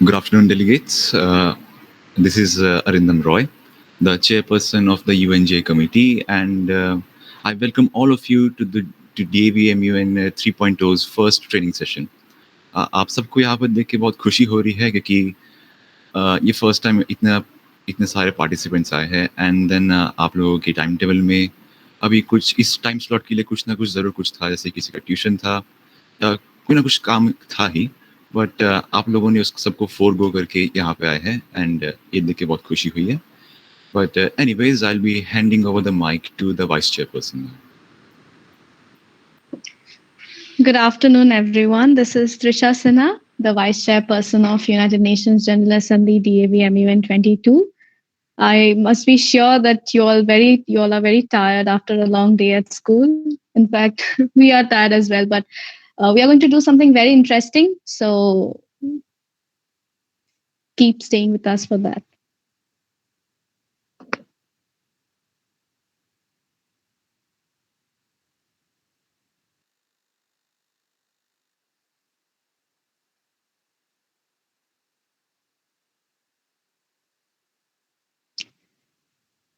Good afternoon, delegates. This is Arindam Roy, the chairperson of the UNJ committee, and I welcome all of you to DAVMUN 3.0's first training session. आप सबको यहाँ पर देख के बहुत खुशी हो रही है क्योंकि ये फर्स्ट टाइम इतने सारे पार्टिसिपेंट्स आए हैं एंड देन आप लोगों के टाइम टेबल में अभी कुछ इस टाइम स्लॉट के लिए कुछ ना कुछ ज़रूर कुछ था, जैसे किसी का ट्यूशन था या कोई ना कुछ काम था ही, बट आप लोगों ने उस सबको फोरगो करके यहाँ पे आए हैं एंड ये देख के बहुत खुशी हुई है. But anyways I will be handing over the mic to the vice chairperson. Good afternoon, everyone. This is Trisha Sinha, the Vice Chairperson of United Nations General Assembly DAVMUN 22. I must be sure that you all are very tired after a long day at school. In fact, we are tired as well, but we are going to do something very interesting. So keep staying with us for that.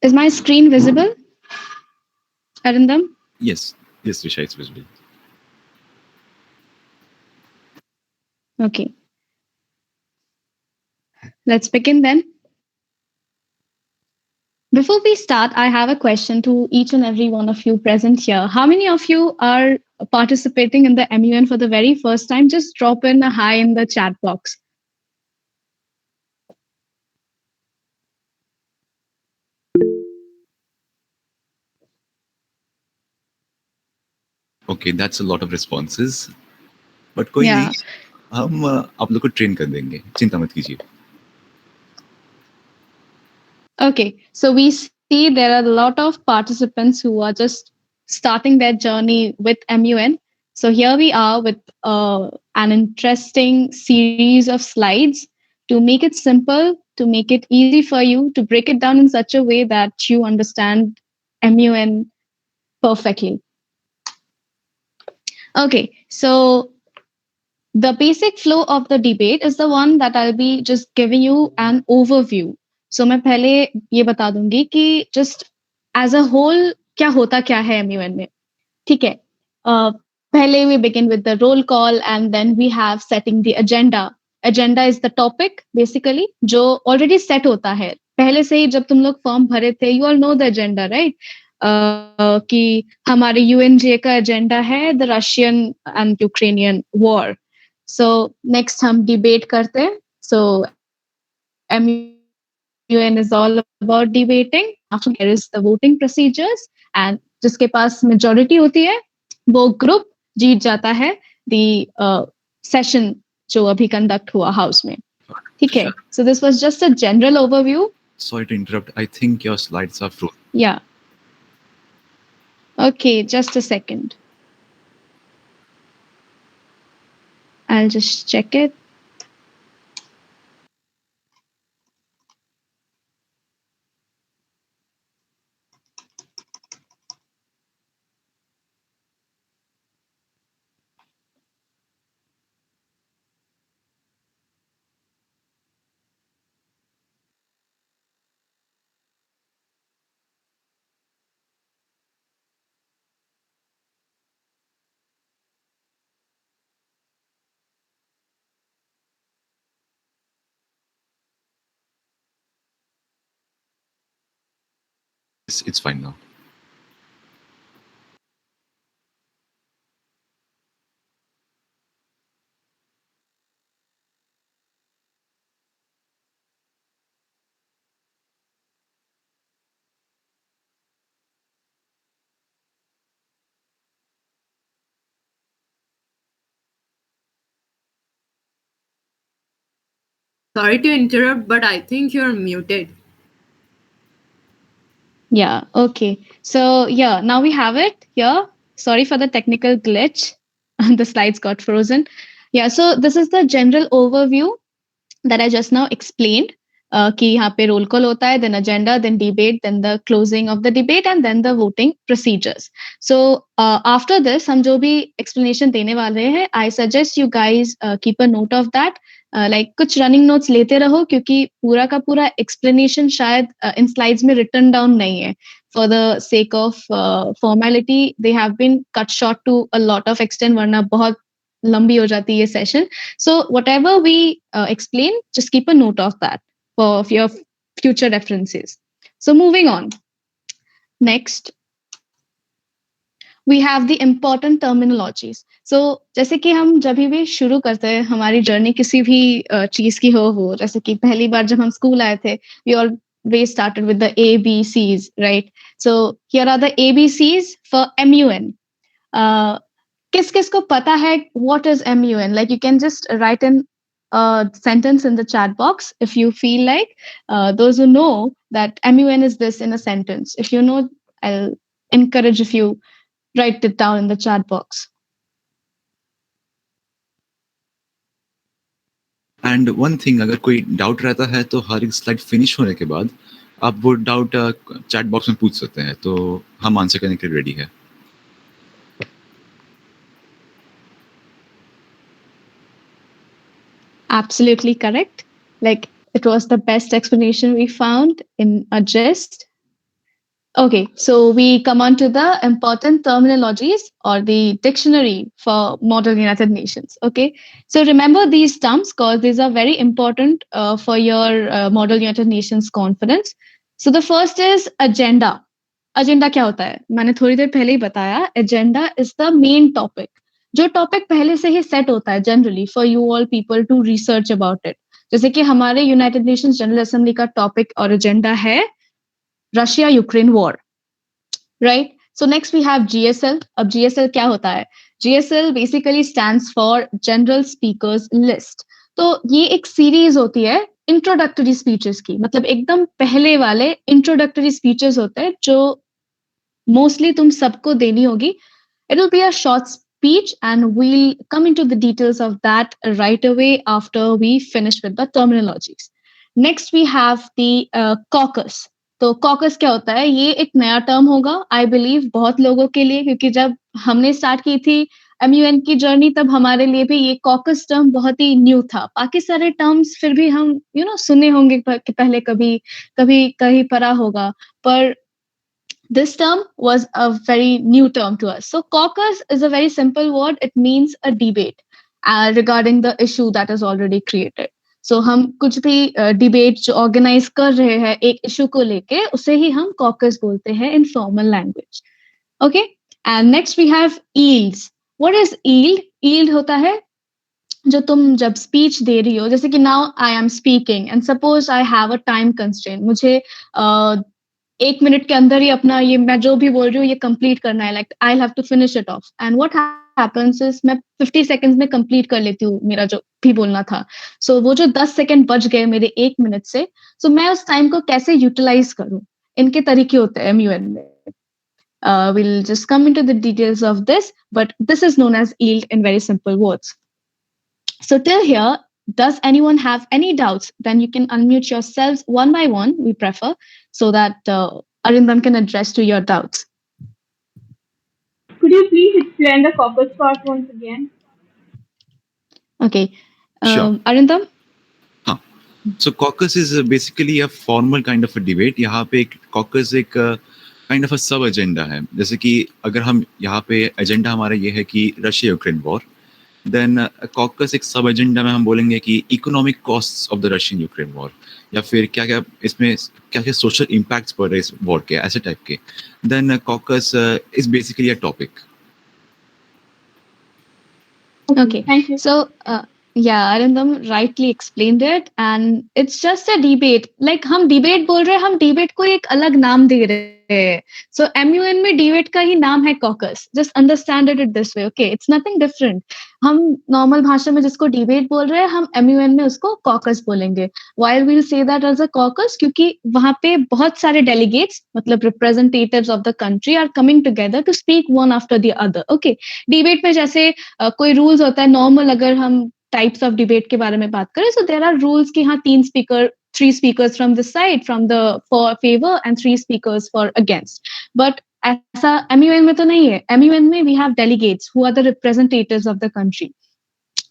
Is my screen visible, Arindam? Yes, Risha, it's visible. Okay. Let's begin then. Before we start, I have a question to each and every one of you present here. How many of you are participating in the MUN for the very first time? Just drop in a hi in the chat box. Okay, that's a lot of responses. But कोई नहीं, हम आप लोग को train कर देंगे, चिंता मत कीजिए. Okay, so we see there are a lot of participants who are just starting their journey with MUN. So here we are with an interesting series of slides to make it simple, to make it easy for you, to break it down in such a way that you understand MUN perfectly. Okay, so the basic flow of the debate is the one that I'll be just giving you an overview. So मैं पहले ये बता दूंगी कि just as a whole क्या है MUN में, ठीक है? पहले we begin with the roll call and then we have setting the agenda. Agenda is the topic basically जो already set होता है. पहले से ही जब तुम लोग फॉर्म भरे थे, you all know the agenda, right? कि हमारे UNJ का एजेंडा है the Russian and Ukrainian war. So next हम debate करते हैं. So MUN is all about debating. After there is the voting procedures and जिसके पास majority होती है वो group जीत जाता है the session जो अभी conduct हुआ house में. ठीक है. So this was just a general overview. Sorry to interrupt. I think your slides are frozen. Yeah. Okay, just a second. I'll just check it. It's fine now. Sorry to interrupt, but I think you're muted. Yeah, okay. So yeah, now we have it here. Sorry for the technical glitch. The slides got frozen. Yeah, so this is the general overview that I just now explained. कि यहाँ पे roll call होता है, then agenda, then debate, then the closing of the debate, and then the voting procedures. So after this, हम जो भी explanation देने वाले हैं, I suggest you guys keep a note of that. Like कुछ running notes लेते रहो क्योंकि पूरा का पूरा एक्सप्लेनेशन शायद इन स्लाइड्स में रिटन डाउन नहीं है. For the sake of formality, they have been cut short to a lot of extent, वरना बहुत लंबी हो जाती है ये session. So whatever we explain, just keep a note of that for your future references. So moving on. Next, we have the important terminologies. So जैसे कि हम जब भी शुरू करते हैं हमारी जर्नी किसी भी चीज की हो जैसे कि पहली बार जब हम स्कूल आए थे, we always started with the ABCs, right? So here are the ABCs for MUN. uh, किस किस को पता है what is MUN? Like you can just write in a sentence in the chat box if you feel like. Those who know that MUN is this in a sentence, if you know, I'll encourage if you write it down in the chat box. And one thing, अगर कोई doubt रहता है तो हर एक slide finish होने के बाद आप वो डाउट चैट बॉक्स में पूछ सकते हैं, तो हम आंसर करने के लिए रेडी है. Absolutely correct. Like it was the best explanation we found in a gist. Okay, so we come on to the important terminologies or the dictionary for model United Nations. Okay, so remember these terms because these are very important for your model United Nations conference. So the first is agenda. Agenda क्या होता है? मैंने थोड़ी देर पहले ही बताया. Agenda is the main topic, जो टॉपिक पहले से ही सेट होता है generally for you all people to research about it. जैसे कि हमारे यूनाइटेड नेशंस जनरल असेंबली का टॉपिक और एजेंडा है Russia Ukraine war, right? So next we have GSL. अब जीएसएल क्या होता है? GSL basically stands for general speakers list. तो ये एक सीरीज होती है इंट्रोडक्टरी स्पीचेस की, मतलब एकदम पहले वाले इंट्रोडक्टरी स्पीचेस होते हैं जो मोस्टली तुम सबको देनी होगी. It'll be a short speech, and we'll come into the details of that right away after we finish with the terminologies. Next, we have the caucus. तो caucus क्या होता है? ये एक नया टर्म होगा आई बिलीव बहुत लोगों के लिए, क्योंकि जब हमने स्टार्ट की थी MUN की जर्नी तब हमारे लिए भी ये कॉकस टर्म बहुत ही न्यू था. बाकी सारे टर्म्स फिर भी हम सुने होंगे कि पहले कभी कभी कहीं पढ़ा होगा, पर this term was a very new term to us. So, caucus is a very simple word. It means a debate regarding the issue that is already created. So, हम कुछ भी डिबेट जो ऑर्गेनाइज कर रहे हैं एक इशू को लेके, उसे ही हम कॉकस बोलते हैं in formal language. Okay, and next we have yields. What is yield? Yield होता है जो तुम जब स्पीच दे रही हो, जैसे कि now I am speaking and suppose I have a time constraint, मुझे 1 मिनट के अंदर ही अपना ये मैं जो भी बोल रही हूँ ये कंप्लीट करना है, like I have to finish it off. And what happens is मैं 50 सेकंड्स में कंप्लीट कर लेती हूँ मेरा जो भी बोलना था. सो वो जो 10 सेकंड बच गए मेरे 1 मिनट से, सो मैं उस टाइम को कैसे यूटिलाइज करूँ, इनके तरीके होते हैं MUN में. We'll just come into the details of this, but this is known as yield in very simple words. So till here, does anyone have any doubts? Then you can unmute yourselves one by one, we prefer, so that Arindam can address to your doubts. Could you please explain the caucus part once again? Okay. Sure. Arindam? हाँ, so caucus is basically a formal kind of a debate. यहाँ पे एक caucus एक kind of अ सब agenda है. जैसे कि अगर हम यहाँ पे एजेंडा हमारा ये है कि Russia Ukraine war, then caucus एक सब एजेंडा में हम बोलेंगे कि economic costs of the Russian Ukraine war, या फिर क्या क्या इसमें क्या क्या सोशल इम्पैक्ट्स पड़ रहे इस वॉर के, ऐसे टाइप के. Then caucus is basically a topic. Okay. Thank you. So, yeah, Arindam rightly explained it, and it's just a debate. Like हम debate बोल रहे हैं, हम debate को एक अलग नाम दे रहे हैं. So MUN में debate का ही नाम है caucus. Just understand it this way, okay? It's nothing different. हम normal भाषा में जिसको debate बोल रहे हैं, हम MUN में उसको caucus बोलेंगे. While we'll say that as a caucus, क्योंकि वहाँ पे बहुत सारे delegates, मतलब representatives of the country are coming together to speak one after the other. Okay? Debate में जैसे कोई रूल्स होता है नॉर्मल, अगर हम टाइप्स ऑफ डिबेट के बारे में बात करें, सो देयर आर रूल्स कि हाँ 3 speakers from this side from the for favour and 3 speakers for against. But ऐसा MUN में तो नहीं है. MUN में we have delegates who are the representatives of the country.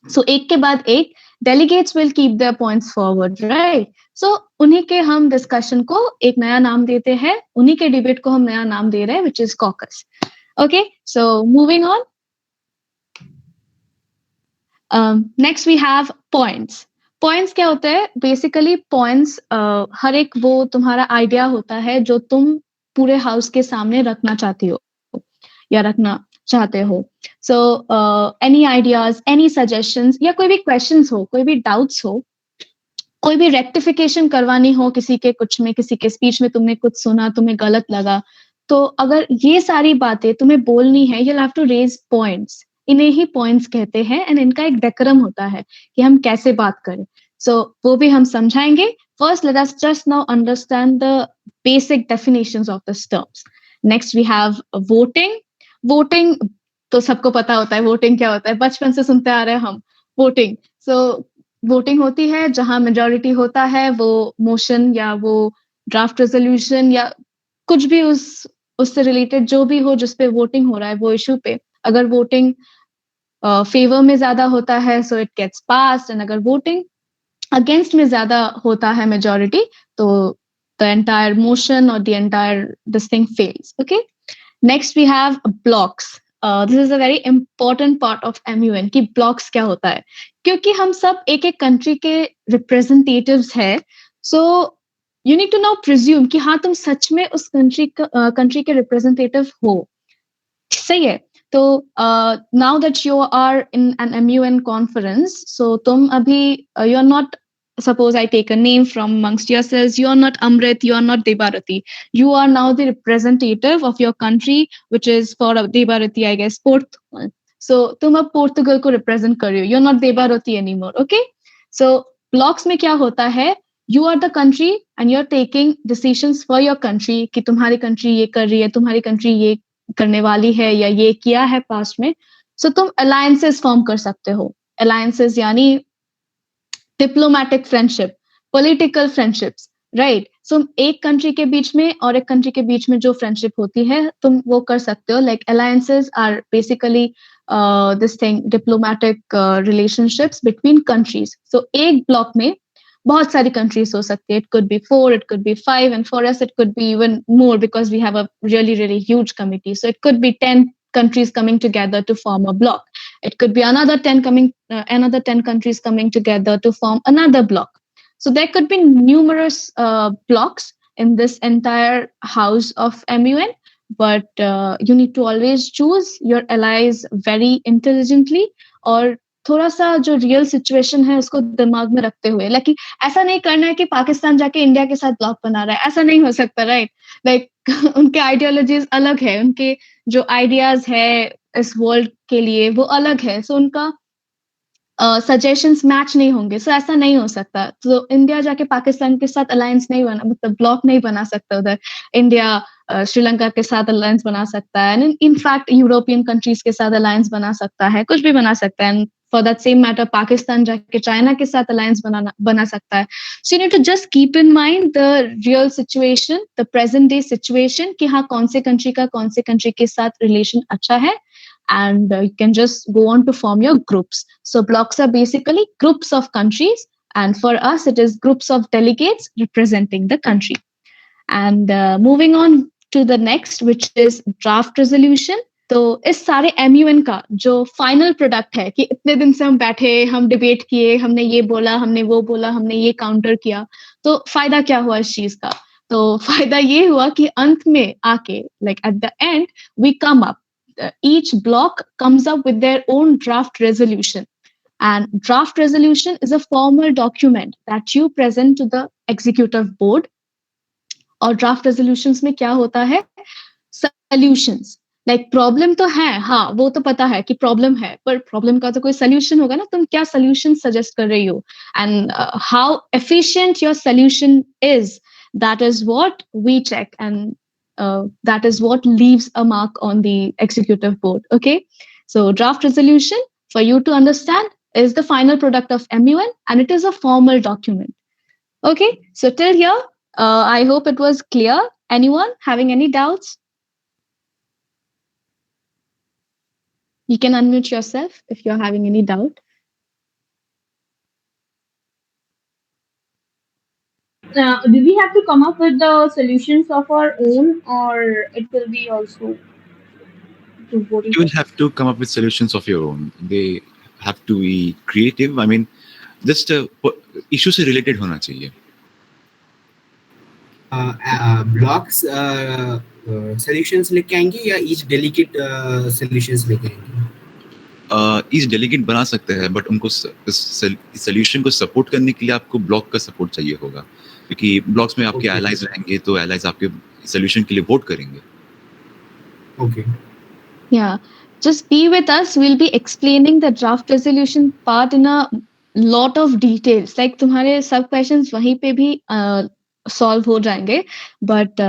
So एक के बाद एक delegates will keep their points forward, right? So उन्हीं के हम discussion को एक नया नाम देते हैं, उन्हीं के debate को हम नया नाम दे रहे हैं, which is caucus. Okay, so moving on. Next we have points. Points क्या होता है? Basically points हर एक वो तुम्हारा idea होता है जो तुम पूरे house के सामने रखना चाहती हो या रखना चाहते हो. So any ideas, any suggestions या कोई भी questions हो, कोई भी doubts हो, कोई भी रेक्टिफिकेशन करवानी हो किसी के कुछ में, किसी के स्पीच में तुमने कुछ सुना, तुम्हें गलत लगा, तो अगर ये सारी बातें तुम्हें बोलनी है, you'll have to raise points. इन्हें ही पॉइंट्स कहते हैं एंड इनका एक डेकोरम होता है कि हम कैसे बात करें. सो वो भी हम समझाएंगे. First let us just now understand the basic definitions of this terms. Next we have voting. Voting तो सबको पता होता है वोटिंग क्या होता है, बचपन से सुनते आ रहे हैं हम वोटिंग. सो वोटिंग होती है जहां मेजॉरिटी होता है, वो मोशन या वो ड्राफ्ट रेजोल्यूशन या कुछ भी उससे रिलेटेड जो भी हो जिसपे वोटिंग हो रहा है वो इशू पे, अगर वोटिंग फेवर में ज्यादा होता है so it gets passed, and अगर वोटिंग अगेंस्ट में ज्यादा होता है मेजॉरिटी, तो द एंटायर मोशन और the entire this thing fails. Okay, next we have blocks. This is a very important part of MUN कि ब्लॉक्स क्या होता है, क्योंकि हम सब एक एक कंट्री के रिप्रेजेंटेटिव्स हैं. So you need to now presume कि हाँ तुम सच में उस कंट्री के रिप्रेजेंटेटिव हो. सही है. तो now that you are in an MUN conference, so तुम अभी you are not, suppose I take a name from amongst yourselves, you are not Amrit, you are not Debarati, you are now the representative of your country, which is for Debarati, I guess, Portugal. So तुम अब पोर्तुगल को represent कर रहे हो, you're not Debarati anymore. Okay, so blocks में क्या होता है, you are the country and you're taking decisions for your country कि तुम्हारी country ये कर रही है, तुम्हारी country ये करने वाली है या ये किया है पास्ट में. सो तुम अलायंसेस फॉर्म कर सकते हो. अलायंसेस यानी diplomatic friendship, political friendships, right. So एक कंट्री के बीच में और एक कंट्री के बीच में जो फ्रेंडशिप होती है तुम वो कर सकते हो. Like alliances are basically this thing, diplomatic relationships between countries. So एक ब्लॉक में बहुत सारी कंट्रीज हो सकती है. It could be 4, it could be 5, and for us it could be even more because we have a really really huge committee. So it could be 10 countries coming together to form a block. It could be another 10 countries coming together to form another block. So there could be numerous blocks in this entire house of MUN, but you need to always choose your allies very intelligently, और थोड़ा सा जो real situation है उसको दिमाग में रखते हुए. लाइक ऐसा नहीं करना है कि पाकिस्तान जाके इंडिया के साथ ब्लॉक बना रहा है, ऐसा नहीं हो सकता, राइट. लाइक उनके आइडियोलॉजीज अलग है, उनके जो आइडियाज है इस वर्ल्ड के लिए वो अलग है. सो उनका सजेशंस मैच नहीं होंगे. सो ऐसा नहीं हो सकता. तो इंडिया जाके पाकिस्तान के साथ अलायंस नहीं बना, मतलब ब्लॉक नहीं बना सकता. उधर इंडिया श्रीलंका के साथ अलायंस बना सकता है, एंड इनफैक्ट यूरोपियन कंट्रीज के साथ अलायंस बना सकता है, कुछ भी बना सकता है. And for that same matter Pakistan जाके चाइना के साथ अलायंस बना सकता है. So you need to just keep in mind the real situation, the present day situation कि हाँ कौन से कंट्री का कौन से कंट्री के साथ रिलेशन अच्छा है, and you can just go on to form your groups. So blocks are basically groups of countries, and for us it is groups of delegates representing the country. And moving on to the next, which is draft resolution. तो इस सारे MUN का जो final product है कि इतने दिन से हम बैठे, हम डिबेट किए, हमने ये बोला, हमने वो बोला, हमने ये काउंटर किया, तो फायदा क्या हुआ इस चीज का? तो फायदा ये हुआ कि अंत में आके, like at the end, we come up, each block comes up with their own draft resolution. And draft resolution is a formal document that you present to the executive board. और draft resolutions में क्या होता है? Solutions. Like problem तो है, हाँ वो तो पता है कि problem है, पर problem का तो कोई solution होगा ना. तुम क्या solution suggest कर रही हो, and how efficient your solution is, that is what we check, and that is what leaves a mark on the executive board. Okay, so draft resolution, for you to understand, is the final product of MUN, and it is a formal document. Okay, so till here, I hope it was clear. Anyone having any doubts? You can unmute yourself if you're having any doubt. Do we have to come up with the solutions of our own, or it will be also to voting You will process? have to come up with solutions of your own. They have to be creative. I mean, just issue से related होना चाहिए. Blocks solutions लेके आएंगे या each delicate solutions लेके आएंगे? Each delegate बना सकते हैं, बट उनको सोल्यूशन को सपोर्ट करने के लिए आपको ब्लॉक का सपोर्ट चाहिए होगा, क्योंकि ब्लॉक्स में आपके Okay. एलाइज रहेंगे, तो एलाइज आपके सोल्यूशन के लिए वोट करेंगे. Okay. Yeah, just be with us. We'll be explaining the draft resolution part in a lot of details. Like तुम्हारे सब questions वहीं पे भी solve हो जाएंगे. But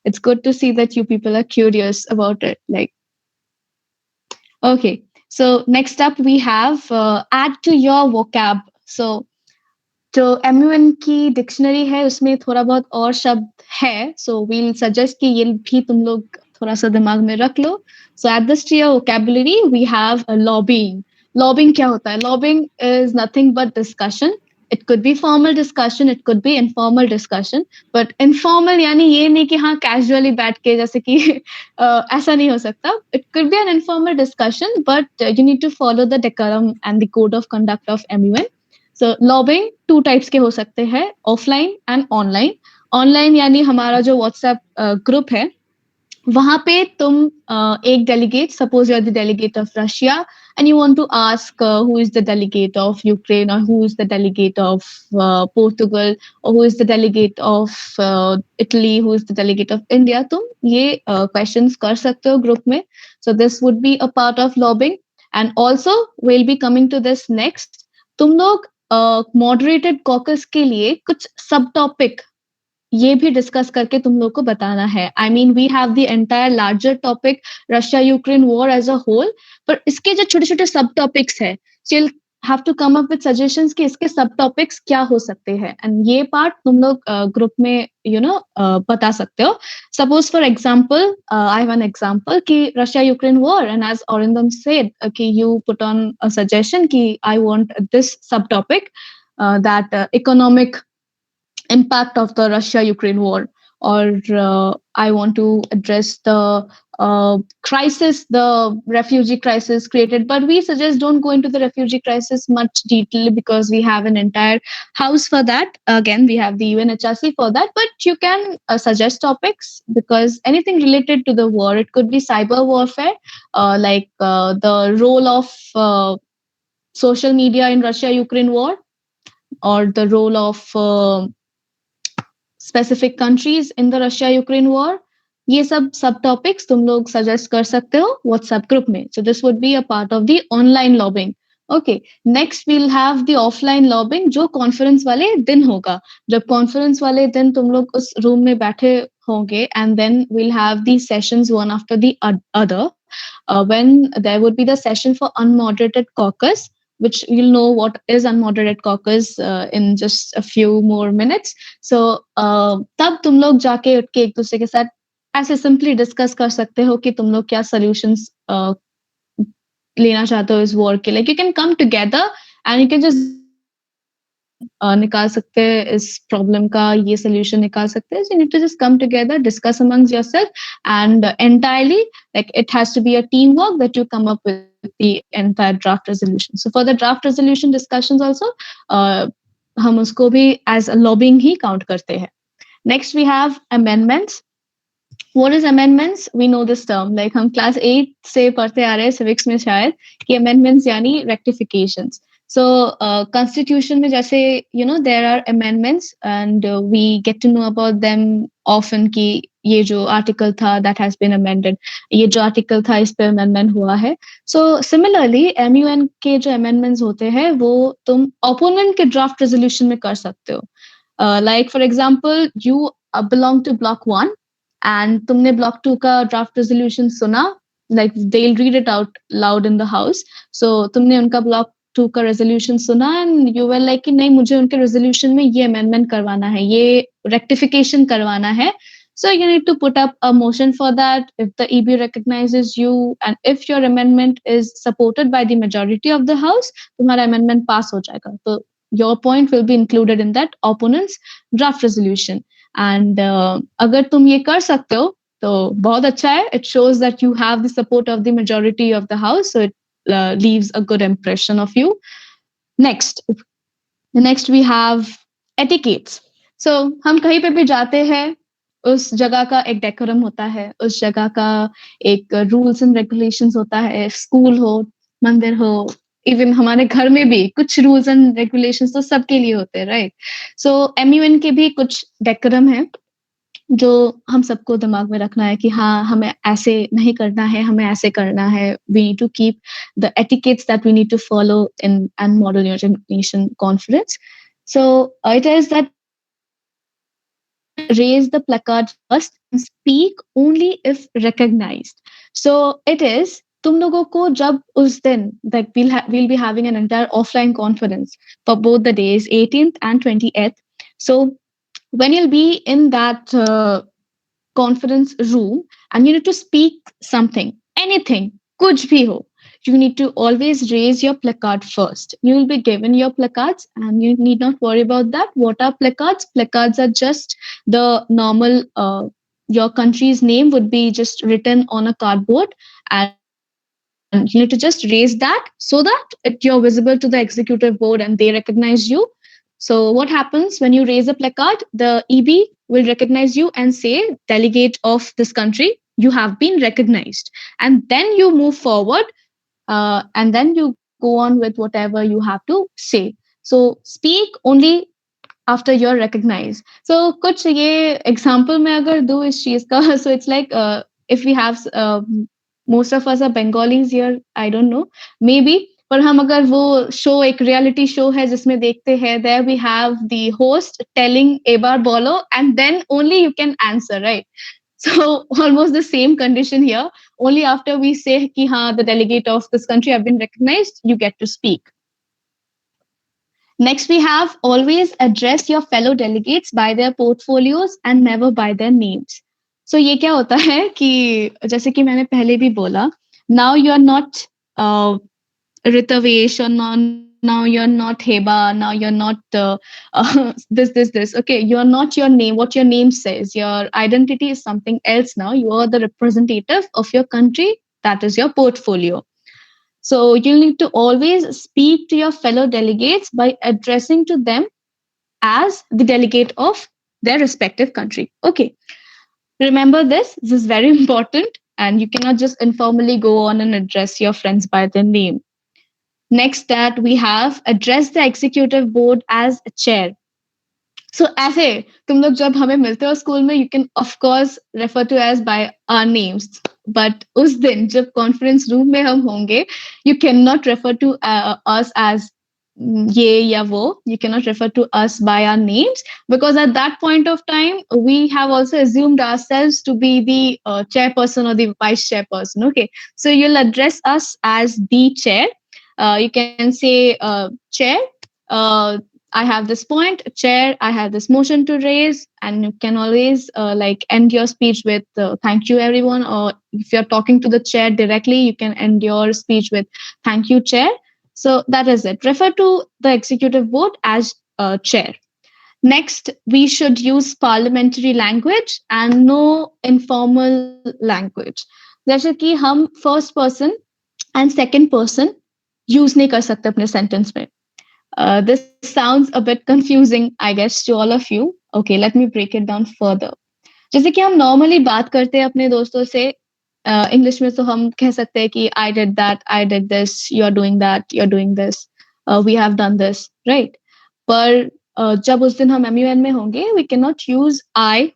it's good to see that you people are curious about it. Like, okay. So next up we have add to your vocab. So जो MUN की dictionary है उसमें थोड़ा बहुत और शब्द है, सो वील सजेस्ट कि ये भी तुम लोग थोड़ा सा दिमाग में रख लो. So at this to your vocabulary we have lobbying. Lobbying क्या होता है? Lobbying is nothing but discussion. It could be formal discussion, it could be informal discussion, but informal यानी ये नहीं कि हाँ कैजुअली बैठ के जैसे कि ऐसा नहीं हो सकता. It could be an informal discussion but you need to follow the decorum and the code of conduct of MUN. So lobbying two types के हो सकते हैं, ऑफलाइन एंड ऑनलाइन. ऑनलाइन यानी हमारा जो व्हाट्सएप ग्रुप है वहां पे तुम एक delegate, suppose you are the delegate of Russia and you want to ask who is the delegate of Ukraine और who is the delegate of Portugal और who is the delegate of Italy, who is the delegate of India. तुम ये questions कर सकते हो group में. So this would be a part of lobbying. And also will be coming to this next. तुम लोग moderated caucus के लिए कुछ सब टॉपिक ये भी डिस्कस करके तुम लोग को बताना है. I mean we have the entire larger topic Russia Ukraine war as a whole, पर इसके जो छोटे छोटे सब टॉपिक्स है, still have to come up with suggestions कि इसके सब टॉपिक्स क्या हो सकते हैं. एंड ये पार्ट तुम लोग ग्रुप में बता सकते हो. Suppose for example I have an example कि Russia Ukraine war, and as Arindam said कि you put on a suggestion कि I want this sub topic, that economic impact of the Russia-Ukraine war, or I want to address the crisis, the refugee crisis created. But we suggest don't go into the refugee crisis much detail because we have an entire house for that. Again, we have the UNHRC for that. But you can suggest topics because anything related to the war, it could be cyber warfare, the role of social media in Russia-Ukraine war, or the role of specific countries in the Russia-Ukraine war. ये सब topics तुम लोग suggest कर सकते हो WhatsApp group में. So this would be a part of the online lobbying. Okay, next we'll have the offline lobbying जो conference वाले दिन होगा. जब conference वाले दिन तुम लोग उस room में बैठे होंगे, and then we'll have these sessions one after the other. When there would be the session for unmoderated caucus, which you'll know what is unmoderated caucus in just a few more minutes. So तब तुम लोग जाके उठ के एक दूसरे के साथ ऐसे सिंपली डिस्कस कर सकते हो कि तुम लोग क्या सॉल्यूशंस लेना चाहते हो इस वॉर के. Like you can come together and you can just निकाल सकते हैं इस प्रॉब्लम का ये सोल्यूशन निकाल सकते हैं. So you need to just come together, discuss amongst yourself, and entirely like it has to be a team work that you come up with the entire draft resolution. So for the draft resolution discussions also, हम उसको भी as a lobbying he count करते हैं. Next we have amendments. What is amendments? We know this term. Like हम class 8 से पढ़ते आ रहे हैं civics में शायद कि amendments यानी rectifications. So constitution में जैसे there are amendments and we get to know about them often कि ये जो article था that has been amended, ये जो article था इस पे amendment हुआ है. So similarly MUN के जो amendments होते हैं वो तुम opponent के draft resolution में कर सकते हो. Like for example you belong to block 1 and तुमने block 2 का draft resolution सुना, like they'll read it out loud in the house. So तुमने उनका block 2 का resolution सुना and you were like कि नहीं मुझे उनके resolution में ये amendment करवाना है, ये rectification करवाना है. So you need to put up a motion for that. If the EB recognizes you and if your amendment is supported by the majority of the house, तुम्हारा amendment pass हो जाएगा. तो your point will be included in that opponent's draft resolution. And अगर तुम ये कर सकते हो तो बहुत अच्छा है. It shows that you have the support of the majority of the house, so it leaves a good impression of you. Next, next we have etiquettes. So हम कहीं पे भी जाते हैं, उस जगह का एक डेकोरम होता है, उस जगह का एक रूल्स एंड रेगुलेशंस होता है. स्कूल हो, मंदिर हो, इवन हमारे घर में भी कुछ रूल्स एंड रेगुलेशंस तो सबके लिए होते हैं, राइट? सो एमयूएन के भी कुछ डेकोरम है जो हम सबको दिमाग में रखना है कि हाँ, हमें ऐसे नहीं करना है, हमें ऐसे करना है. We need to keep the etiquettes that we need to follow in and model your nation conference. So it is that raise the placard first and speak only if recognized. So it is तुम लोगों को जब उस दिन that we'll be having an entire offline conference for both the days 18th and 20th. So when you'll be in that conference room and you need to speak something, anything, kuch bhi ho, you need to always raise your placard first. You will be given your placards and you need not worry about that. What are placards? Placards are just the normal, your country's name would be just written on a cardboard, and you need to just raise that so that you're visible to the executive board and they recognize you. So what happens when you raise a placard? The EB will recognize you and say, delegate of this country, you have been recognized. And then you move forward, and then you go on with whatever you have to say. So speak only after you're recognized. So कुछ ये example मैं अगर दूँ इस चीज का, so it's like if we have most of us are Bengalis here, I don't know, maybe. पर हम अगर वो शो एक रियलिटी शो है जिसमें देखते हैं, there we have the host telling एक बार बोलो and then only you can answer, right? So almost the same condition here. Only after we say कि हाँ, the delegate of this country have been recognized, you get to speak. Next, we have always address your fellow delegates by their portfolios and never by their names. So ये क्या होता है कि जैसे कि मैंने पहले भी बोला, now you are not Ritavesh, or now you're not Heba, now you're not this. Okay, you're not your name, what your name says. Your identity is something else now. You are the representative of your country. That is your portfolio. So you need to always speak to your fellow delegates by addressing to them as the delegate of their respective country. Okay, remember this. This is very important, and you cannot just informally go on and address your friends by their name. Next, that we have address the executive board as chair. So ऐसे तुम लोग जब हमें मिलते हो school में, you can of course refer to us by our names. But उस दिन जब conference room में हम होंगे, you cannot refer to us as ये या वो. You cannot refer to us by our names, because at that point of time we have also assumed ourselves to be the chairperson or the vice chairperson. Okay, so you'll address us as the chair. You can say chair, I have this point, chair, I have this motion to raise, and you can always like end your speech with thank you everyone, or if you're talking to the chair directly, you can end your speech with thank you chair. So that is it. Refer to the executive board as chair. Next, we should use parliamentary language and no informal language. जैसे कि हम first person and second person use नहीं कर सकते अपने sentence में. This sounds a bit confusing, I guess, to all of you. Okay, let me break it down further. जैसे कि हम normally बात करते हैं अपने दोस्तों से इंग्लिश में, तो हम कह सकते हैं कि I did that, I did this, you're doing that, you're doing this, we have done this, right? पर जब उस दिन हम MUN में होंगे, we cannot use I,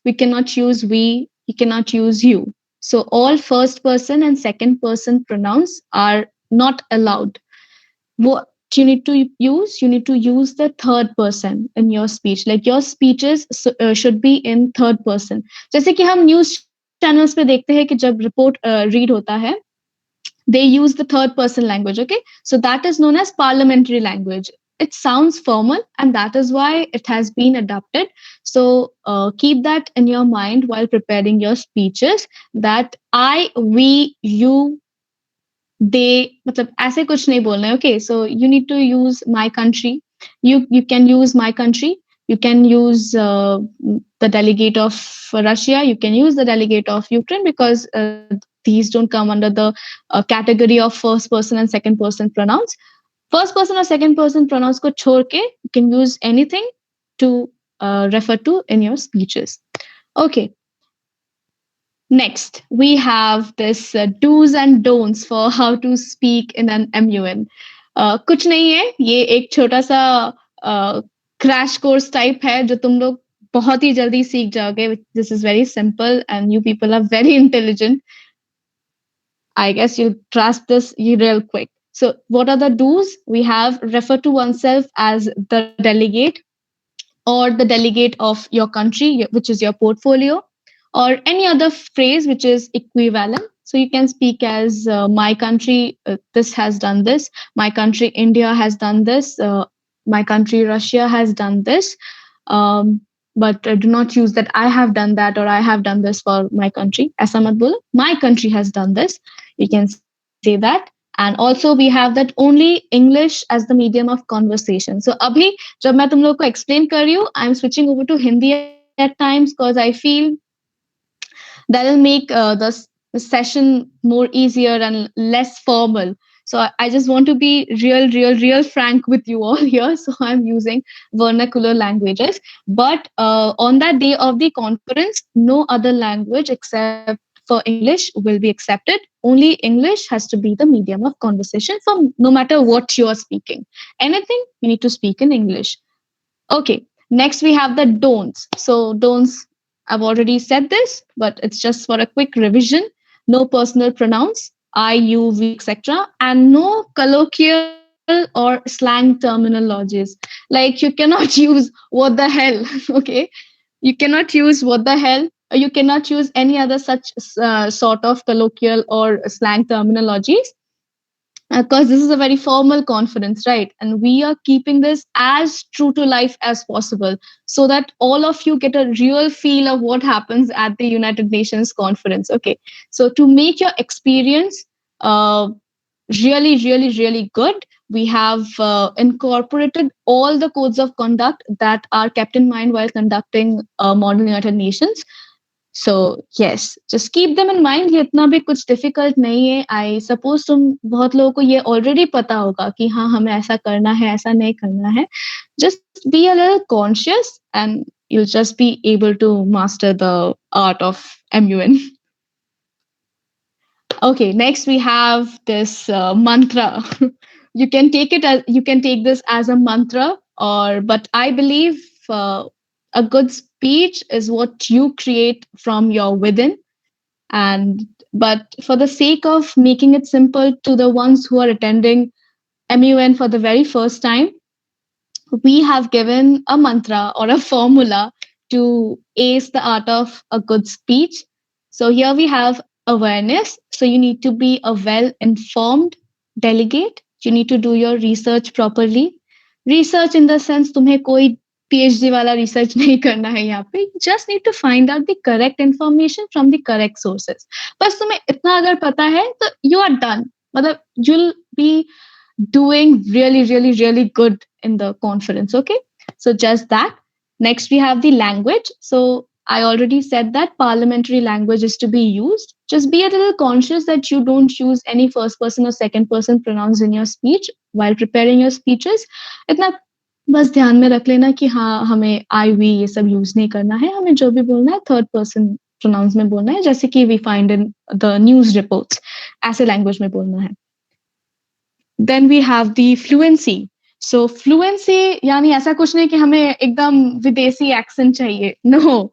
we cannot use we, cannot use you. So all first person and second person pronouns are not allowed. What you need to use? You need to use the third person in your speech. Like your speeches should be in third person. जैसे कि हम news channels पे देखते हैं कि जब report read होता है, they use the third person language. Okay, so that is known as parliamentary language. It sounds formal, and that is why it has been adopted. So keep that in your mind while preparing your speeches, that I, we, you, they, मतलब ऐसे कुछ नहीं बोलना है. Okay, so you need to use my country, You can use my country. You can use the delegate of Russia. You can use the delegate of Ukraine, because these don't come under the category of first person and second person pronouns. First person or second person pronouns ko chhod ke you can use anything to refer to in your speeches. Okay, next, we have this do's and don'ts for how to speak in an MUN. कुछ नहीं है, ये एक छोटा सा crash course type है जो तुम लोग बहुत ही जल्दी सीख जाओगे. This is very simple and you people are very intelligent. I guess you'll grasp this real quick. So, what are the do's? We have refer to oneself as the delegate or the delegate of your country, which is your portfolio, or any other phrase which is equivalent. So you can speak as my country, this has done this, my country, India has done this, my country, Russia has done this. But do not use that I have done that or I have done this for my country. Aisa mat bolo. My country has done this. You can say that. And also we have that only English as the medium of conversation. So abhi जब मैं तुम लोग को explain कर रही हूँ, I'm switching over to Hindi at times because I feel that will make the session more easier and less formal. So I just want to be real frank with you all here. So I'm using vernacular languages. But on that day of the conference, no other language except for English will be accepted. Only English has to be the medium of conversation for no matter what you are speaking. Anything, you need to speak in English. Okay, next we have the don'ts. So, don'ts, I've already said this, but it's just for a quick revision. No personal pronouns, I, you, we, etc., and no colloquial or slang terminologies. Like you cannot use what the hell, okay? You cannot use what the hell. You cannot use any other such sort of colloquial or slang terminologies, because this is a very formal conference, right? And we are keeping this as true to life as possible so that all of you get a real feel of what happens at the United Nations conference. Okay. So, to make your experience uh, really good, we have incorporated all the codes of conduct that are kept in mind while conducting model United Nations. So yes, just keep them in mind. ये इतना भी कुछ difficult नहीं है. I suppose तुम बहुत लोगों को ये already पता होगा कि हाँ हमें ऐसा करना है, ऐसा नहीं करना है. Just be a little conscious and you'll just be able to master the art of MUN. Okay, next we have this mantra. You can take this as a mantra, or but I believe a good speech is what you create from your within. And but for the sake of making it simple to the ones who are attending MUN for the very first time, we have given a mantra or a formula to ace the art of a good speech. So here we have awareness. So you need to be a well informed delegate. You need to do your research properly. Research in the sense तुम्हें कोई PhD वाला research नहीं करना है यहाँ पे. You just need to find out the correct information from the correct sources. बस तुम्हें इतना अगर पता है तो you are done. मतलब you'll be doing really good in the conference. Okay, so just that. Next we have the language. So I already said that parliamentary language is to be used. Just be a little conscious that you don't use any first person or second person pronouns in your speech while preparing your speeches. इतना बस ध्यान में रख लेना कि हाँ हमें आई we ये सब यूज नहीं करना है. हमें जो भी बोलना है थर्ड पर्सन प्रोनाउंस में बोलना है, जैसे कि we find in the news reports, ऐसे लैंग्वेज में बोलना है. Then we have the fluency. So fluency यानी ऐसा कुछ नहीं कि हमें एकदम विदेशी accent चाहिए. No,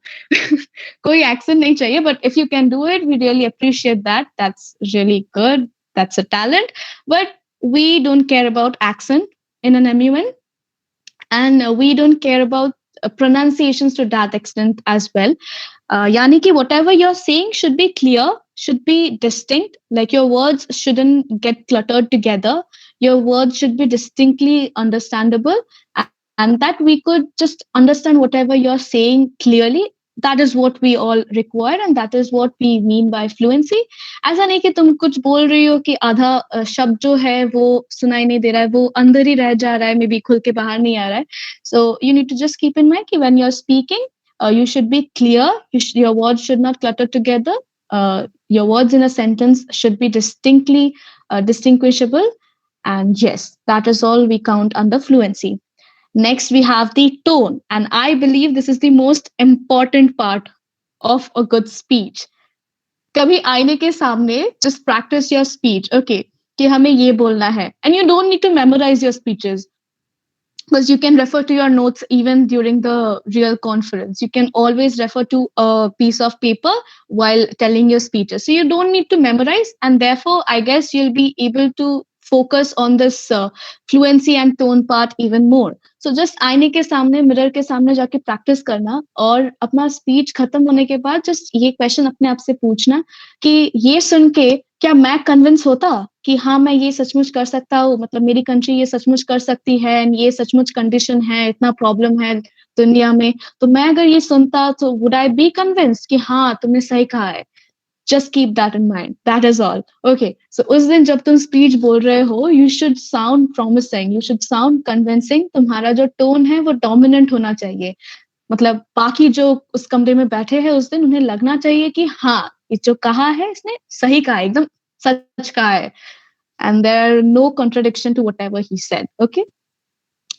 कोई accent नहीं चाहिए. But if you can do it, we really appreciate that. That's really good. That's a talent. But we don't care about accent in an MUN, and we don't care about pronunciations to that extent as well. Yani ki whatever you're saying should be clear, should be distinct. Like your words shouldn't get cluttered together. Your words should be distinctly understandable, and that we could just understand whatever you're saying clearly. that is what we all require and that is what we mean by fluency. ऐसा नहीं कि तुम कुछ बोल रही हो कि आधा शब्द जो है वो सुनाई नहीं दे रहा है, वो अंदर ही रह जा रहा है, मे बी खुल के बाहर नहीं आ रहा है. So you need to just keep in mind कि when you're speaking, you should be clear. Your words should not clutter together. Your words in a sentence should be distinctly distinguishable. And yes, that is all we count under fluency. Next, we have the tone. And I believe this is the most important part of a good speech. कभी आईने के सामने just practice your speech. Okay, कि हमें ये बोलना है. And you don't need to memorize your speeches because you can refer to your notes even during the real conference. You can always refer to a piece of paper while telling your speeches. So you don't need to memorize, and therefore, I guess you'll be able to focus on this fluency and tone part even more. So just आईने के सामने mirror के सामने जाके practice करना और अपना speech खत्म होने के बाद जस्ट ये क्वेश्चन अपने आप से पूछना कि ये सुन के क्या मैं कन्विंस होता कि हाँ मैं ये सचमुच कर सकता हूँ, मतलब मेरी कंट्री ये सचमुच कर सकती है, ये सचमुच कंडीशन है, इतना प्रॉब्लम है दुनिया में, तो मैं अगर ये सुनता तो वुड आई बी कन्विंस्ड कि हाँ तुमने सही कहा है. Just keep that in mind. That is all. Okay. So उस दिन जब तुम स्पीच बोल रहे हो, you should sound promising. You should sound convincing. तुम्हारा जो टोन है वो डोमिनेंट होना चाहिए. मतलब बाकी जो उस कमरे में बैठे हैं उस दिन उन्हें लगना चाहिए कि हाँ ये जो कहा है इसने सही कहा है, एकदम सच कहा है. And there are no contradiction to whatever he said. Okay.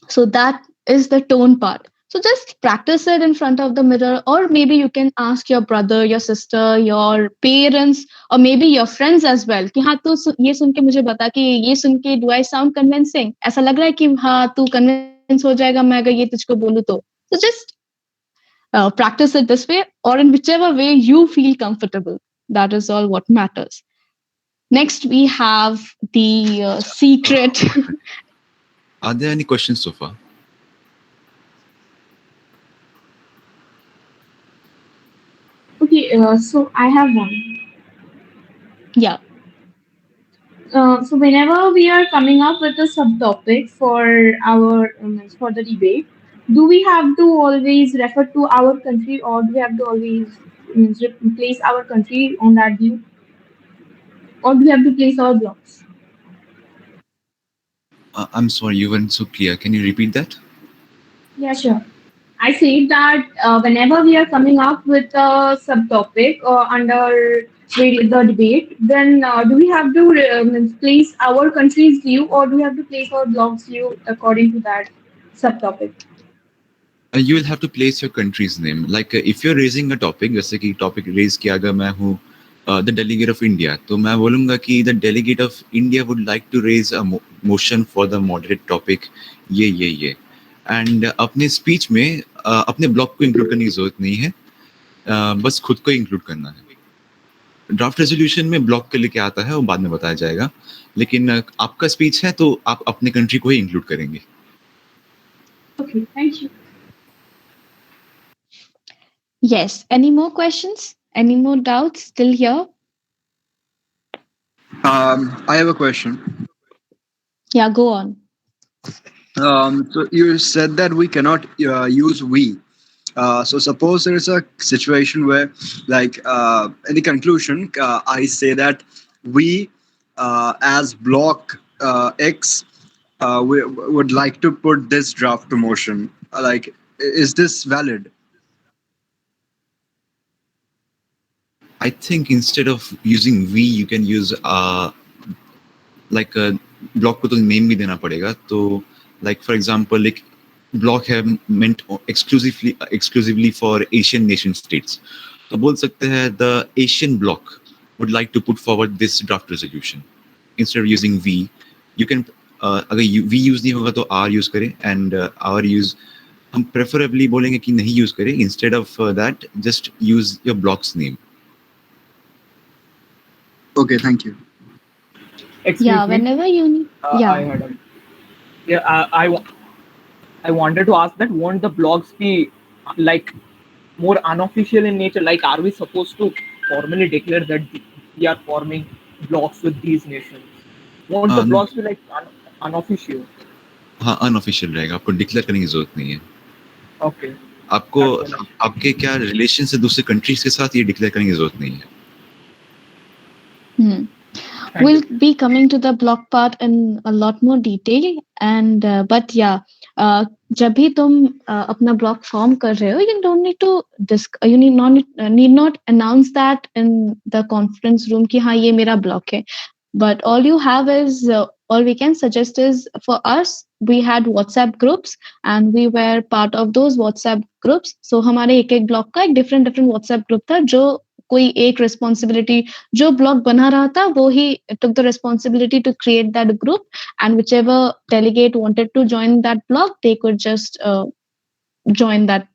So that is the tone part. So just practice it in front of the mirror, or maybe you can ask your brother, your sister, your parents, or maybe your friends as well. कि हाँ तू ये सुन के मुझे बता कि ये सुन के do I sound convincing? ऐसा लग रहा है कि हाँ तू convince हो जाएगा मैं अगर ये तुझको बोलूँ तो. So just practice it this way, or in whichever way you feel comfortable. That is all what matters. Next, we have the secret. Are there any questions so far? Okay, so I have one. Yeah. So whenever we are coming up with a subtopic for our for the debate, do we have to always refer to our country, or do we have to always place our country on that view, or do we have to place our blocks? I'm sorry, you weren't so clear. Can you repeat that? Yeah, sure. I say that whenever we are coming up with a subtopic under the debate, then do we have to place our country's view, or do we have to place our blog's view according to that subtopic? You will have to place your country's name. Like if you're raising a topic, जैसे कि topic raise किया अगर मैं हूँ the delegate of India, तो मैं बोलूँगा कि the delegate of India would like to raise a motion for the moderate topic ये and अपने speech में अपने block को include करने की जरूरत नहीं है, बस खुद को include करना है. ड्राफ्ट रेजोल्यूशन में ब्लॉक के लिए क्या आता है वो बाद में बताया जाएगा, लेकिन आपका स्पीच है तो आप अपने कंट्री को ही इंक्लूड करेंगे. Okay, thank you. Yes. Any more questions? Any more doubts still here? I have a question. Yeah, go on. So you said that we cannot use we. So suppose there is a situation where, like, in the conclusion, I say that we, as block X, we would like to put this draft to motion. Like, is this valid? I think instead of using we, you can use like block को तो name भी देना पड़ेगा. तो like for example, like block है meant exclusively for Asian nation states. तो बोल सकते हैं the Asian bloc would like to put forward this draft resolution. Instead of using we, you can अगर we use नहीं होगा तो R use करें, and our use हम preferably बोलेंगे कि नहीं use करें. Instead of that, just use your block's name. Okay, thank you. Excuse Yeah, me. whenever you need. Yeah. I had a, yeah, I wanted to ask that won't the blogs be like more unofficial in nature? Like, are we supposed to formally declare that we are forming blogs with these nations? Won't the No. blogs be like unofficial? हाँ, unofficial रहेगा, आपको declare करने की जरूरत नहीं है. Okay. आपको आपके क्या रिलेशन से दूसरे कंट्रीज के साथ ये डिक्लेयर करने की जरूरत नहीं है. Hmm. Thank We'll you. be coming to the block part in a lot more detail, and but yeah, जब भी तुम अपना block form कर रहे हो, you don't need to need not announce that in the conference room कि हाँ ये मेरा block है. But all you have is all we can suggest is, for us we had WhatsApp groups and we were part of those WhatsApp groups. So हमारे एक एक block का एक different WhatsApp group था, जो कोई एक responsibility, जो blog बना रहा था वो ही took the responsibility to create that group, and whichever delegate wanted to join that blog, they could just join that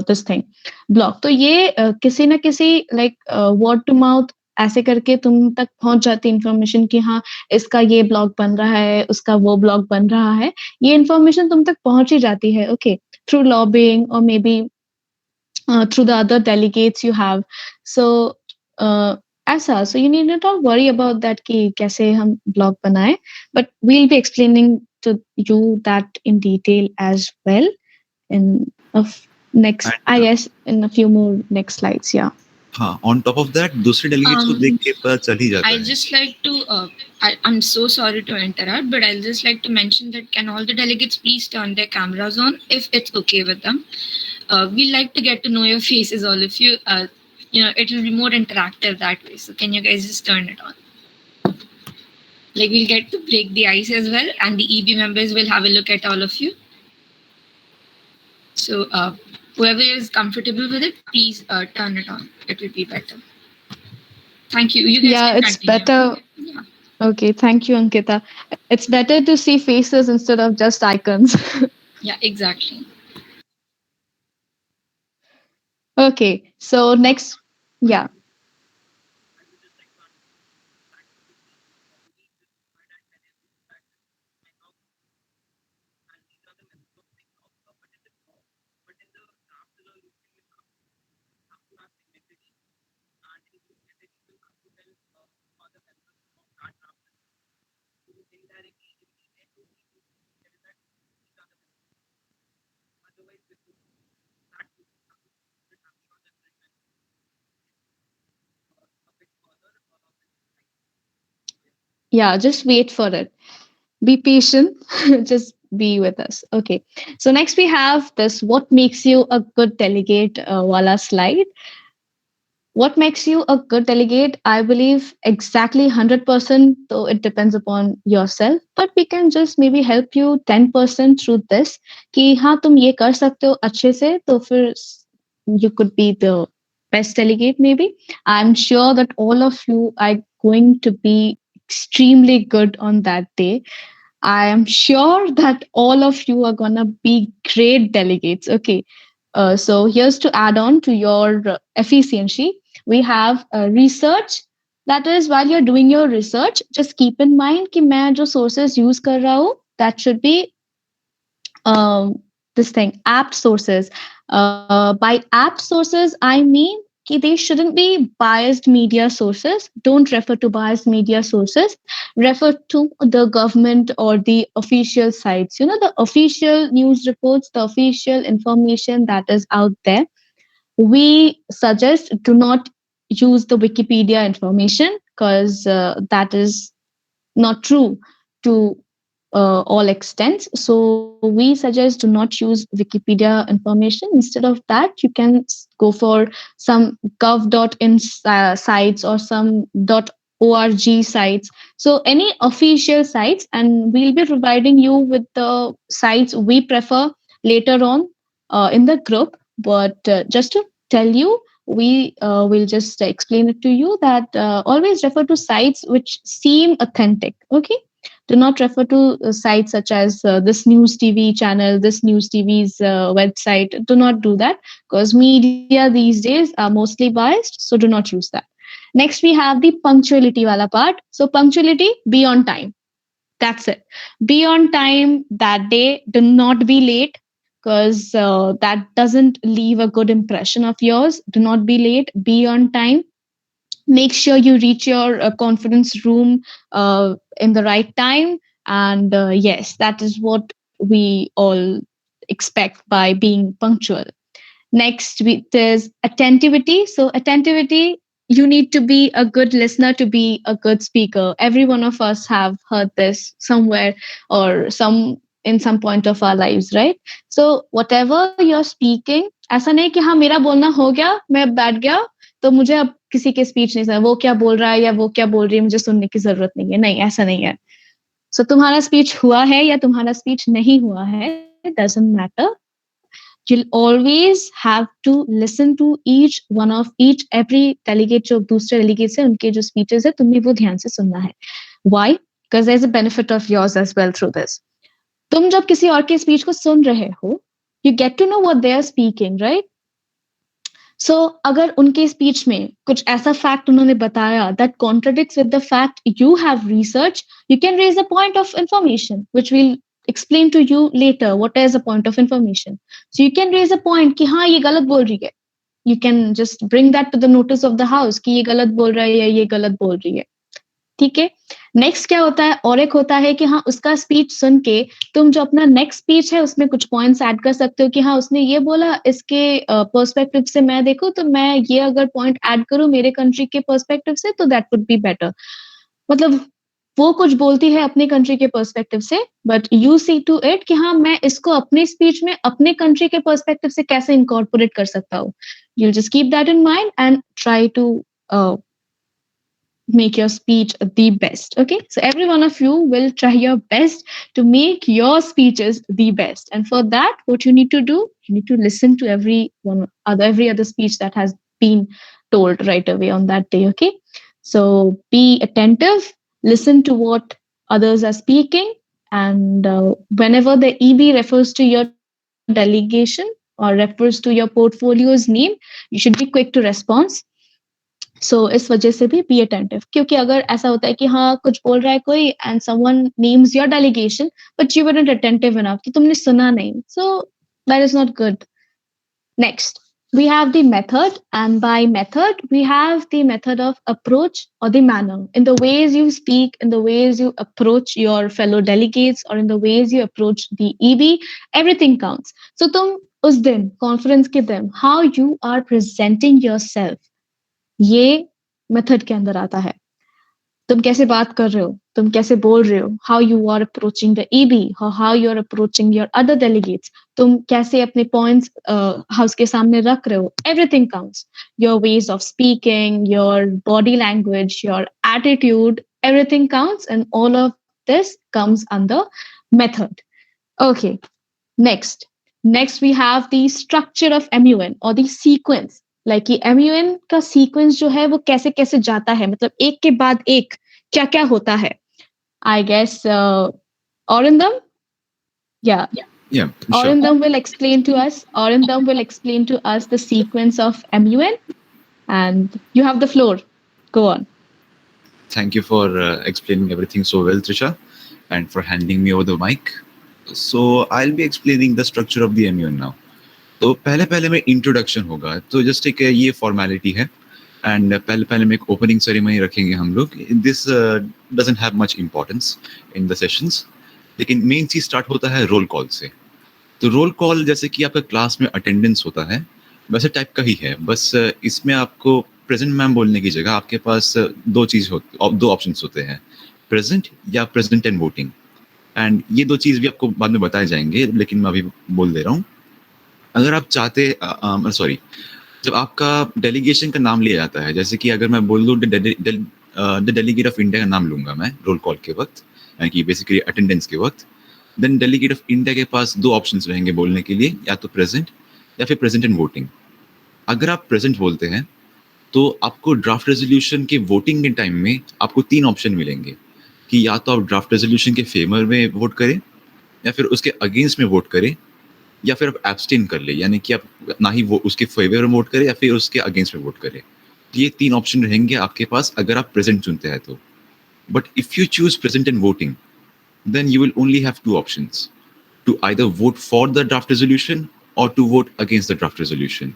this thing blog. तो ये किसी ना किसी like word to mouth ऐसे करके तुम तक पहुंच जाती इन्फॉर्मेशन कि हाँ इसका ये ब्लॉग बन रहा है, उसका वो ब्लॉग बन रहा है, ये इन्फॉर्मेशन तुम तक पहुंच ही जाती है. ओके, थ्रू लॉबिंग और may be through the other delegates you have. So ऐसा, so you need not worry about that कि कैसे हम blog बनाए, but we'll be explaining to you that in detail as well in next, And I guess, in a few more next slides. Yeah. हाँ, on top of that दूसरे delegates को देख के पता चल ही जाता I'll है. just like to, I'm so sorry to interrupt, but I'll just like to mention that can all the delegates please turn their cameras on if it's okay with them. We like to get to know your faces, all of you. It will be more interactive that way. So can you guys just turn it on? Like we'll get to break the ice as well, and the EB members will have a look at all of you. So whoever is comfortable with it, please turn it on. It will be better. Thank you. You guys Yeah, can it's continue. better. Yeah. Okay, thank you, Ankita. It's better to see faces instead of just icons. Yeah, exactly. Okay, so next, yeah. Yeah, just wait for it. Be patient. Just be with us. Okay. So next we have this what makes you a good delegate wala slide. What makes you a good delegate? I believe exactly 100%, though it depends upon yourself. But we can just maybe help you 10% through this. कि हाँ तुम ये कर सकते हो अच्छे से, तो फिर you could be the best delegate maybe. I'm sure that all of you are going to be extremely good on that day. I am sure that all of you are gonna be great delegates. Okay. So here's to add on to your efficiency. We have research. That is, while you're doing your research, just keep in mind कि मैं जो sources use कर रहा हूँ, that should be this thing, apt sources. By apt sources, I mean they shouldn't be biased media sources. Don't refer to biased media sources. Refer to the government or the official sites. The official news reports, the official information that is out there. We suggest do not use the Wikipedia information because that is not true to all extents. So we suggest do not use Wikipedia information. Instead of that, you can go for some gov.in sites or some .org sites. So any official sites, and we'll be providing you with the sites we prefer later on in the group. But just to tell you, we will just explain it to you that always refer to sites which seem authentic. Okay, do not refer to sites such as this news TV channel, this news TV's website. Do not do that because media these days are mostly biased. So do not use that. Next, we have the punctuality wala part. So punctuality, be on time. That's it. Be on time that day. Do not be late because that doesn't leave a good impression of yours. Do not be late. Be on time. Make sure you reach your conference room in the right time. And yes, that is what we all expect by being punctual. Next, there's attentivity. So, attentivity, you need to be a good listener to be a good speaker. Every one of us have heard this somewhere or in some point of our lives, right? So, whatever you're speaking, ऐसा नहीं कि हाँ मेरा बोलना हो गया, मैं अब बैठ गया, तो मुझे अब किसी के स्पीच नहीं सुना, वो क्या बोल रहा है या वो क्या बोल रही है मुझे सुनने की जरूरत नहीं है, नहीं ऐसा नहीं है. सो तुम्हारा स्पीच हुआ है या तुम्हारा स्पीच नहीं हुआ है, doesn't matter. You'll always have to listen to each every delegate जो दूसरे delegates है उनके जो speeches है तुम्हें वो ध्यान से सुनना है. Why? Because there's a benefit of yours as well through this. तुम जब किसी और के speech को सुन रहे हो, you get to know what they are speaking, right? So अगर उनके speech में कुछ ऐसा fact उन्होंने बताया that contradicts with the fact you have researched, you can raise a point of information which we'll explain to you later. What is a point of information? So you can raise a point कि हाँ ये गलत बोल रही है. You can just bring that to the notice of the house कि ये गलत बोल रहा है या ये गलत बोल रही है. ठीक है. नेक्स्ट क्या होता है, और एक होता है कि हाँ उसका स्पीच सुन के तुम जो अपना नेक्स्ट स्पीच है उसमें कुछ पॉइंट्स ऐड कर सकते हो कि हाँ उसने ये बोला, इसके पर्सपेक्टिव से मैं देखूं तो मैं ये अगर पॉइंट ऐड करूं मेरे कंट्री के पर्सपेक्टिव से तो दैट वुड बी बेटर. मतलब वो कुछ बोलती है अपने कंट्री के पर्सपेक्टिव से, but you see to it कि हाँ मैं इसको अपने स्पीच में अपने कंट्री के पर्सपेक्टिव से कैसे इनकॉर्पोरेट कर सकता हूँ. You just keep that in mind and try to make your speech the best. Okay, so every one of you will try your best to make your speeches the best, and for that what you need to do, you need to listen to every other speech that has been told right away on that day. Okay, so be attentive, listen to what others are speaking, and whenever the EB refers to your delegation or refers to your portfolio's name, you should be quick to respond. सो इस वजह से भी be attentive, क्योंकि अगर ऐसा होता है कि हाँ कुछ बोल रहा है कोई and someone names your delegation but you weren't attentive enough कि तुमने सुना नहीं, सो that is not good. Next we have the method, and by method we have the method of approach or the manner, in the ways you speak, in the ways you approach your fellow delegates, or in the ways you approach the EB, everything counts. So तुम उस दिन conference के दिन how you are presenting yourself, ये method के अंदर आता है. तुम कैसे बात कर रहे हो, तुम कैसे बोल रहे हो, how you are approaching the EB, how you are approaching your other delegates, तुम कैसे अपने पॉइंट्स हाउस के सामने रख रहे हो, everything counts. Your ways of speaking, your body language, your attitude, everything counts, and all of this comes under method. Okay, next we have the structure of MUN or the sequence. Like कि MUN का sequence जो है वो कैसे कैसे जाता है, मतलब एक के बाद एक क्या क्या होता है. I guess Orindam, yeah, sure. Orindam will explain to us the sequence of MUN, and you have the floor. Go on. Thank you for explaining everything so well, Trisha, and for handing me over the mic. So I'll be explaining the structure of the MUN now. तो पहले में introduction होगा, तो just एक ये formality है, and पहले में एक ओपनिंग सेरेमनी रखेंगे हम लोग. This doesn't have much importance in the sessions, लेकिन मेन चीज स्टार्ट होता है रोल कॉल से. तो रोल कॉल जैसे कि आपका क्लास में अटेंडेंस होता है वैसे टाइप का ही है, बस इसमें आपको प्रेजेंट मैम बोलने की जगह आपके पास दो ऑप्शंस होते हैं, प्रेजेंट या प्रेजेंट एंड वोटिंग. एंड ये दो चीज़ भी आपको बाद में बताए जाएंगे, लेकिन मैं अभी बोल दे रहा हूँ. अगर आप चाहते जब आपका डेलीगेशन का नाम लिया जाता है, जैसे कि अगर मैं बोल दूँ द डेलीगेट ऑफ इंडिया का नाम लूंगा मैं रोल कॉल के वक्त, यानी कि बेसिकली अटेंडेंस के वक्त, देन डेलीगेट ऑफ इंडिया के पास दो ऑप्शंस रहेंगे बोलने के लिए, या तो प्रेजेंट या फिर प्रेजेंट एंड वोटिंग. अगर आप प्रेजेंट बोलते हैं तो आपको ड्राफ्ट रेजोल्यूशन के वोटिंग के टाइम में आपको तीन ऑप्शन मिलेंगे कि या तो आप ड्राफ्ट रेजोल्यूशन के फेवर में वोट करें, या फिर उसके अगेंस्ट में वोट करें, या फिर आप एब्सटेन कर ले, यानी कि आप ना ही वो उसके फेवर में वोट करें या फिर उसके अगेंस्ट में वोट करें. ये तीन ऑप्शन रहेंगे आपके पास अगर आप प्रेजेंट चुनते हैं तो. But if you choose present and voting, then you will only have two options, to either vote for the draft resolution or to vote against the draft resolution.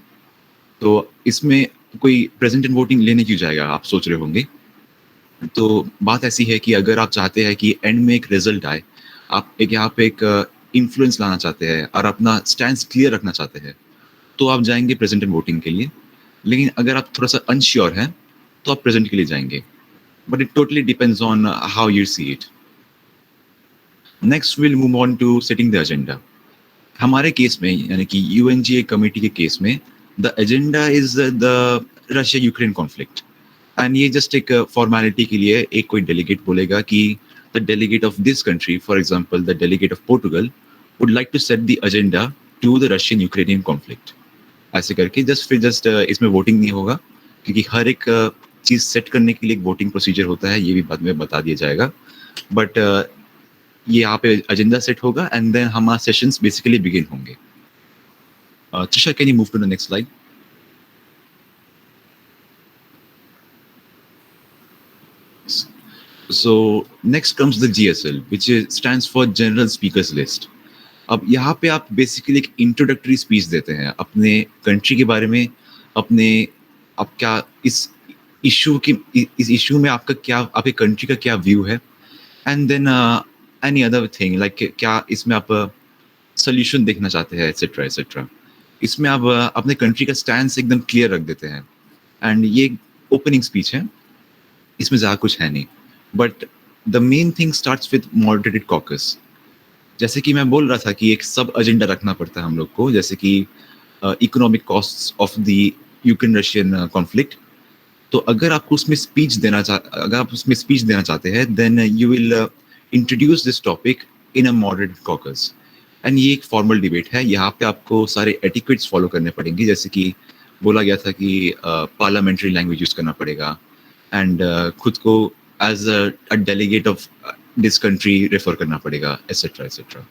तो इसमें कोई प्रेजेंट एंड वोटिंग लेने क्यों जाएगा, आप सोच रहे होंगे. तो बात ऐसी है कि अगर आप चाहते हैं कि एंड में एक रिजल्ट आए, आप एक यहाँ पे एक इन्फ्लुएंस लाना चाहते हैं और अपना स्टैंड क्लियर रखना चाहते हैं, तो आप जाएंगे प्रेजेंट एंड वोटिंग के लिए, लेकिन अगर आप थोड़ा सा अनश्योर हैं तो आप प्रेजेंट के लिए जाएंगे, but it totally depends on how you see it. Next will move on to setting the agenda. हमारे केस में यानी कि यूएनजीए कमेटी के केस में the agenda is the Russia Ukraine conflict. And ये जस्ट एक फॉर्मेलिटी के लिए एक कोई डेलीगेट बोलेगा कि the delegate of this country, for example the delegate of Portugal, would like to set the agenda to the Russian Ukrainian conflict. ऐसे करके जस्ट इसमें वोटिंग नहीं होगा, क्योंकि हर एक चीज़ सेट करने के लिए एक वोटिंग प्रोसीजर होता है, ये भी बाद में बता दिया जाएगा. बट ये यहाँ पे एजेंडा सेट होगा एंड देन हमारा सेशंस बेसिकली बिगिन होंगे. Trisha, can you move to the next slide? So next comes the GSL, which stands for General Speakers List. अब यहाँ पे आप बेसिकली एक इंट्रोडक्टरी स्पीच देते हैं अपने कंट्री के बारे में, अपने आप क्या इस इशू में आपका क्या, आपके कंट्री का क्या व्यू है, and then any other thing like क्या इसमें आप सोल्यूशन देखना चाहते हैं, एटसेट्रा एटसेट्रा. इसमें आप अपने कंट्री का स्टैंड एकदम क्लियर रख देते हैं. एंड ये ओपनिंग स्पीच है, इसमें ज़्यादा कुछ है नहीं. But the main thing starts with moderated caucus. जैसे कि मैं बोल रहा था कि एक सब एजेंडा रखना पड़ता है हम लोग को, जैसे कि economic costs of the Ukraine Russian conflict. तो अगर आपको उसमें स्पीच देना चाहते हैं, then you will introduce this topic in a moderated caucus. And ये एक फॉर्मल डिबेट है, यहाँ पे आपको सारे एटिक्वेट्स फॉलो करने पड़ेंगे. जैसे कि बोला गया था कि पार्लियामेंट्री लैंग्वेज यूज करना पड़ेगा, एंड खुद को as a delegate of this country refer करना पड़ेगा, etcetera etcetera.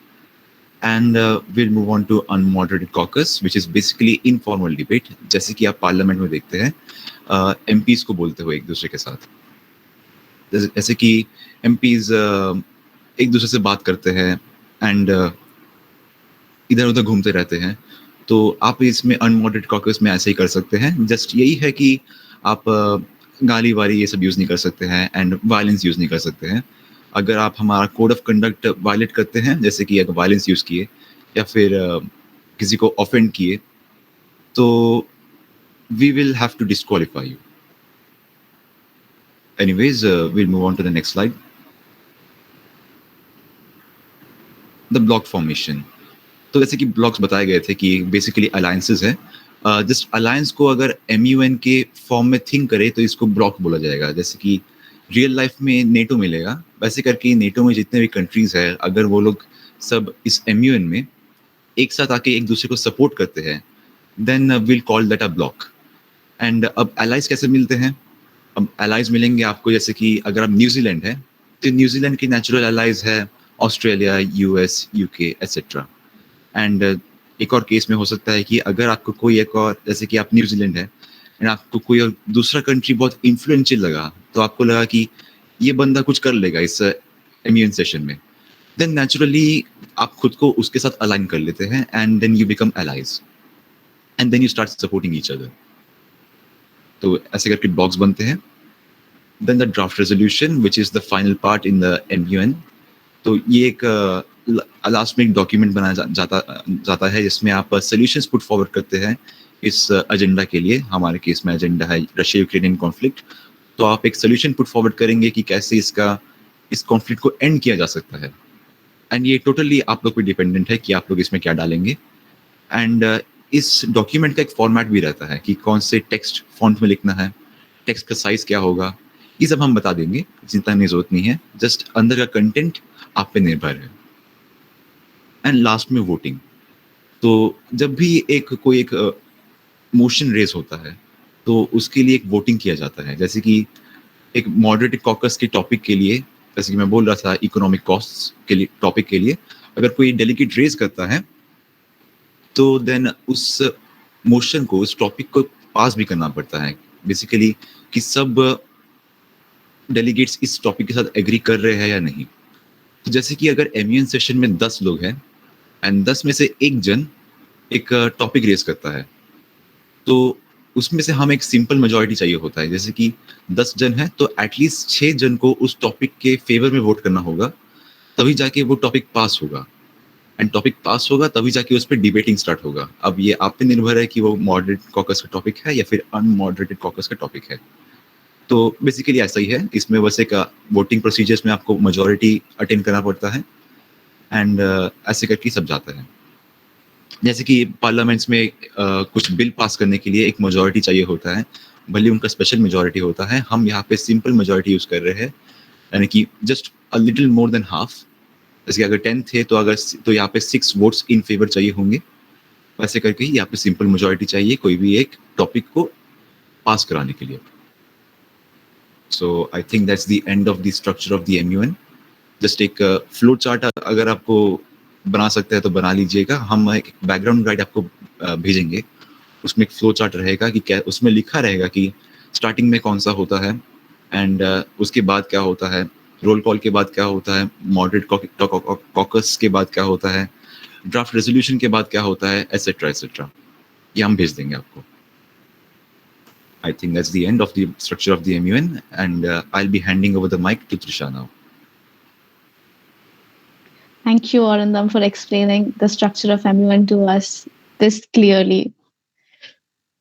And will move on to unmoderated caucus, which is basically informal debate. जैसे कि आप पार्लियामेंट में देखते हैं एमपीज को बोलते हुए एक दूसरे के साथ, जैसे कि एमपीज एक दूसरे से बात करते हैं एंड इधर उधर घूमते रहते हैं. तो आप इसमें अनमॉडरेटेड कॉकस में ऐसे ही कर सकते हैं. जस्ट यही है कि आप गाली वाली ये सब यूज़ नहीं कर सकते हैं एंड वायलेंस यूज़ नहीं कर सकते हैं. अगर आप हमारा कोड ऑफ कंडक्ट वायलेट करते हैं, जैसे कि अगर वायलेंस यूज़ किए या फिर किसी को ऑफेंड किए, तो we will have to disqualify you. Anyways, we'll move on to the next slide. The block formation. तो जैसे कि ब्लॉक्स बताए गए थे कि बेसिकली अलायंसेस है. जस्ट अलायंस को अगर MUN के फॉर्म में थिंक करे तो इसको ब्लॉक बोला जाएगा. जैसे कि रियल लाइफ में नेटो मिलेगा, वैसे करके नेटो में जितने भी कंट्रीज है, अगर वो लोग सब इस MUN में एक साथ आके एक दूसरे को सपोर्ट करते हैं, then will call that a block. And अब एलाइज कैसे मिलते हैं? अब एलाइज मिलेंगे आपको, जैसे कि अगर आप न्यूजीलैंड है तो न्यूजीलैंड की नेचुरल एलाइज है Australia, US, UK etcetera. And एक और केस में हो सकता है कि अगर आपको कोई एक और, जैसे कि आप न्यूजीलैंड है एंड आपको कोई और दूसरा कंट्री बहुत इन्फ्लुएंशियल लगा, तो आपको लगा कि ये बंदा कुछ कर लेगा इस MUN सेशन में, देन नेचुरली आप खुद को उसके साथ अलाइन कर लेते हैं and then you become allies and then you start supporting each other. तो ऐसे करके ब्लॉक्स बनते हैं. Then the draft resolution, which is the final part in the MUN. तो ये एक लास्ट में एक डॉक्यूमेंट बनाया जाता है जिसमें आप सोल्यूशंस पुट फॉरवर्ड करते हैं इस एजेंडा के लिए. हमारे केस में एजेंडा है रशिया यूक्रेनियन कॉन्फ्लिक्ट. तो आप एक सोल्यूशन पुट फॉरवर्ड करेंगे कि कैसे इस कॉन्फ्लिक्ट को एंड किया जा सकता है. एंड ये टोटली आप लोग पे डिपेंडेंट है कि आप लोग इसमें क्या डालेंगे. एंड इस डॉक्यूमेंट का एक फॉर्मेट भी रहता है कि कौन से टेक्स्ट फॉन्ट में लिखना है, टेक्स्ट का साइज क्या होगा, ये सब हम बता देंगे, चिंता करने की जरूरत नहीं है. जस्ट अंदर का कंटेंट आप पे निर्भर है. एंड लास्ट में वोटिंग. तो जब भी कोई एक मोशन रेज होता है तो उसके लिए एक वोटिंग किया जाता है. जैसे कि एक मॉडरेटेड कॉकस के टॉपिक के लिए, जैसे कि मैं बोल रहा था इकोनॉमिक कॉस्ट्स के लिए टॉपिक के लिए, अगर कोई डेलीगेट रेज करता है तो देन उस मोशन को, उस टॉपिक को पास भी करना पड़ता है बेसिकली, कि सब डेलीगेट्स इस टॉपिक के साथ एग्री कर रहे हैं या नहीं. तो जैसे कि अगर MUN सेशन में 10 लोग हैं एंड 10 में से एक जन एक टॉपिक रेज करता है, तो उसमें से हम एक सिंपल मेजॉरिटी चाहिए होता है. जैसे कि 10 जन है तो एटलीस्ट 6 जन को उस टॉपिक के फेवर में वोट करना होगा, तभी जाके वो टॉपिक पास होगा. एंड टॉपिक पास होगा तभी जाके उस पर डिबेटिंग स्टार्ट होगा. अब ये आप पे निर्भर है कि वो मॉडरेट कॉकस का टॉपिक है या फिर अनमॉडरेटेड कॉकस का टॉपिक है. तो बेसिकली ऐसा ही है. इसमें बस एक वोटिंग प्रोसीजर्स में आपको मेजोरिटी अटेंड करना पड़ता है एंड ऐसे करके सब जाता है. जैसे कि पार्लियामेंट्स में कुछ बिल पास करने के लिए एक मेजोरिटी चाहिए होता है, भले उनका स्पेशल मेजोरिटी होता है. हम यहाँ पे सिंपल मेजोरिटी यूज कर रहे हैं, यानी कि just a little more than half. जैसे कि अगर 10 थे तो यहाँ पे 6 वोट्स इन फेवर चाहिए होंगे. वैसे करके ही यहाँ पे सिंपल मेजोरिटी चाहिए कोई भी एक टॉपिक को पास कराने के लिए. So I think that's the end of the structure of the MUN. Just एक फ्लो चार्ट अगर आपको बना सकते हैं तो बना लीजिएगा. हम एक बैकग्राउंड गाइड आपको भेजेंगे. उसमें एक फ्लो चार्ट रहेगा कि क्या उसमें लिखा रहेगा कि स्टार्टिंग में कौन सा होता है एंड उसके बाद क्या होता है, रोल कॉल के बाद क्या होता है, मॉडरेट कॉकस के बाद क्या होता है, ड्राफ्ट रेजोल्यूशन के बाद क्या होता है, एटसेट्रा एटसेट्रा. ये हम भेज देंगे आपको. I think that's the end of the structure of the MUN and I will be handing over the mic to Trisha now. Thank you, Arindam, for explaining the structure of MUN to us this clearly.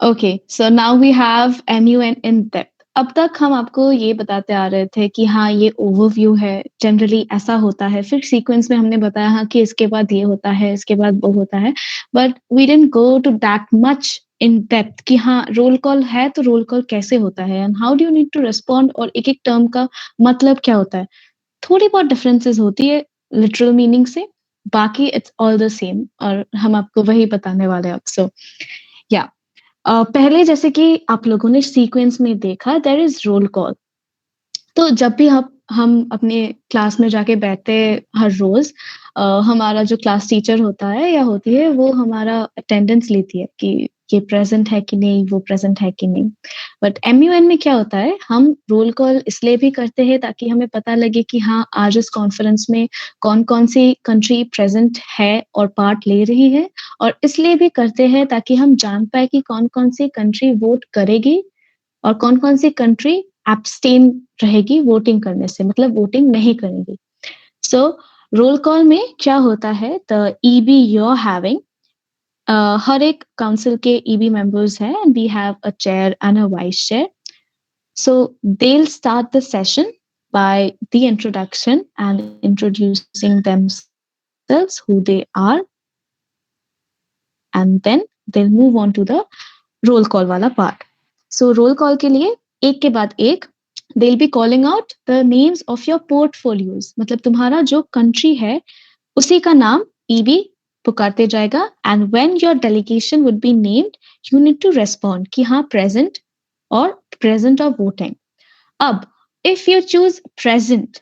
Okay, so now we have MUN in depth. अब तक हम आपको ये बताते आ रहे थे कि हाँ ये ओवरव्यू है, जनरली ऐसा होता है. फिर सीक्वेंस में हमने बताया हाँ कि इसके बाद ये होता है, इसके बाद वो होता है. But we didn't go to that much in depth कि हाँ रोल कॉल है तो रोल कॉल कैसे होता है and how do you need to respond और एक एक टर्म का मतलब क्या होता है. थोड़ी बहुत डिफरेंसेस होती है लिटरल मीनिंग से, बाकी इट्स ऑल द सेम और हम आपको वही बताने वाले हैं अब. सो या पहले जैसे कि आप लोगों ने सीक्वेंस में देखा देयर इज रोल कॉल. तो जब भी हम अपने क्लास में जाके बैठते हर रोज हमारा जो क्लास टीचर होता है या होती है वो हमारा अटेंडेंस लेती है कि ये प्रेजेंट है कि नहीं, वो प्रेजेंट है कि नहीं. बट MUN में क्या होता है, हम रोल कॉल इसलिए भी करते हैं ताकि हमें पता लगे कि हाँ आज इस कॉन्फ्रेंस में कौन कौन सी कंट्री प्रेजेंट है और पार्ट ले रही है. और इसलिए भी करते हैं ताकि हम जान पाए कि कौन कौन सी कंट्री वोट करेगी और कौन कौन सी कंट्री एब्सटेन रहेगी वोटिंग करने से, मतलब वोटिंग नहीं करेगी. सो रोल कॉल में क्या होता है, the EB you are having, हर एक काउंसिल के EB मेंबर्स हैं and we have a chair and a vice chair. So they'll start the session by the introduction and introducing themselves, who they are, and then they'll move on to the roll call वाला part. So roll call के लिए एक के बाद एक they'll be calling out the names of your portfolios. मतलब तुम्हारा जो country है उसी का नाम EB पुकारते जाएगा and when your delegation would be named you need to respond कि हाँ present or present or voting. अब if you choose present,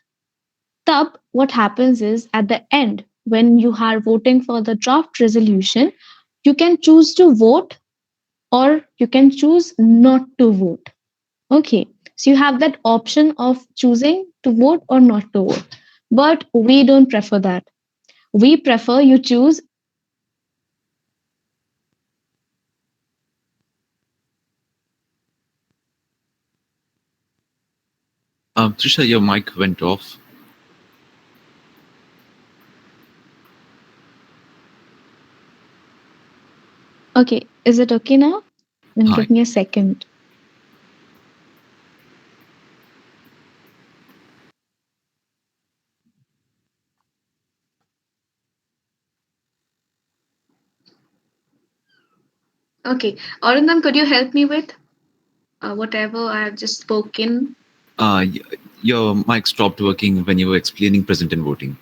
तब what happens is at the end when you are voting for the draft resolution you can choose to vote or you can choose not to vote. Okay, so you have that option of choosing to vote or not to vote. But we don't prefer that. We prefer you choose. Trisha, your mic went off. Okay, is it okay now? Then Hi. give me a second. Okay, Arundam, could you help me with whatever I have just spoken? Your mic stopped working when you were explaining present and voting.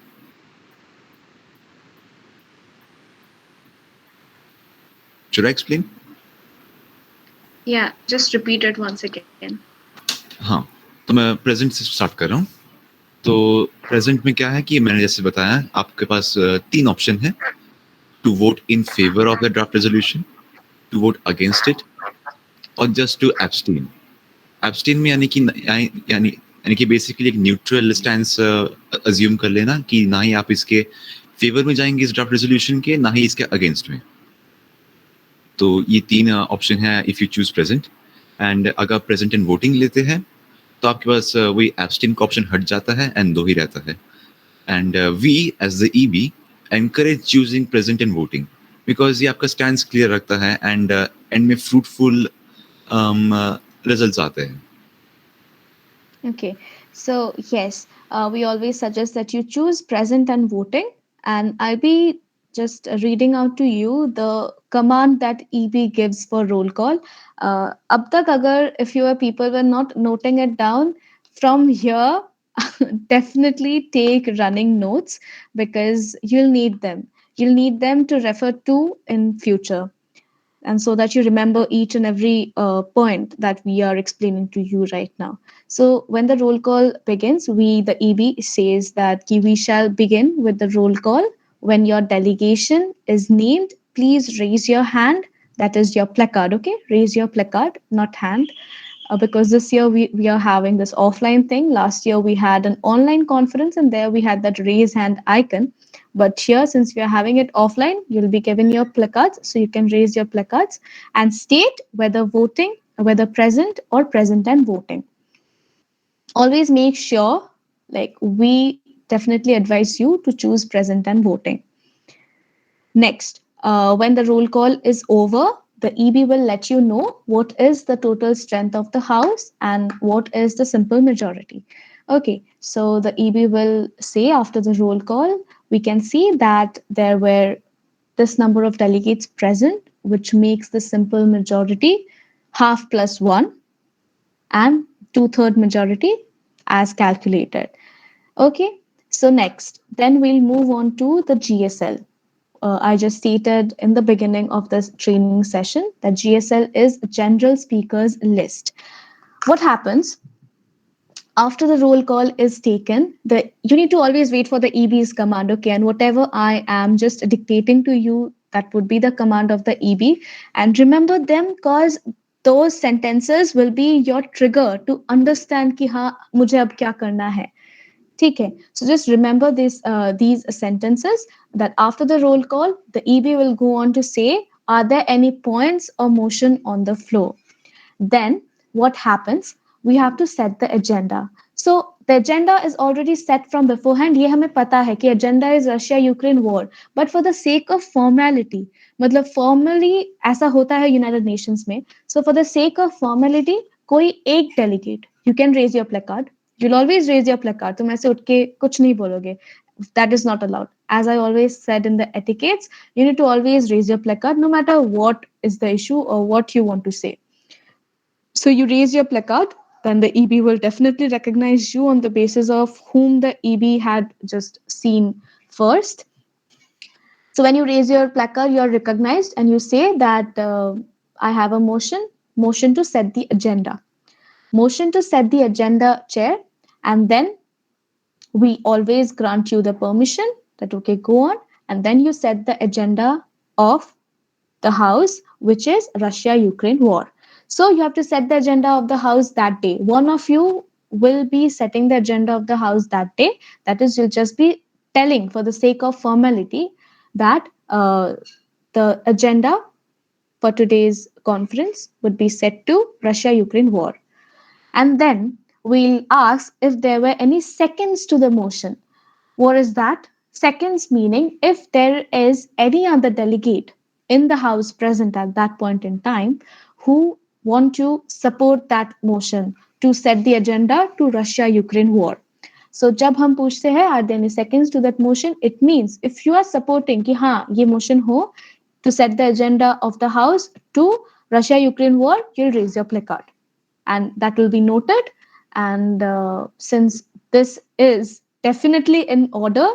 Should I explain? Yeah, just repeat it once again. हाँ, तो मैं present से start कर रहा हूँ. तो present में क्या है कि मैंने जैसे बताया आपके पास 3 ऑप्शन है. To vote in favour of the draft resolution, to vote against it और जस्ट टू एब्सटेन. एब्सटेन में यानी कि बेसिकली एक न्यूट्रल स्टैंस अज्यूम कर लेना कि ना ही आप इसके फेवर में जाएंगे इस ड्राफ्ट रेजोल्यूशन के, ना ही इसके अगेंस्ट में. तो ये 3 ऑप्शन है if you choose present. And अगर प्रेजेंट एंड वोटिंग लेते हैं तो आपके पास वही एब्सटेन का ऑप्शन हट जाता है एंड 2 ही रहता है. And we as the EB encourage choosing present and voting, because ये आपका स्टैंड क्लियर रखता है एंड एंड में फ्रूटफुल रिजल्ट्स आते हैं. Okay, so yes, we always suggest that you choose present and voting, and I'll be just reading out to you the command that EB gives for roll call. Ab tak agar if your people were not noting it down from here, definitely take running notes because you'll need them. You'll need them to refer to in future, and so that you remember each and every point that we are explaining to you right now. So when the roll call begins, the EB says that we shall begin with the roll call. When your delegation is named, please raise your hand. That is your placard, okay? Raise your placard, not hand, because this year we are having this offline thing. Last year we had an online conference and there we had that raise hand icon. But here, since we are having it offline, you'll be given your placards. So you can raise your placards and state whether voting, whether present or present and voting. Always make sure, like, we definitely advise you to choose present and voting. Next, when the roll call is over, the EB will let you know what is the total strength of the house and what is the simple majority. Okay, so the EB will say after the roll call, we can see that there were this number of delegates present, which makes the simple majority half plus one and two-third majority as calculated. Okay, so next, then we'll move on to the GSL. I just stated in the beginning of this training session that GSL is General Speakers List. What happens after the roll call is taken? You need to always wait for the EB's command, okay? And whatever I am just dictating to you, that would be the command of the EB. And remember them because those sentences will be your trigger to understand कि हाँ मुझे अब क्या करना है. ठीक है. So just remember these sentences that after the roll call, the EB will go on to say, are there any points or motion on the floor? Then what happens? We have to set the agenda. So the agenda is already set from beforehand. ये हमें पता है कि agenda is Russia-Ukraine war. But for the sake of formality, मतलब formally ऐसा होता है United Nations में. So for the sake of formality, कोई एक delegate, you can raise your placard. You'll always raise your placard. तुम ऐसे उठ के कुछ नहीं बोलोगे. That is not allowed. As I always said in the etiquettes, you need to always raise your placard no matter what is the issue or what you want to say. So you raise your placard, then the EB will definitely recognize you on the basis of whom the EB had just seen first. So when you raise your placard, you're recognized and you say that I have a motion to set the agenda. Motion to set the agenda, chair, and then we always grant you the permission that okay, go on, and then you set the agenda of the house, which is Russia Ukraine war. So you have to set the agenda of the house that day. One of you will be setting the agenda of the house that day. That is, you'll just be telling for the sake of formality that the agenda for today's conference would be set to Russia Ukraine war. And then we'll ask if there were any seconds to the motion. What is that? Seconds meaning if there is any other delegate in the house present at that point in time who want to support that motion to set the agenda to Russia Ukraine war. So जब हम पूछते हैं are there any seconds to that motion, it means if you are supporting कि हाँ ये motion हो to set the agenda of the house to Russia Ukraine war, you'll raise your placard and that will be noted. And since this is definitely in order,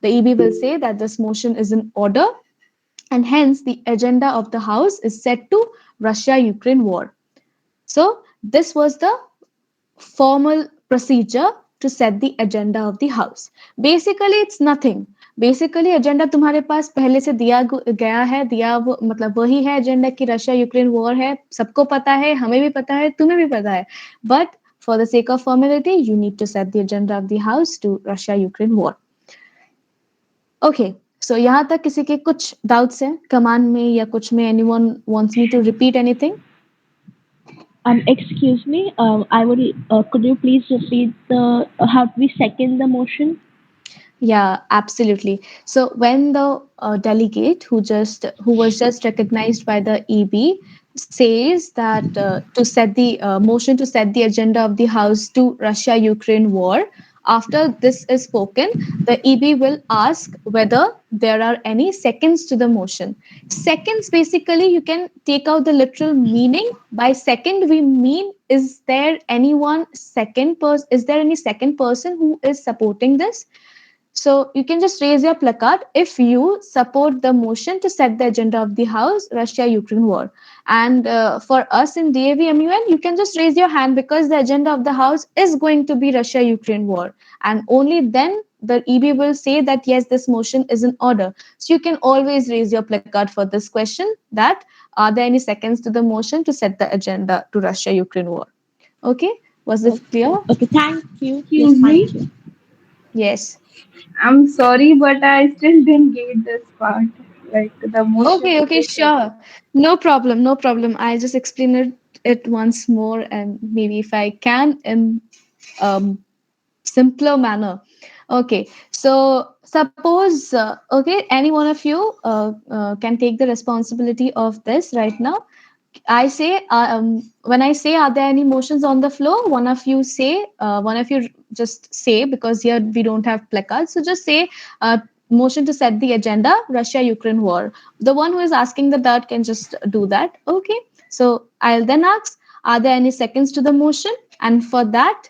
the EB will say that this motion is in order, and hence the agenda of the House is set to Russia Ukraine war. So, this was the formal procedure to set the agenda of the House. Basically, it's nothing. Basically agenda तुम्हारे पास पहले से दिया गया है, दिया वो मतलब वही है एजेंडा कि रशिया यूक्रेन वॉर है, सबको पता है, हमें भी पता है, तुम्हें भी पता है, but for the sake of formality you need to set the agenda of the house to Russia Ukraine war. Okay, so यहाँ तक किसी के कुछ डाउट्स हैं कमांड में या कुछ में? Anyone wants me to repeat anything? Excuse me. I would. Could you please repeat the how do we second the motion? Yeah, absolutely. So when the delegate who was just recognized by the EB says that to set the motion to set the agenda of the House to Russia-Ukraine war, after this is spoken, the EB will ask whether there are any seconds to the motion. Seconds, basically, you can take out the literal meaning. By second, we mean is there any second person who is supporting this? So you can just raise your placard if you support the motion to set the agenda of the House, Russia-Ukraine war. And for us in DAVMUN, you can just raise your hand because the agenda of the House is going to be Russia-Ukraine war. And only then the EB will say that yes, this motion is in order. So you can always raise your placard for this question that are there any seconds to the motion to set the agenda to Russia-Ukraine war? Okay, was it clear? Okay, thank you. Yes, Excuse thank me. you. Yes. I'm sorry, but I still didn't get this part. Like the motion Okay, to okay, be set. sure. No problem, no problem. I just explain it once more, and maybe if I can in simpler manner. Okay, so suppose, okay, any one of you can take the responsibility of this right now. I say, when I say, are there any motions on the floor? One of you just say, because here we don't have placards. So just say, motion to set the agenda, Russia Ukraine war. The one who is asking the that can just do that. Okay. So I'll then ask, are there any seconds to the motion? And for that,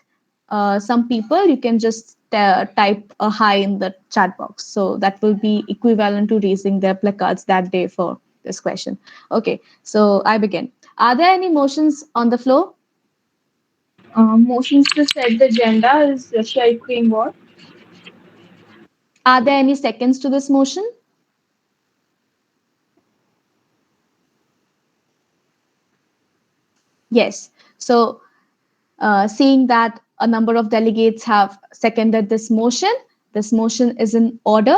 some people, you can just type a hi in the chat box. So that will be equivalent to raising their placards that day for this question. Okay, so I begin. Are there any motions on the floor? Motions to set the agenda is Russia-Ukraine war. Are there any seconds to this motion? Yes. So, seeing that a number of delegates have seconded this motion is in order.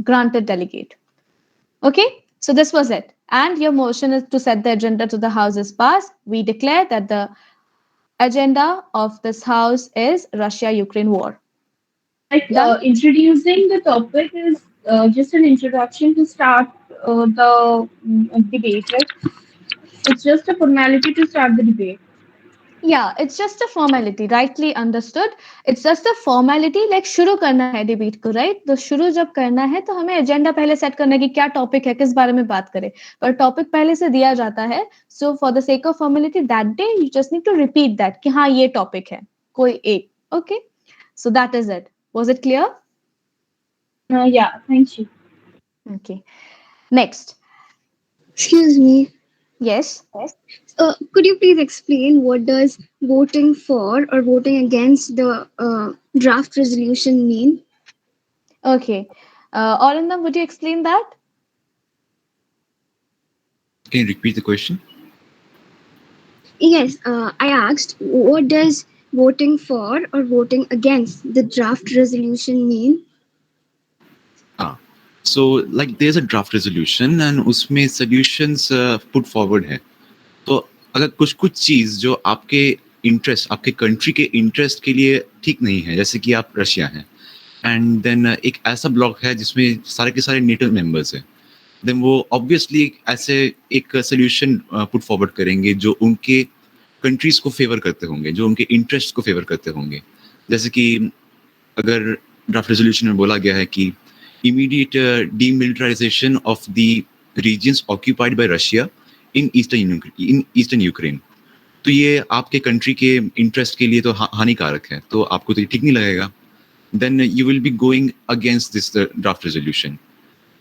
Granted, delegate. Okay, so this was it. And your motion is to set the agenda to the House is passed. We declare that the agenda of this House is Russia Ukraine war. Like Done? introducing the topic is just an introduction to start the debate. Right? It's just a formality to start the debate. Yeah, it's just a formality, rightly understood. It's just a formality, like शुरू करना है debate को, right? तो शुरू जब करना है तो हमें एजेंडा पहले सेट करना है कि क्या टॉपिक है, किस बारे में बात करें. पर टॉपिक पहले से दिया जाता है. So for the sake of formality that day you just need to repeat that कि हाँ ये टॉपिक है, कोई एक. Okay, so that is it. Was it clear? Yeah, thank you. Okay. Next. Excuse me. Yes. Could you please explain what does voting for or voting against the draft resolution mean? Okay. Arindam, would you explain that? Can you repeat the question? Yes, I asked what does voting for or voting against the draft resolution mean? Ah, so like there's a draft resolution and उसमें solutions put forward है. तो अगर कुछ कुछ चीज जो आपके interest आपके कंट्री के इंटरेस्ट के लिए ठीक नहीं है, जैसे कि आप रशिया हैं एंड देन एक ऐसा ब्लॉक है जिसमें सारे के सारे नेटो मेंबर्स हैं, देन वो ऑब्वियसली ऐसे एक सोल्यूशन पुट फॉरवर्ड करेंगे जो उनके कंट्रीज को फेवर करते होंगे, जो उनके इंटरेस्ट को फेवर करते होंगे. जैसे कि अगर ड्राफ्ट रेजोल्यूशन में बोला गया है कि immediate demilitarization of the regions occupied by Russia in eastern Ukraine, तो ये आपके कंट्री के इंटरेस्ट के लिए तो हानिकारक है, तो आपको तो ये ठीक नहीं लगेगा. Then you will be going against this draft resolution.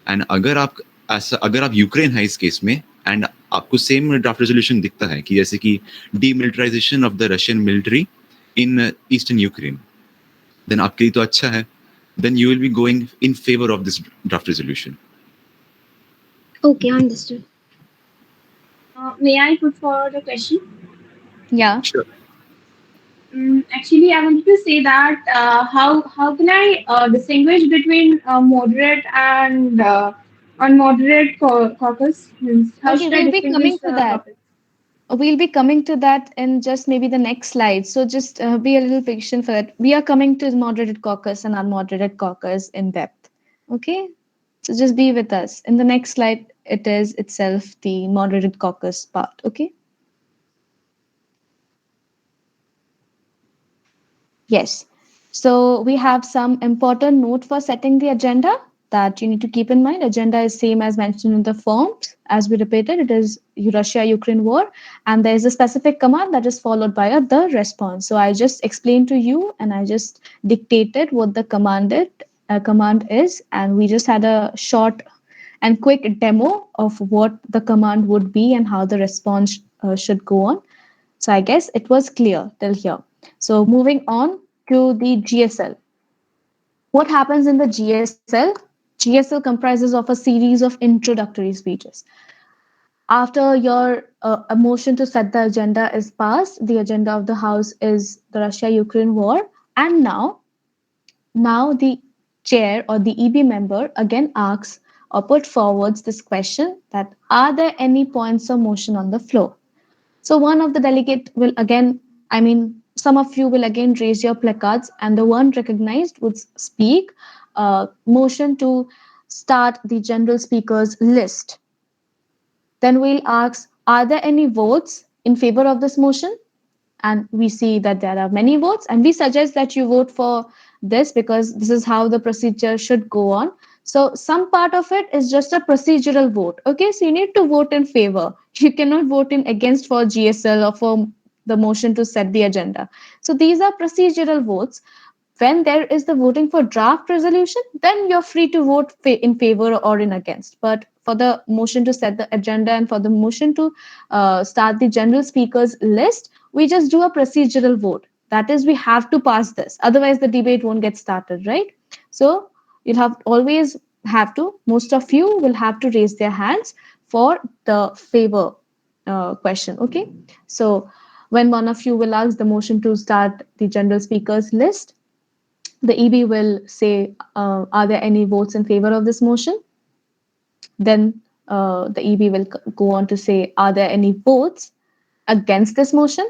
And अगर आप यूक्रेन है इस केस में एंड आपको सेम ड्राफ्ट रेजोल्यूशन दिखता है कि जैसे कि demilitarization of the Russian military in eastern Ukraine, then आपके लिए तो अच्छा है. Then you will be going in favour of this draft resolution. Okay, understood. May I put forward a question? Yeah. Sure. Actually, I wanted to say that how can I distinguish between moderate and unmoderate caucus? Means how Okay, should I we'll be distinguish coming to the that. topic? We'll be coming to that in just maybe the next slide. So just be a little patient for that. We are coming to moderated caucus and unmoderated caucus in depth. Okay. So just be with us. In the next slide, it is itself the moderated caucus part. Okay. Yes. So we have some important note for setting the agenda that you need to keep in mind. Agenda is same as mentioned in the forms. As we repeated, it is Russia-Ukraine war, and there is a specific command that is followed by the response. So I just explained to you, and I just dictated what the command is, and we just had a short and quick demo of what the command would be and how the response should go on. So I guess it was clear till here. So moving on to the GSL. What happens in the GSL? GSL comprises of a series of introductory speeches. After your a motion to set the agenda is passed, the agenda of the House is the Russia-Ukraine war, and now the chair or the EB member again asks or put forwards this question that are there any points of motion on the floor? So one of the delegate will again, I mean, some of you will again raise your placards, and the one recognized would speak, motion to start the general speakers list. Then we'll ask, are there any votes in favor of this motion? And we see that there are many votes, and we suggest that you vote for this because this is how the procedure should go on. So some part of it is just a procedural vote. Okay, so you need to vote in favor. You cannot vote in against for GSL or for the motion to set the agenda. So these are procedural votes. When there is the voting for draft resolution, then you're free to vote in favor or in against. But for the motion to set the agenda and for the motion to start the general speakers list, we just do a procedural vote. That is, we have to pass this. Otherwise, the debate won't get started, right? So you'll have always have to, most of you will have to raise their hands for the favor question. Okay. So when one of you will ask the motion to start the general speakers list, the EB will say, are there any votes in favor of this motion? Then the EB will go on to say, are there any votes against this motion?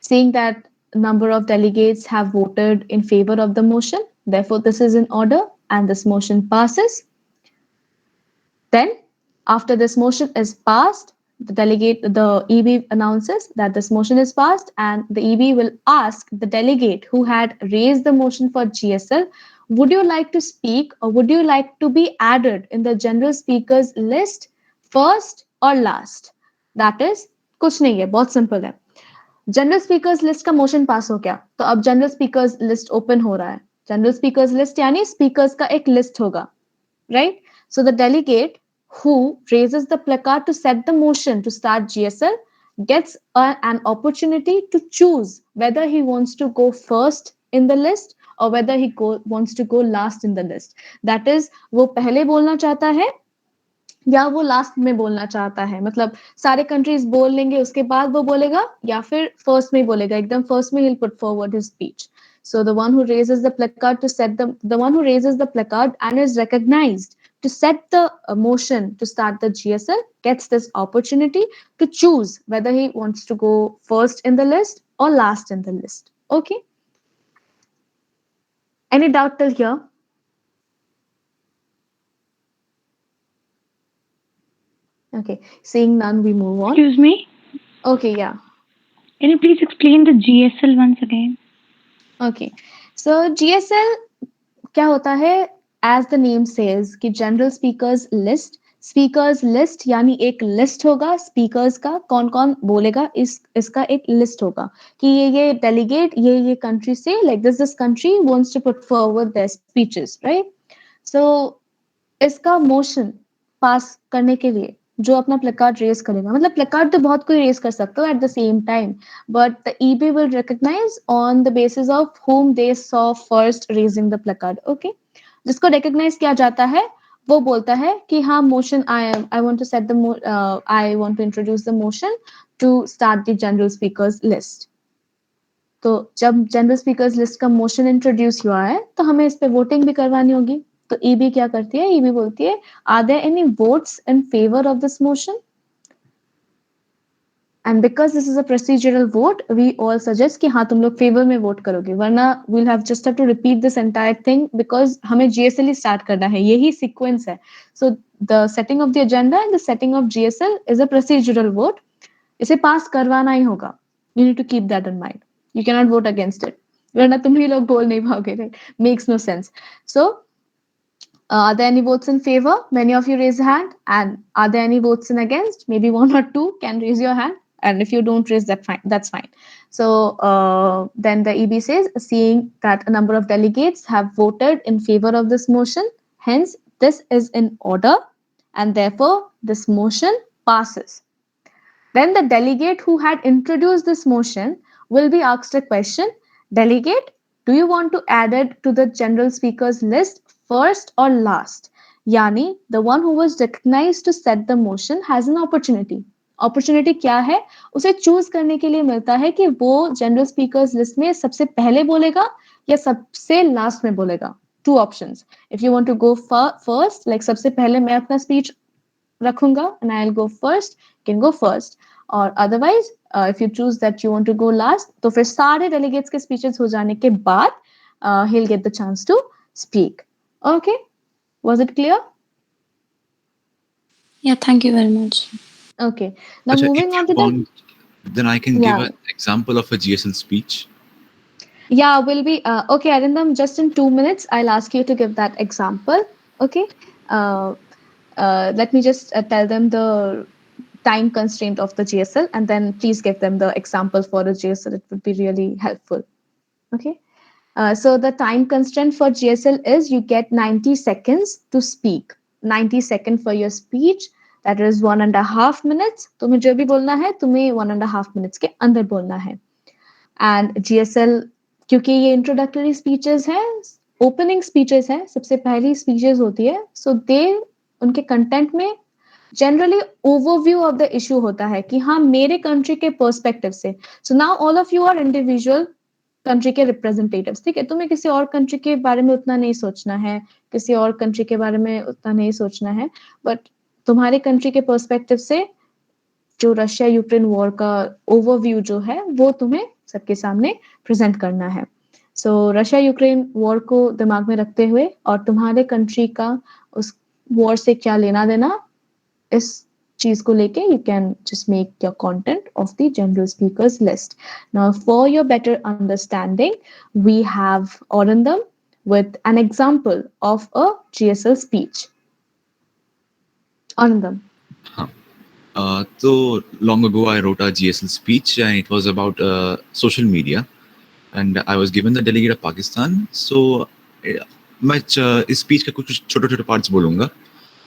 Seeing that a number of delegates have voted in favor of the motion, therefore this is in order and this motion passes. Then, after this motion is passed, the EB announces that this motion is passed, and the EB will ask the delegate who had raised the motion for GSL, would you like to speak or would you like to be added in the general speakers list first or last? That is, कुछ नहीं है, बहुत simple है. General speakers list का motion pass हो गया तो अब जनरल स्पीकर्स लिस्ट ओपन हो रहा है. जनरल स्पीकर्स लिस्ट यानी स्पीकर्स का एक लिस्ट होगा, right? So the delegate who raises the placard to set the motion to start GSL gets an opportunity to choose whether he wants to go first in the list or whether wants to go last in the list. That is, वो पहले बोलना चाहता है या वो last में बोलना चाहता है. मतलब सारे कंट्रीज बोल लेंगे उसके बाद वो बोलेगा या फिर फर्स्ट में बोलेगा, एकदम फर्स्ट में he'll put forward his speech. So the one who raises the placard to set the one who raises the placard and is recognized to set the motion to start the GSL gets this opportunity to choose whether he wants to go first in the list or last in the list. Okay. Any doubt till here? Okay. Seeing none, we move on. Excuse me. Okay. Yeah. Can you please explain the GSL once again? Okay. So GSL क्या होता है? As the name says कि general speakers list यानी एक list होगा speakers का, कौन कौन बोलेगा, इसका एक लिस्ट होगा कि ये delegate ये country से, like this country wants to put forward their speeches, right? So इसका मोशन पास करने के लिए जो अपना प्लेकार्ड रेज करेगा, मतलब प्लेकार्ड तो बहुत कोई रेज कर सकता है at the same time, but the EB will recognize on the basis of whom they saw first raising the placard. Okay, जिसको रिकॉग्नाइज किया जाता है वो बोलता है कि हाँ motion I want to set the I want to introduce the motion to start the general speakers list. तो जब जनरल स्पीकर्स लिस्ट का मोशन इंट्रोड्यूस हुआ है तो हमें इस पे वोटिंग भी करवानी होगी. तो ईबी क्या करती है? ईबी बोलती है, are there any votes in favour of this motion? And because this is a procedural vote, we all suggest कि हाँ तुम लोग favor में vote करोगे, वरना we'll have to repeat this entire thing because हमें GSL ही start करना है, यही sequence है. So the setting of the agenda and the setting of GSL is a procedural vote. इसे pass करवाना ही होगा. You need to keep that in mind. You cannot vote against it. वरना तुम ही लोग बोल नहीं पाओगे, right? Makes no sense. So are there any votes in favor? Many of you raise a hand. And are there any votes in against? Maybe one or two can raise your hand. And if you don't raise that, fine. That's fine. So then the EB says, seeing that a number of delegates have voted in favor of this motion, hence this is in order, and therefore this motion passes. Then the delegate who had introduced this motion will be asked a question. Delegate, do you want to add it to the general speakers list first or last? Yani, the one who was recognized to set the motion has an opportunity. Opportunity क्या है? उसे choose करने के लिए मिलता है कि वो जनरल स्पीकर्स लिस्ट में सबसे पहले बोलेगा या सबसे लास्ट में बोलेगा. Two options. If you want to go first, like सबसे पहले मैं अपना speech रखूंगा and I'll go first, you can go first. Or otherwise, if you choose that you want to go last, तो फिर सारे delegates के speeches हो जाने के बाद he'll get the chance to speak. Okay, was it clear? Yeah, thank you very much. Okay, now Acha, moving if on you to the want, then I can give yeah. an example of a GSL speech. Yeah, will be okay, Arindam. Just in 2 minutes, I'll ask you to give that example. Okay. Uh, Let me just tell them the time constraint of the GSL, and then please give them the example for a GSL. It would be really helpful. Okay. So the time constraint for GSL is you get 90 seconds to speak. 90 seconds for your speech. That is 1.5 minutes. तुम्हें जो भी बोलना है तुम्हें 1.5 minutes के अंदर बोलना है. And GSL क्योंकि ये इंट्रोडक्टरी स्पीचेस हैं, ओपनिंग स्पीचेस हैं, सबसे पहली स्पीचेस होती है, सो दे उनके कंटेंट में generally overview of the issue होता है कि हाँ मेरे कंट्री के पर्सपेक्टिव से. So now all of you are individual country के रिप्रेजेंटेटिव्स, ठीक है. तुम्हें किसी और कंट्री के बारे में उतना नहीं सोचना है, किसी और कंट्री के बारे में उतना नहीं सोचना है, बट तुम्हारे कंट्री के पर्सपेक्टिव से जो रशिया यूक्रेन वॉर का ओवरव्यू जो है वो तुम्हें सबके सामने प्रेजेंट करना है. सो रशिया यूक्रेन वॉर को दिमाग में रखते हुए और तुम्हारे कंट्री का उस वॉर से क्या लेना देना, इस चीज को लेके you can just make your content of the general speakers list. Now for your better understanding, we have Arindam with an example of a GSL speech. Arindam. Huh. So long ago, I wrote a GSL speech, and it was about social media. And I was given the delegate of Pakistan. So मैं इस speech के कुछ छोटे छोटे parts बोलूंगा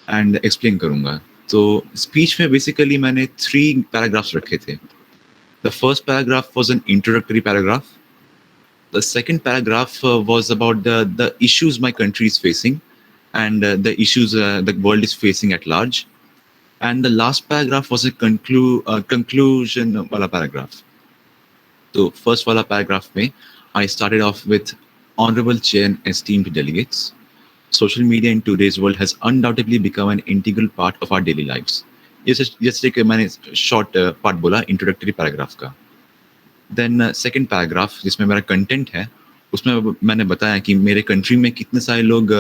and explain करूंगा. तो speech में बेसिकली मैंने 3 पैराग्राफ्स रखे थे. The first paragraph was an introductory paragraph. The second paragraph was about the issues my country is facing and the issues the world is facing at large. And the last paragraph was a conclusion wala paragraph. So first wala paragraph mein I started off with honorable chair and esteemed delegates. Social media in today's world has undoubtedly become an integral part of our daily lives. Just एक मैंने short part बोला introductory paragraph का. Then second paragraph जिसमें मेरा content है, उसमें मैंने बताया कि मेरे country में कितने सारे लोग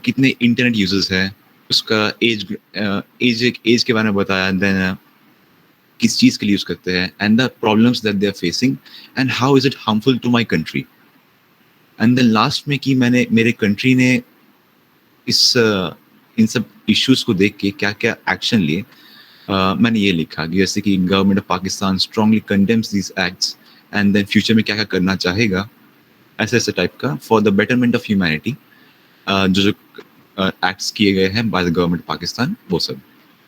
कितने इंटरनेट यूजर्स हैं, उसका एज के बारे में बताया, देन किस चीज़ के लिए यूज़ करते हैं, and the problems that they are facing and how is it harmful to my country. And then last में कि मैंने मेरे कंट्री ने इन सब इश्यूज को देख के क्या क्या एक्शन लिए. मैंने ये लिखा कि जैसे कि government of Pakistan strongly condemns this acts and then future में क्या क्या करना चाहेगा, ऐसे ऐसे टाइप का, for the betterment of humanity. जो एक्ट्स किए गए हैं बाय द गवर्नमेंट पाकिस्तान, वो सब.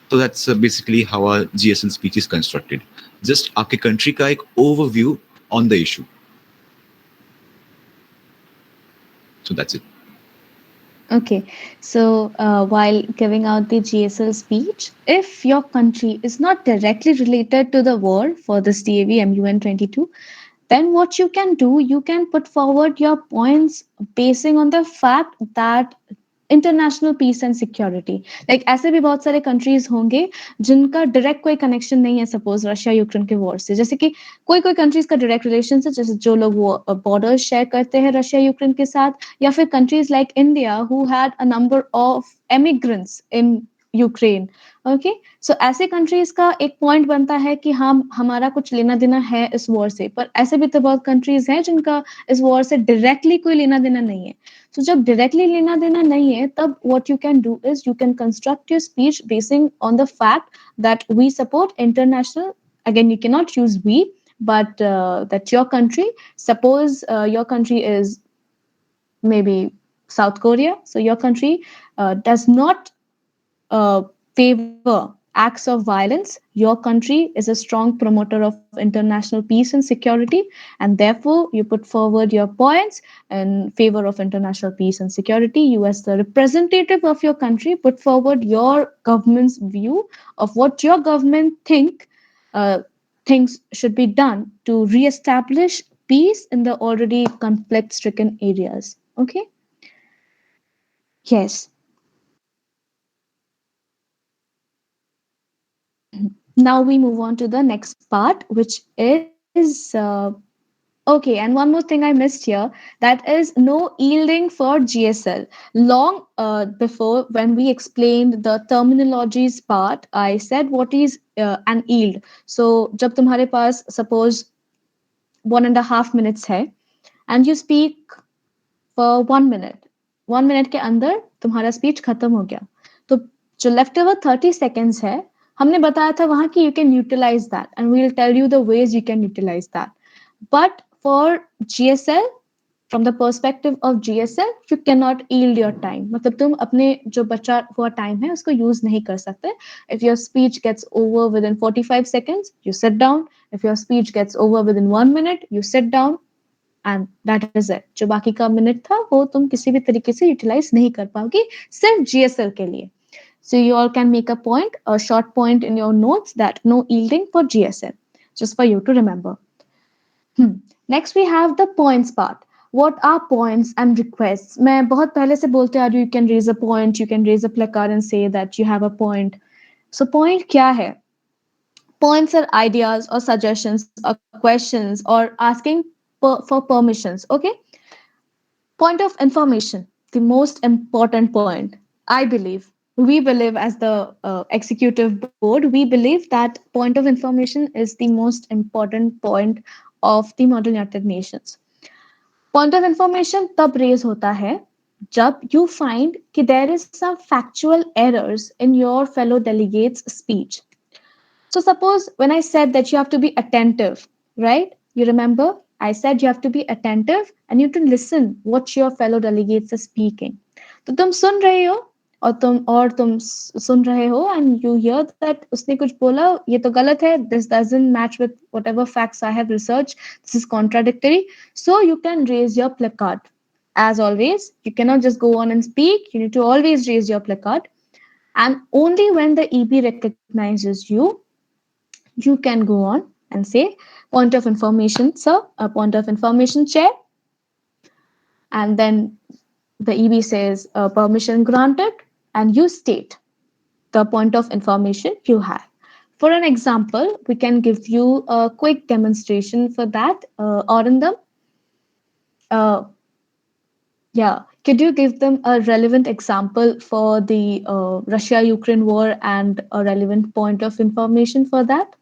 तो that's basically how our GSL speech is constructed. Just आपके कंट्री का एक overview on the issue. So that's it. Okay, so while giving out the GSL speech, if your country is not directly related to the war for this DAV MUN 22, then what you can do, you can put forward your points basing on the fact that international peace and security. Like ऐसे भी बहुत सारे countries होंगे जिनका direct कोई connection नहीं है, suppose Russia Ukraine के वॉर से, जैसे कि कोई कोई कंट्रीज का डायरेक्ट रिलेशन है, जैसे जो लोग वो बॉर्डर शेयर करते हैं रशिया यूक्रेन के साथ, या फिर countries like India who had a number of emigrants in Ukraine. Okay, so ऐसे कंट्रीज का एक पॉइंट बनता है कि हम हमारा कुछ लेना देना है इस वॉर से, पर ऐसे भी तो बहुत कंट्रीज हैं जिनका इस वॉर से डायरेक्टली कोई लेना देना नहीं है। तो जब डायरेक्टली लेना देना नहीं है, तब what you can do is you can construct your speech basing on the fact that we support international, again you cannot use we, but that your country, suppose your country is maybe South Korea, so your country does not favor acts of violence. Your country is a strong promoter of international peace and security, and therefore you put forward your points in favor of international peace and security. You, as the representative of your country, put forward your government's view of what your government thinks should be done to re-establish peace in the already conflict-stricken areas. Okay. Yes. Now we move on to the next part, which is okay. And one more thing I missed here, that is no yielding for GSL. Long before, when we explained the terminologies part, I said what is an yield. So, जब तुम्हारे पास suppose 1.5 minutes है, and you speak for 1 minute, 1 minute के अंदर तुम्हारा speech खत्म हो गया, तो जो लेफ्ट ओवर 30 seconds है, हमने बताया था वहां कि you can utilize that, and we'll tell you the ways you can utilize that. But for GSL, from the perspective of GSL, you cannot yield your time. मतलब तुम अपने जो बचा हुआ टाइम है उसको यूज नहीं कर सकते. If your speech gets over within 45 seconds, you sit down. If your speech gets over within 1 minute, you sit down. And that is it. जो बाकी का मिनट था वो तुम किसी भी तरीके से यूटिलाइज नहीं कर पाओगी, सिर्फ जीएसएल के लिए. So you all can make a point, a short point in your notes, that no yielding for GSL, just for you to remember. Next we have the points part. What are points and requests? मैं बहुत पहले से बोलते आ रही हूँ, you can raise a point, you can raise a placard and say that you have a point. So point क्या है? Points are ideas or suggestions or questions or asking for permissions. Okay. Point of information, the most important point. I believe, we believe as the executive board, we believe that point of information is the most important point of the Model United Nations. Point of information tab raise hota hai jab you find कि there is some factual errors in your fellow delegates' speech. So suppose when I said that you have to be attentive, right? You remember I said you have to be attentive and you have to listen what your fellow delegates are speaking. तो तुम सुन रहे हो और तुम सुन रहे हो and you hear that उसने कुछ बोला, ये तो गलत है, this doesn't match with whatever facts I have researched, this is contradictory. So you can raise your placard. As always, you cannot just go on and speak, you need to always raise your placard. And only when the EB recognizes you, you can go on and say, point of information, sir, a point of information, chair. And then the EB says, permission granted, and you state the point of information you have. For an example, we can give you a quick demonstration for that. Arindam, yeah, could you give them a relevant example for the Russia-Ukraine war and a relevant point of information for that?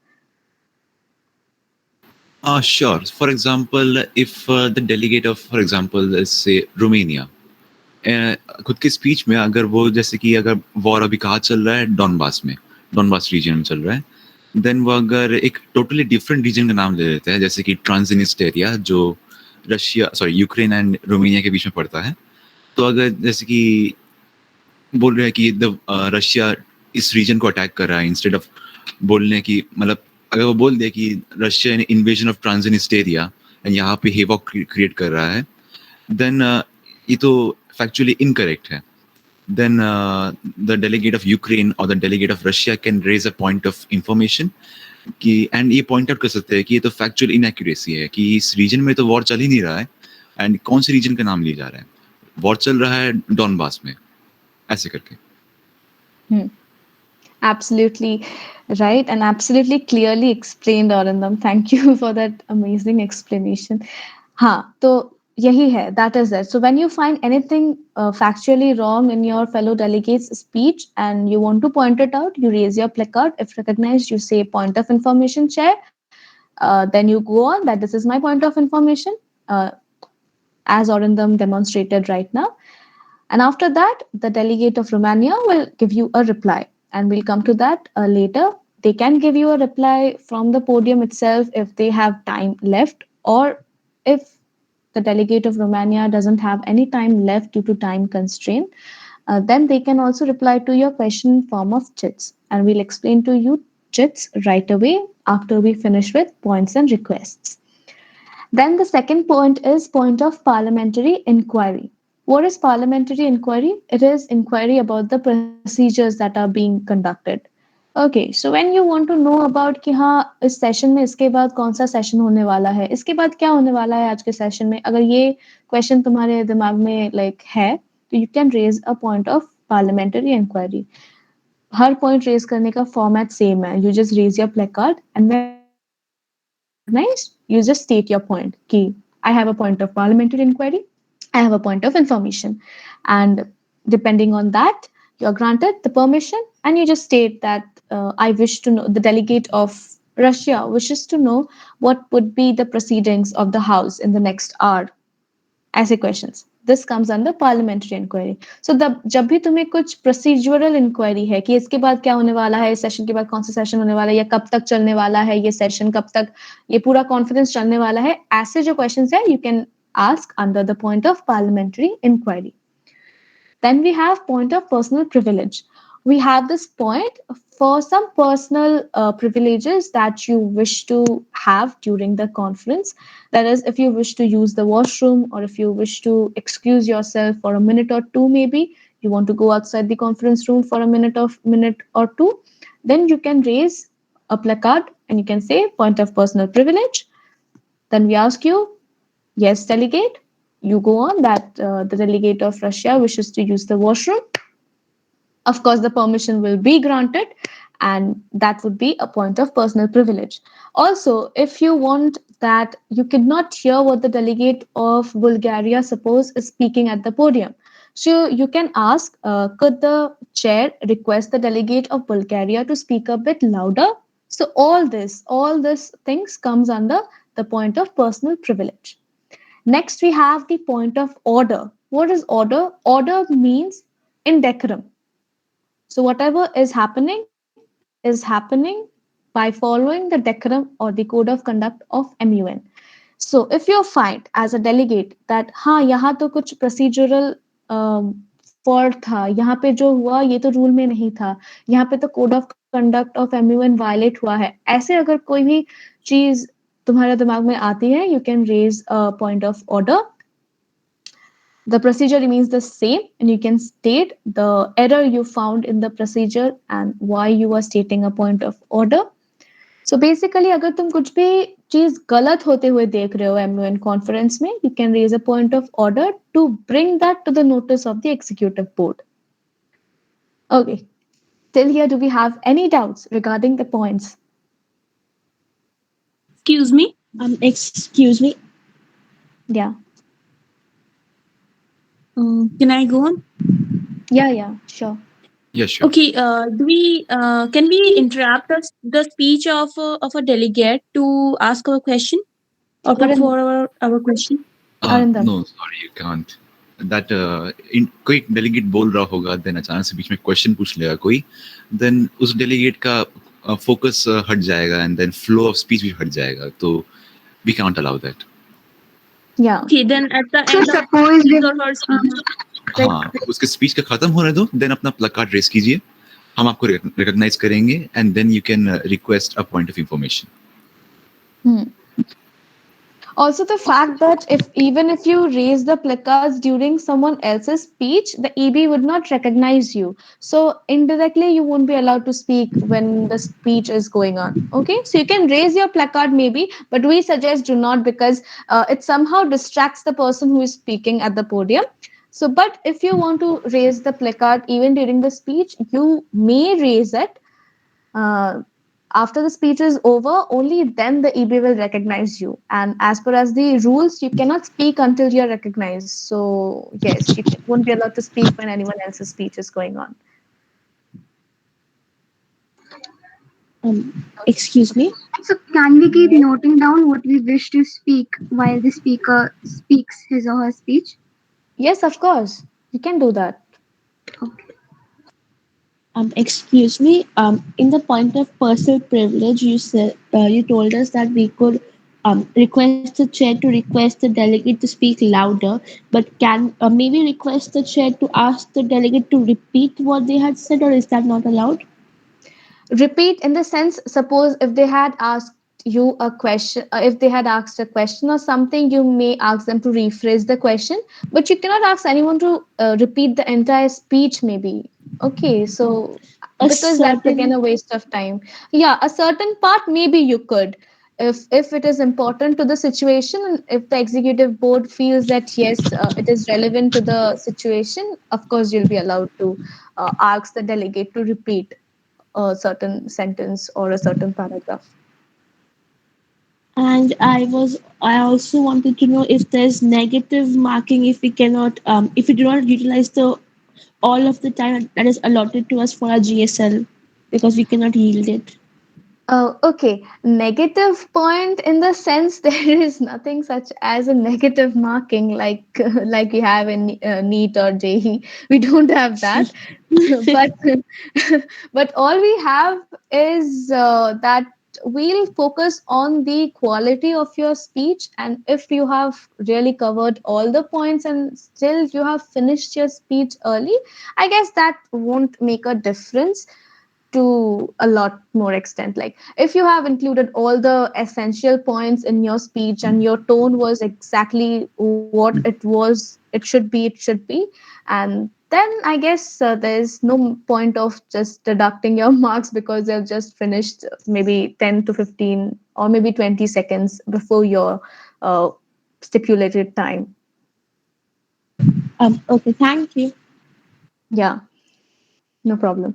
Sure. For example, if the delegate of, for example, let's say Romania, खुद के speech में अगर वो जैसे कि अगर war अभी कहाँ चल रहा है, डॉनबास रीजन में चल रहा है, देन वो अगर एक टोटली डिफरेंट रीजन का नाम ले लेते हैं, जैसे कि ट्रांसनिस्टेरिया जो यूक्रेन एंड रोमानिया के बीच में पड़ता है, तो अगर जैसे कि बोल रहे हैं कि रशिया इस रीजन को अटैक कर रहा है, इंस्टेड ऑफ बोलने की, मतलब अगर वो बोल दे कि रशिया ने इन्वेजन ऑफ ट्रांसनिस्टेरिया एंड यहाँ पे हेवॉक क्रिएट कर रहा है, देन ये तो factually incorrect है. Then the delegate of Ukraine or the delegate of Russia can raise a point of information कि and ये point out कर सकते हैं कि ये तो factual inaccuracy है कि इस region में तो war चल ही नहीं रहा है, and कौन से region का नाम लिया जा रहा है. War चल रहा है डॉनबास में, ऐसे करके. Hmm. Absolutely right and absolutely clearly explained, Arindam. Thank you for that amazing explanation. हाँ, तो यही है, that is it. So when you find anything factually wrong in your fellow delegate's speech and you want to point it out, you raise your placard. If recognized, you say point of information, chair. Then you go on that this is my point of information, uh, as Orindam demonstrated right now. And after that, the delegate of Romania will give you a reply. And we'll come to that later. They can give you a reply from the podium itself if they have time left, or if the delegate of Romania doesn't have any time left due to time constraint, then they can also reply to your question in form of chits. And we'll explain to you chits right away after we finish with points and requests. Then the second point is point of parliamentary inquiry. What is parliamentary inquiry? It is inquiry about the procedures that are being conducted. Okay, so when you want to know about कि हाँ इस session में इसके बाद कौन सा session होने वाला है, इसके बाद क्या होने वाला है आज के सेशन में, अगर ये क्वेश्चन तुम्हारे दिमाग में लाइक है तो you can raise a point of parliamentary inquiry. हर पॉइंट रेज करने का फॉर्मेट सेम है. You just raise your placard and when you are recognized, you just state your point कि I have a point of parliamentary inquiry, I have a point of information. And depending on that, you're granted the permission and you just state that I wish to know, the delegate of Russia wishes to know what would be the proceedings of the House in the next hour. ऐसे क्वेश्चंस. This comes under parliamentary inquiry. So जब भी तुम्हें कुछ procedural inquiry है कि इसके बाद क्या होने वाला है, इस सेशन के बाद कौन सा सेशन होने वाला है, या कब तक चलने वाला है ये सेशन, कब तक ये पूरा कॉन्फ्रेंस चलने वाला है, ऐसे जो क्वेश्चंस है you can ask under the point of parliamentary inquiry. Then we have point of personal privilege. We have this point for some personal privileges that you wish to have during the conference. That is, if you wish to use the washroom or if you wish to excuse yourself for a minute or two, maybe you want to go outside the conference room for a minute or two, then you can raise a placard and you can say point of personal privilege. Then we ask you, yes, delegate. You go on that the delegate of Russia wishes to use the washroom. Of course, the permission will be granted, and that would be a point of personal privilege. Also, if you want that you cannot hear what the delegate of Bulgaria, suppose, is speaking at the podium, so you can ask, could the chair request the delegate of Bulgaria to speak a bit louder? So all this things comes under the point of personal privilege. Next, we have the point of order. What is order? Order means indecorum. So, whatever is happening by following the decorum or the code of conduct of MUN. So, if you find as a delegate that हाँ यहाँ तो कुछ procedural fault था, यहाँ पे जो हुआ ये तो रूल में नहीं था, यहाँ पे तो code of conduct of MUN violate हुआ है, ऐसे अगर कोई भी चीज तुम्हारे दिमाग में आती है, you can raise a point of order. The procedure remains the same, and you can state the error you found in the procedure and why you are stating a point of order. So basically, अगर तुम कुछ भी चीज गलत होते हुए देख रहे हो MUN कॉन्फ्रेंस में, you can raise a point of order to bring that to the notice of the executive board. Okay, till here, do we have any doubts regarding the points? Excuse me. Excuse me. Yeah, Can I go on? yeah, sure. Yeah, sure. Okay. Do we can we interrupt the speech of a delegate to ask our question or put Arindam, forward our question? Arindam. No, sorry, you can't. That कोई delegate बोल रहा होगा, then अचानक से बीच में question पूछ लेगा कोई, देन उस डेलीगेट का फोकस हट जाएगा and then flow of speech भी हट जाएगा, तो we can't allow that. Yeah. Okay. Then at the So end of suppose his if or her speech, हाँ, उसके स्पीच का खत्म होने दो, देन अपना प्लकार्ड रेस कीजिए, हम आपको रिकॉग्नाइज करेंगे and then you can request a point of information. Hmm. Also, the fact that if even if you raise the placards during someone else's speech, the EB would not recognize you. So indirectly, you won't be allowed to speak when the speech is going on. Okay, so you can raise your placard maybe, but we suggest do not because it somehow distracts the person who is speaking at the podium. So, but if you want to raise the placard even during the speech, you may raise it uh, after the speech is over. Only then the EB will recognize you. And as per as the rules, you cannot speak until you're recognized. So, yes, you won't be allowed to speak when anyone else's speech is going on. Excuse me. So can we keep noting down what we wish to speak while the speaker speaks his or her speech? Yes, of course, you can do that. Okay. Excuse me. In the point of personal privilege, you said you told us that we could request the chair to request the delegate to speak louder, but can maybe request the chair to ask the delegate to repeat what they had said, or is that not allowed? Repeat in the sense, suppose if they had asked you a question, if they had asked a question or something, you may ask them to rephrase the question, but you cannot ask anyone to repeat the entire speech, maybe. Okay, so A because that's again certain a waste of time. Yeah, a certain part maybe you could, if it is important to the situation, and if the executive board feels that yes, it is relevant to the situation, of course you'll be allowed to ask the delegate to repeat a certain sentence or a certain paragraph. And I also wanted to know if there's negative marking if we cannot if we do not utilize the all of the time that is allotted to us for our GSL because we cannot yield it. Oh, okay. Negative point in the sense there is nothing such as a negative marking like like we have in NEET or JEE. We don't have that, but but all we have is that we'll focus on the quality of your speech, and if you have really covered all the points and still you have finished your speech early, I guess that won't make a difference to a lot more extent. Like if you have included all the essential points in your speech and your tone was exactly what it should be, and then I guess there's no point of just deducting your marks because they've just finished maybe 10 to 15 or maybe 20 seconds before your uh, stipulated time. Okay, thank you. Yeah, no problem.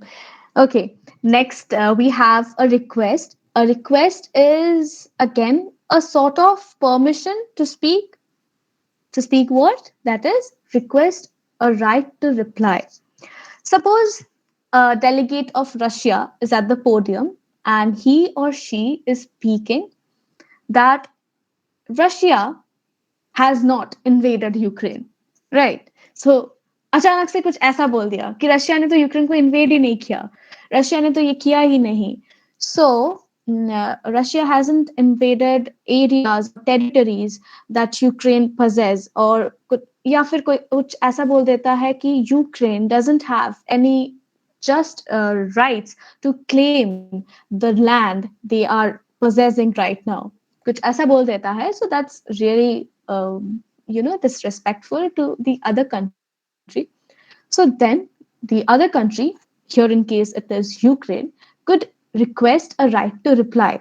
Okay, next we have a request. A request is again a sort of permission to speak. To speak what? That is, request a right to reply. Suppose a delegate of Russia is at the podium and he or she is speaking that Russia has not invaded Ukraine, right? So अचानक से कुछ ऐसा बोल दिया कि Russia ने तो Ukraine को इन्वेड ही नहीं किया, रशिया ने तो ये किया ही नहीं. So Russia hasn't invaded areas or territories that Ukraine possess, or या फिर कोई कुछ ऐसा बोल देता है कि Ukraine doesn't have any just rights to claim the land they are possessing right now. कुछ ऐसा बोल देता है, so that's really disrespectful to the other country. So then the other country, here in case it is Ukraine, could request a right to reply.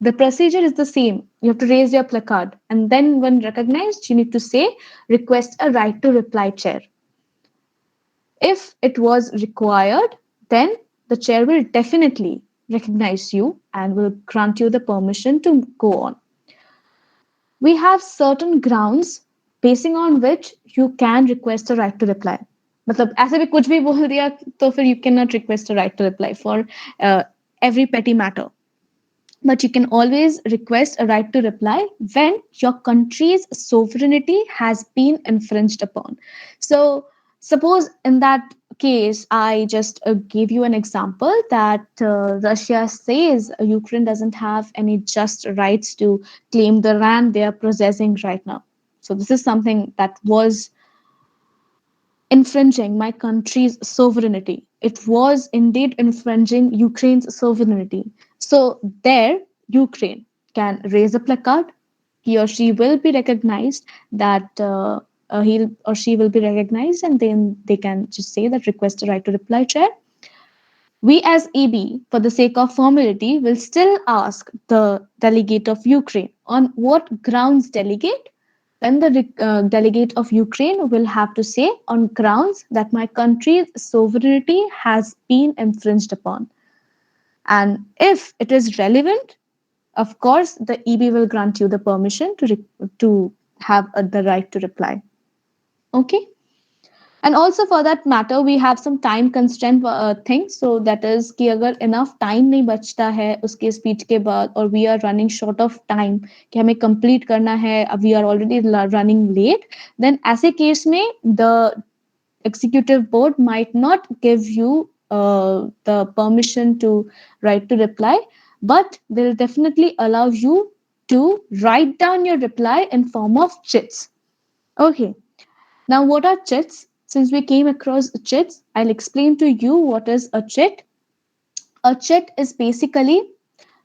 The procedure is the same. You have to raise your placard, and then when recognized, you need to say, request a right to reply, chair. If it was required, then the chair will definitely recognize you and will grant you the permission to go on. We have certain grounds basing on which you can request a right to reply. मतलब ऐसे भी कुछ भी बोल दिया तो फिर you cannot request a right to reply for uh, every petty matter. But you can always request a right to reply when your country's sovereignty has been infringed upon. So, suppose in that case, I just gave you an example that Russia says Ukraine doesn't have any just rights to claim the land they are possessing right now. So, this is something that was infringing my country's sovereignty. It was indeed infringing Ukraine's sovereignty. So, there, Ukraine can raise a placard. He or she will be recognized that he or she will be recognized, and then they can just say that request a right to reply, chair. We as EB, for the sake of formality, will still ask the delegate of Ukraine on what grounds delegate. Then the delegate of Ukraine will have to say on grounds that my country's sovereignty has been infringed upon. And if it is relevant, of course, the EB will grant you the permission to have the right to reply. Okay. And also for that matter, we have some time constraint things. So that is कि अगर enough time नहीं बचता है उसके speech के बाद और we are running short of time कि हमें complete करना है we are already running late, then ऐसे case में the executive board might not give you the permission to write to reply, but they'll definitely allow you to write down your reply in form of chits. Okay. Now, what are chits? Since we came across chits, I'll explain to you what is a chit. A chit is basically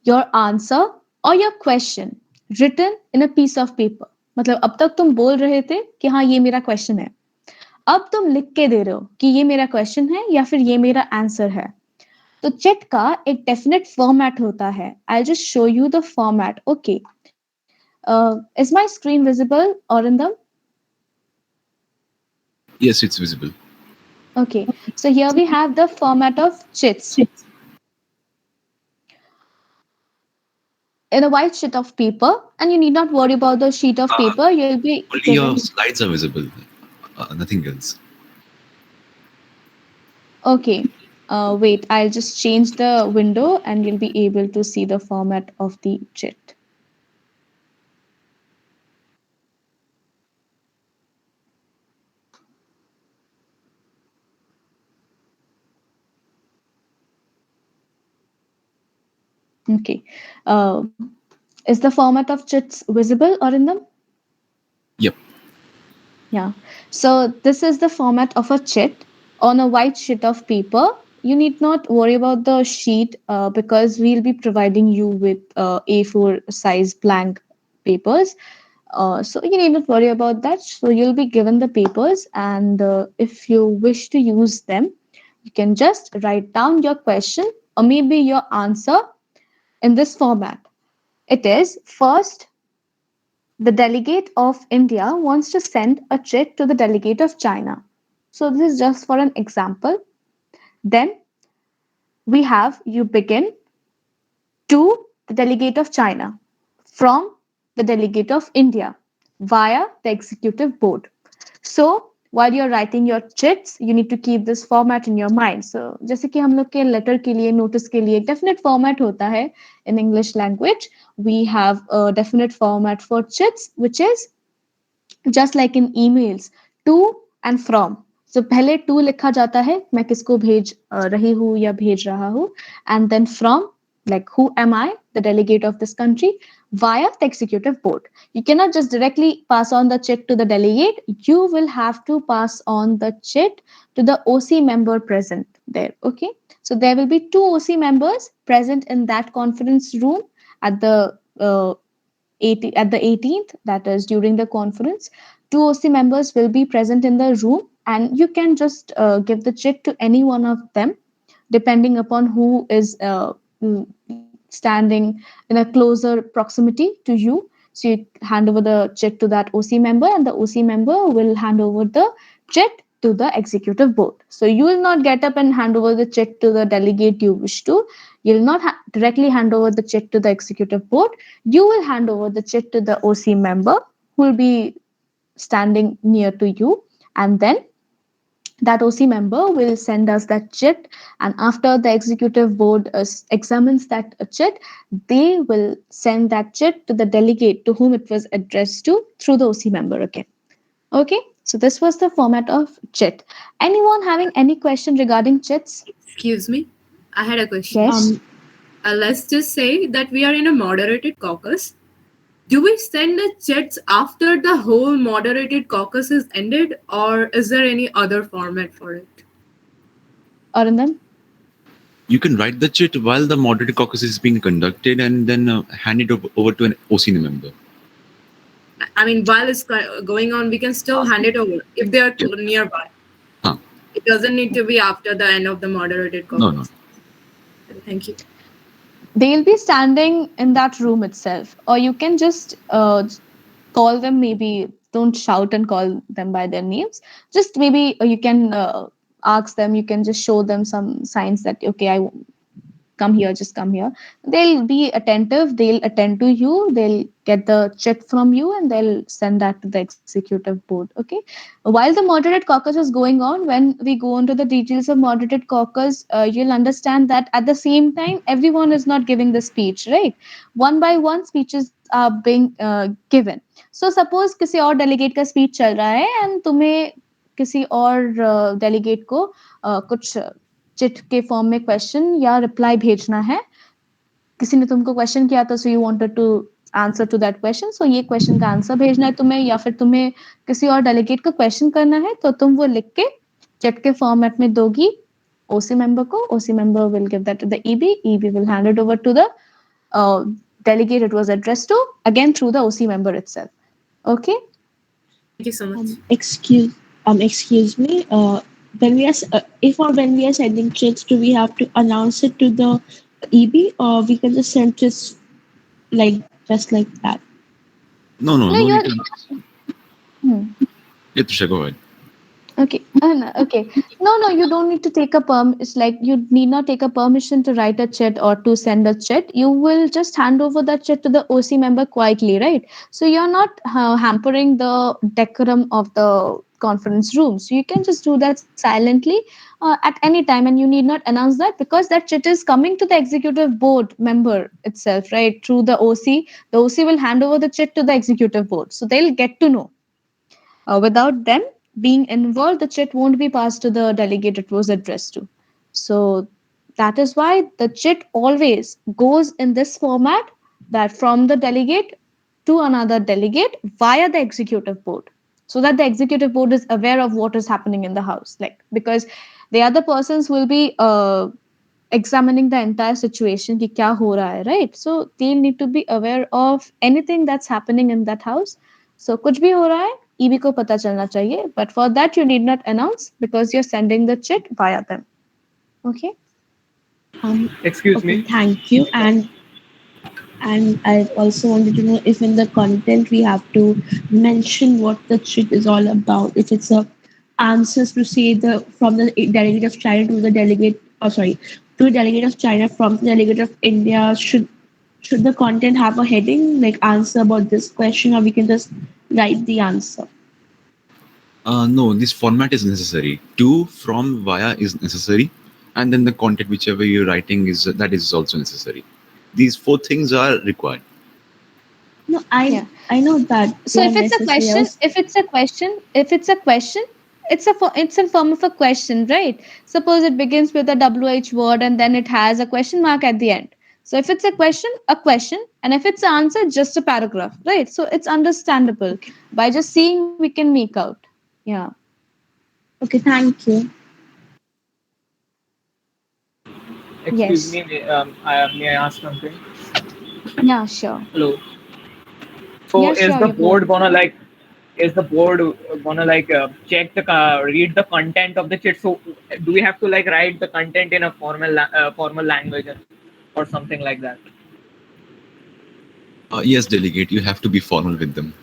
your answer or your question written in a piece of paper. मतलब अब तक तुम बोल रहे थे कि हाँ ये मेरा क्वेश्चन है, अब तुम लिख के दे रहे हो कि ये मेरा क्वेश्चन है या फिर ये मेरा आंसर है. तो चिट का एक डेफिनेट फॉर्मेट होता है. I just show you the format. Okay, is my screen visible or in the Yes, it's visible. okay, so here we have the format of chits. In a white sheet of paper, and you need not worry about the sheet of Uh, paper, you'll be Only given. your slides are visible, nothing else. Okay, wait, I'll just change the window and you'll be able to see the format of the chit. Okay, uh, is the format of chits visible or in them? Yep. Yeah. So this is the format of a chit on a white sheet of paper. You need not worry about the sheet because we'll be providing you with A4 size blank papers. So you need not worry about that. So you'll be given the papers, and if you wish to use them, you can just write down your question or maybe your answer in this format. It is first, the delegate of India wants to send a check to the delegate of China. So this is just for an example. Then we have you begin to the delegate of China from the delegate of India via the executive board. So while you're writing your chits, you need to keep this format in your mind. So जैसे कि हम लोग के letter के लिए, notice के लिए definite format होता है in English language, we have a definite format for chits, which is just like in emails, to and from. So पहले to लिखा जाता है मैं किसको भेज रही हूँ या भेज रहा हूँ, and then from, like who am I, the delegate of this country, via the executive board. You cannot just directly pass on the check to the delegate. You will have to pass on the check to the OC member present there. Okay, so there will be two OC members present in that conference room at the uh, 80, at the 18th, that is during the conference. Two OC members will be present in the room, and you can just give the check to any one of them depending upon who is standing in a closer proximity to you. So you hand over the check to that OC member, and the OC member will hand over the check to the executive board. So you will not get up and hand over the check to the delegate you wish to. You will not directly hand over the check to the executive board. You will hand over the check to the OC member who will be standing near to you, and then that OC member will send us that chit, and after the executive board examines that chit, they will send that chit to the delegate to whom it was addressed to through the OC member again. Okay, so this was the format of chit. Anyone having any question regarding chits? Excuse me, I had a question. Yes. Let's just say that we are in a moderated caucus. Do we send the chats after the whole moderated caucus is ended, or is there any other format for it? Arundam? You can write the chit while the moderated caucus is being conducted and then hand it over to an OC member. I mean, while it's going on, we can still hand it over if they are nearby. Huh. It doesn't need to be after the end of the moderated caucus. No. Thank you. They'll be standing in that room itself, or you can just call them maybe don't shout and call them by their names. Just maybe you can ask them, you can just show them some signs that, okay, I come here, just come here. They'll be attentive, they'll attend to you, they'll get the check from you, and they'll send that to the executive board. Okay. While the moderated caucus is going on, when we go into the details of moderated caucus, you'll understand that at the same time, everyone is not giving the speech, right? One by one speeches are being given. So suppose किसी और delegate का speech चल रहा है and तुम्हें किसी और delegate को कुछ चिट के फॉर्म में क्वेश्चन या रिप्लाई भेजना है, किसी ने तुमको क्वेश्चन किया था, so you wanted to answer to that question, so ये क्वेश्चन का आंसर भेजना है तुम्हें, या फिर तुम्हें किसी और डेलीगेट को क्वेश्चन करना है, तो तुम वो लिख के चैट के फॉर्मेट में दोगी ओसी मेंबर को. OC member will give that to the EB. EB will hand it over to the delegate it was addressed to, again through the OC member itself. Okay. Thank you so much. Excuse me. When we are if or when we are sending checks, do we have to announce it to the EB, or we can just send like just like that? No, no, No, no you're. need to. Yeah, Trisha, go ahead. Okay. No, okay. No, you don't need to take a It's like you need not take a permission to write a chat or to send a chat. You will just hand over that chat to the OC member quietly, right? So you're not hampering the decorum of the conference room. So you can just do that silently at any time, and you need not announce that because that chat is coming to the executive board member itself, right? Through the OC. The OC will hand over the chat to the executive board. So they'll get to know. Without them being involved, the chit won't be passed to the delegate it was addressed to. So that is why the chit always goes in this format, that from the delegate to another delegate via the executive board, so that the executive board is aware of what is happening in the house. Like, because the other persons will be examining the entire situation कि क्या हो रहा है, right? So they need to be aware of anything that's happening in that house. So कुछ भी हो रहा है, EB को पता चलना चाहिए, but for that you need not announce because you're sending the chit via them. Okay. Excuse Okay, me. thank you. And I also wanted to know if in the content we have to mention what the chit is all about. If it's a answers to say the from the delegate of China to the delegate, oh sorry, to the delegate of China from the delegate of India, should the content have a heading like answer about this question, or we can just write the answer? No, this format is necessary. To, from, via is necessary, and then the content, whichever you're writing, is that is also necessary. These four things are required. No, Yeah. I know that So they are if it's a necessary. question, it's a form of a question, right? Suppose it begins with a WH word and then it has a question mark at the end. So if it's a question, and if it's an answer, just a paragraph, right? So it's understandable. Okay. By just seeing, we can make out. Yeah. Okay, thank you. Excuse Yes. me. May I ask something? Yeah, sure. Hello. So Yeah, sure. You go ahead. is the board gonna check the read the content of the chat? So do we have to like write the content in a formal language or something like that? Yes, delegate, you have to be formal with them.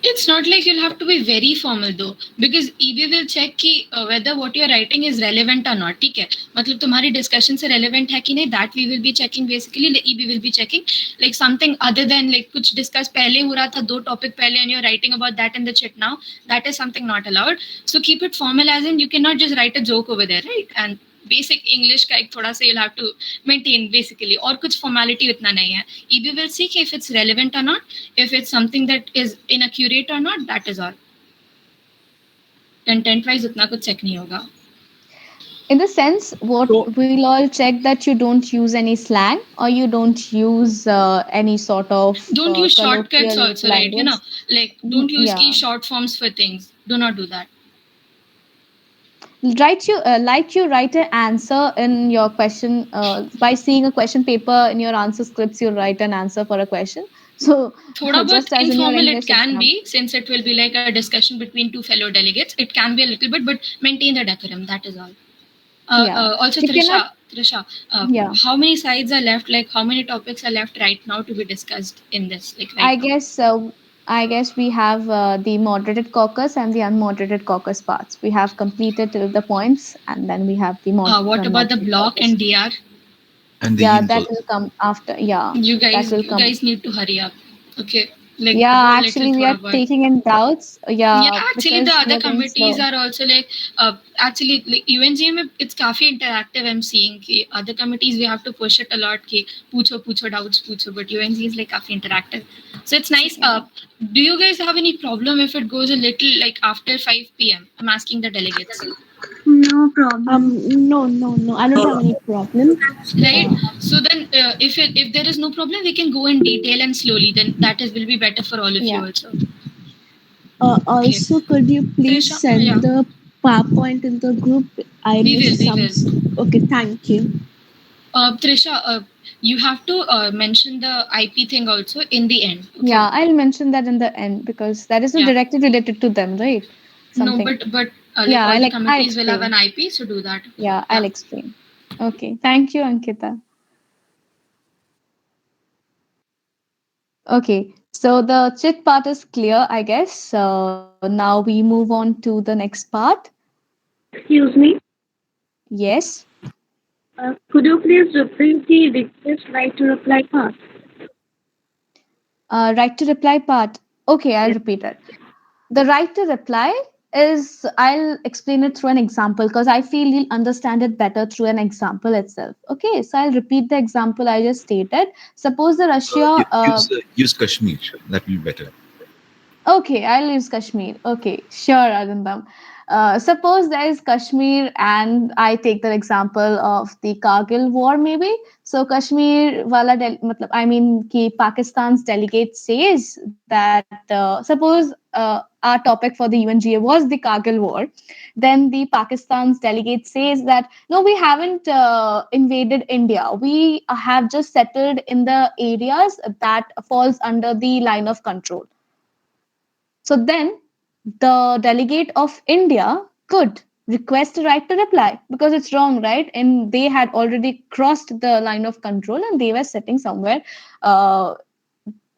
It's not like you'll have to be very formal though, because EB will check कि whether what you're writing is relevant or not. ठीक है, मतलब तुम्हारी discussion से relevant है कि नहीं, that we will be checking basically. The EB will be checking like something other than like कुछ discuss पहले हो रहा था, दो topic पहले, and you're writing about that in the chat now. That is something not allowed. So keep it formal, as in you cannot just write a joke over there, right? And basic English का एक थोड़ा सा you'll have to maintain basically, और कुछ formality उतना नहीं है. EB will see if it's relevant or not, if it's something that is inaccurate or not, that is all. Content wise उतना कुछ check नहीं होगा. In the sense, what So we'll all check that you don't use any slang or you don't use any sort of Don't use shortcuts colloquial also, right? You know, language. like don't use key Yeah. short forms for things. Do not do that. You write an answer in your question by seeing a question paper in your answer scripts. You write an answer for a question. So थोड़ा बहुत just as in your informal it English can exam. be, since it will be like a discussion between two fellow delegates. It can be a little bit, but maintain the decorum. That is all. Yeah. Also, You cannot. Trisha, Yeah. how many sides are left? Like, how many topics are left right now to be discussed in this? Like, I right now? guess I guess we have the moderated caucus and the unmoderated caucus parts. We have completed till the points, and then we have the What about the unmoderated block caucus. and DR? And the Yeah, yields that also. will come after. Yeah, that will You come. guys need to hurry up. Okay, like Yeah, do a little actually, we are thoda बहुत. taking in doubts. Yeah, Yeah, actually the because we other are going committees slow. are also like actually like UNG में it's काफी interactive. I'm seeing कि other committees we have to push it a lot कि पूछो doubts पूछो, but UNG is like काफी interactive. So it's nice. Yeah. Do you guys have any problem if it goes a little like after 5 p.m.? I'm asking the delegates. No problem. No. I don't have any problem. Right, so then if there is no problem we can go in detail and slowly, then that is will be better for all of you Yeah. also. Okay, Also, could you please Trisha, yeah, send the PowerPoint in the group? I missed we some. will. Okay, thank you. Trisha, you have to mention the IP thing also in the end. Okay. Yeah, I'll mention that in the end because that is not Yeah. directly related to them, right? No, Something. but like Yeah, all the I'll committees will have an explain. IP, so do that. Yeah, Yeah. I'll explain. Okay. Thank you, Ankita. Okay. So the chit part is clear, I guess. So now we move on to the next part. Excuse me. Yes. Could you please repeat the request right to reply part? Right to reply part. Okay, I'll Yes. repeat it. The right to reply is, I'll explain it through an example because I feel you'll understand it better through an example itself. Okay, so I'll repeat the example I just stated. Suppose the Russia Use Kashmir. That will be better. Okay, I'll use Kashmir. Okay, sure, Arindam. Suppose there is Kashmir, and I take the example of the Kargil war, maybe. So Kashmir wala, matlab, I mean, ki Pakistan's delegate says that suppose our topic for the UNGA was the Kargil war, then the Pakistan's delegate says that no, we haven't invaded India. We have just settled in the areas that falls under the line of control. So then the delegate of India could request a right to reply because it's wrong, right? And they had already crossed the line of control and they were sitting somewhere uh,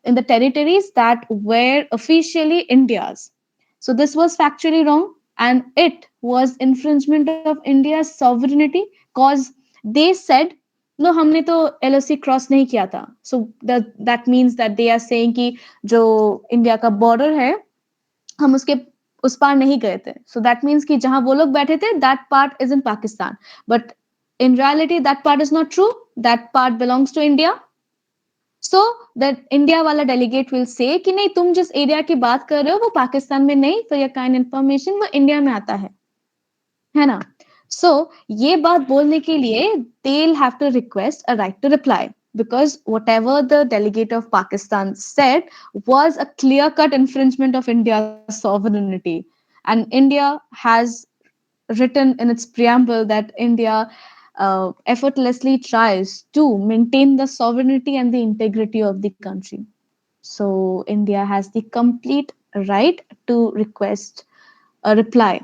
in the territories that were officially India's. So this was factually wrong and it was infringement of India's sovereignty because they said no हमने तो LOC cross नहीं किया था. So that means that they are saying कि जो India का border है हम उसके उस पार नहीं गए थे सो दैट मीन्स कि जहां वो लोग बैठे थे that part is in Pakistan but in reality that part is not true that part belongs to India so that India वाला डेलीगेट विल से कि नहीं तुम जिस एरिया की बात कर रहे हो वो पाकिस्तान में नहीं फॉर योर काइंड इन्फॉर्मेशन वो इंडिया में आता है ना सो ये बात बोलने के लिए they'll have to request a right to reply because whatever the delegate of Pakistan said was a clear cut infringement of India's sovereignty and India has written in its preamble that India effortlessly tries to maintain the sovereignty and the integrity of the country so India has the complete right to request a reply.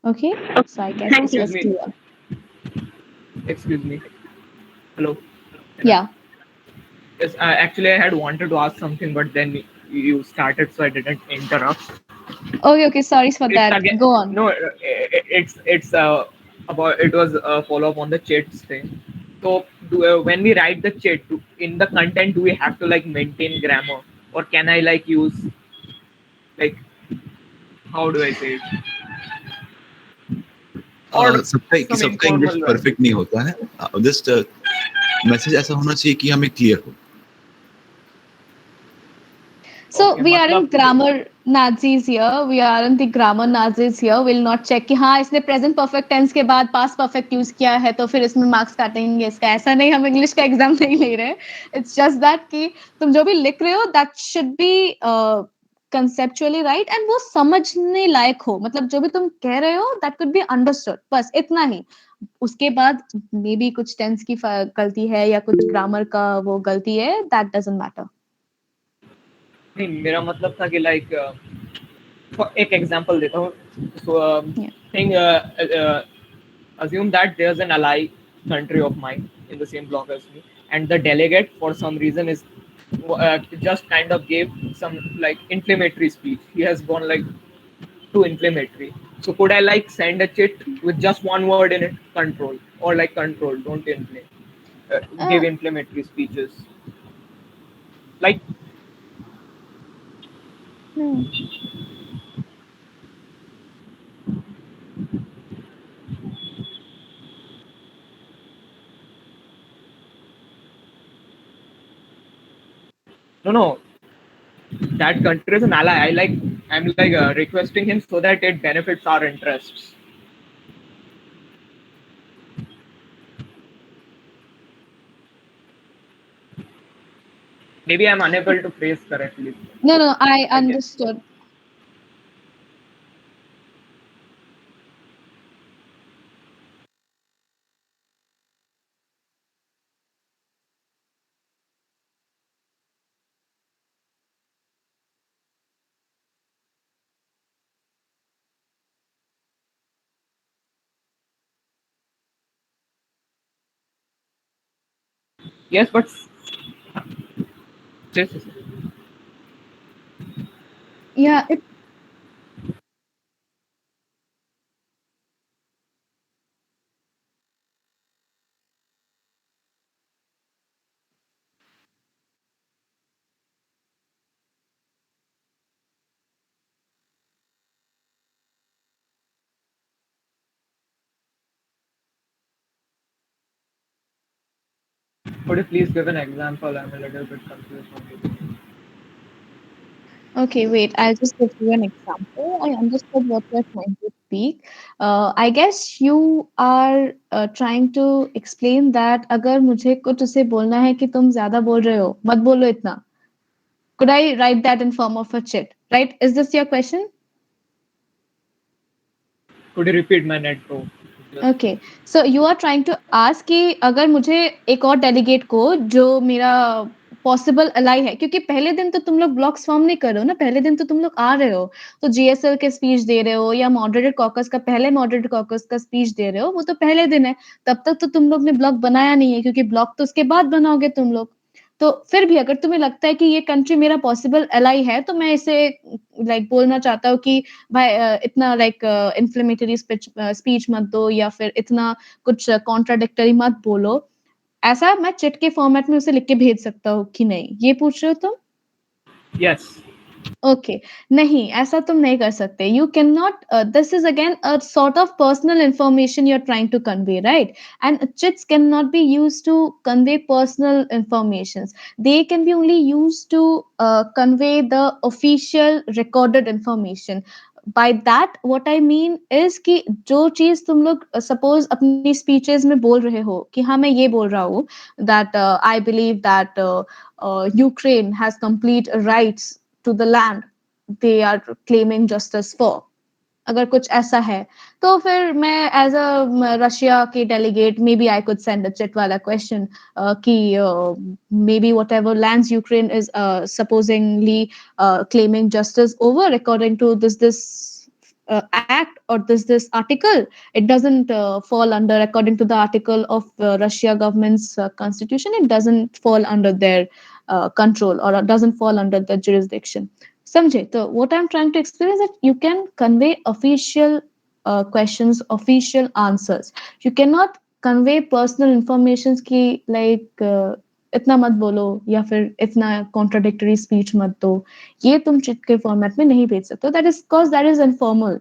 Okay, so I guess this Excuse was me. clear. Excuse me. Hello. Can I? Yeah. Yes, actually, I had wanted to ask something, but then you started, so I didn't interrupt. Okay, sorry for It's that. again Go on. no, it's about it was a follow up on the chats thing. So when we write the chat in the content, do we have to like maintain grammar, or can I like use like how do I say it, or सबका some सबका English informal perfect नहीं होता है just message ऐसा होना चाहिए कि हमें क्लियर हो So okay, we aren't मतलब grammar Nazis here. We aren't the grammar Nazis here. We'll not check कि हाँ इसने present perfect tense के बाद past perfect use किया है तो फिर इसमें marks काटेंगे इसका ऐसा नहीं हम English का exam नहीं ले रहे. It's just that कि तुम जो भी लिख रहे हो that should be conceptually right and वो समझने लायक हो मतलब जो भी तुम कह रहे हो that could be understood बस इतना ही उसके बाद मे बी कुछ टेंस की गलती है या कुछ ग्रामर का वो गलती है that doesn't matter. नहीं मेरा मतलब था कि लाइक एक एग्जांपल देता हूँ. So Yeah. thing assume that there's an ally country of mine in the same block as me, and the delegate for some reason is just kind of gave some like inflammatory speech. He has gone like too inflammatory. So could I like send a chit with just one word in it, control, or like control, don't inflame, give Uh, inflammatory speeches. Like hmm. no, no, that country is an ally. I'm like requesting him so that it benefits our interests. Maybe I'm unable to phrase correctly. No, no, I I guess. understood. Yes, but yes, yes, yes. Yeah, Could you please give an example? I'm a little bit confused on this. okay, wait, I'll just give you an example. I understood what you're trying to speak. I guess you are trying to explain that अगर मुझे कुछ उसे बोलना है कि तुम ज़्यादा बोल रहे हो, मत बोलो इतना. Could I write that in form of a chit? Right? Is this your question? Could you repeat my net bro? Just okay so you are trying to ask कि अगर मुझे एक और डेलीगेट को जो मेरा पॉसिबल अलाई है क्योंकि पहले दिन तो तुम लोग ब्लॉक्स फॉर्म नहीं कर रहे हो ना पहले दिन तो तुम लोग आ रहे हो तो जीएसएल के स्पीच दे रहे हो या मॉडरेटेड कॉकस का पहले मॉडरेटेड कॉकस का स्पीच दे रहे हो वो तो पहले दिन है तब तक तो तुम लोग ने ब्लॉक बनाया नहीं है क्योंकि ब्लॉक तो उसके बाद बनाओगे तुम लोग तो फिर भी अगर तुम्हें लगता है कि ये कंट्री मेरा पॉसिबल अलाई है तो मैं इसे लाइक बोलना चाहता हूँ कि भाई इतना लाइक इन्फ्लेमेटरी स्पीच मत दो या फिर इतना कुछ कॉन्ट्राडिक्टरी मत बोलो ऐसा मैं चिट के फॉर्मेट में उसे लिख के भेज सकता हूँ कि नहीं ये पूछ रहे हो तुम yes. ओके नहीं ऐसा तुम नहीं कर सकते you can not this is again a sort of personal information you are trying to convey right and chits can not be use to convey personal information they can be only used to convey the official recorded information by that what I mean is कि जो चीज तुम लोग suppose अपनी speeches में बोल रहे हो कि हाँ मैं ये बोल रहा हूँ that I believe that Ukraine has complete rights to the land they are claiming justice for अगर कुछ ऐसा है तो फिर मैं एज अ रशिया की delegate maybe I could send a chit वाला क्वेश्चन कि maybe whatever lands Ukraine is supposingly claiming justice over according to this act or this article it doesn't fall under according to the article of Russia government's constitution it doesn't fall under their control or doesn't fall under the jurisdiction समझे तो what I'm trying to explain is that you can convey official questions official answers you cannot convey personal information की like इतना मत बोलो या फिर इतना contradictory speech मत दो ये तुम चिट के फॉर्मेट में नहीं भेज सकते that is cause that is informal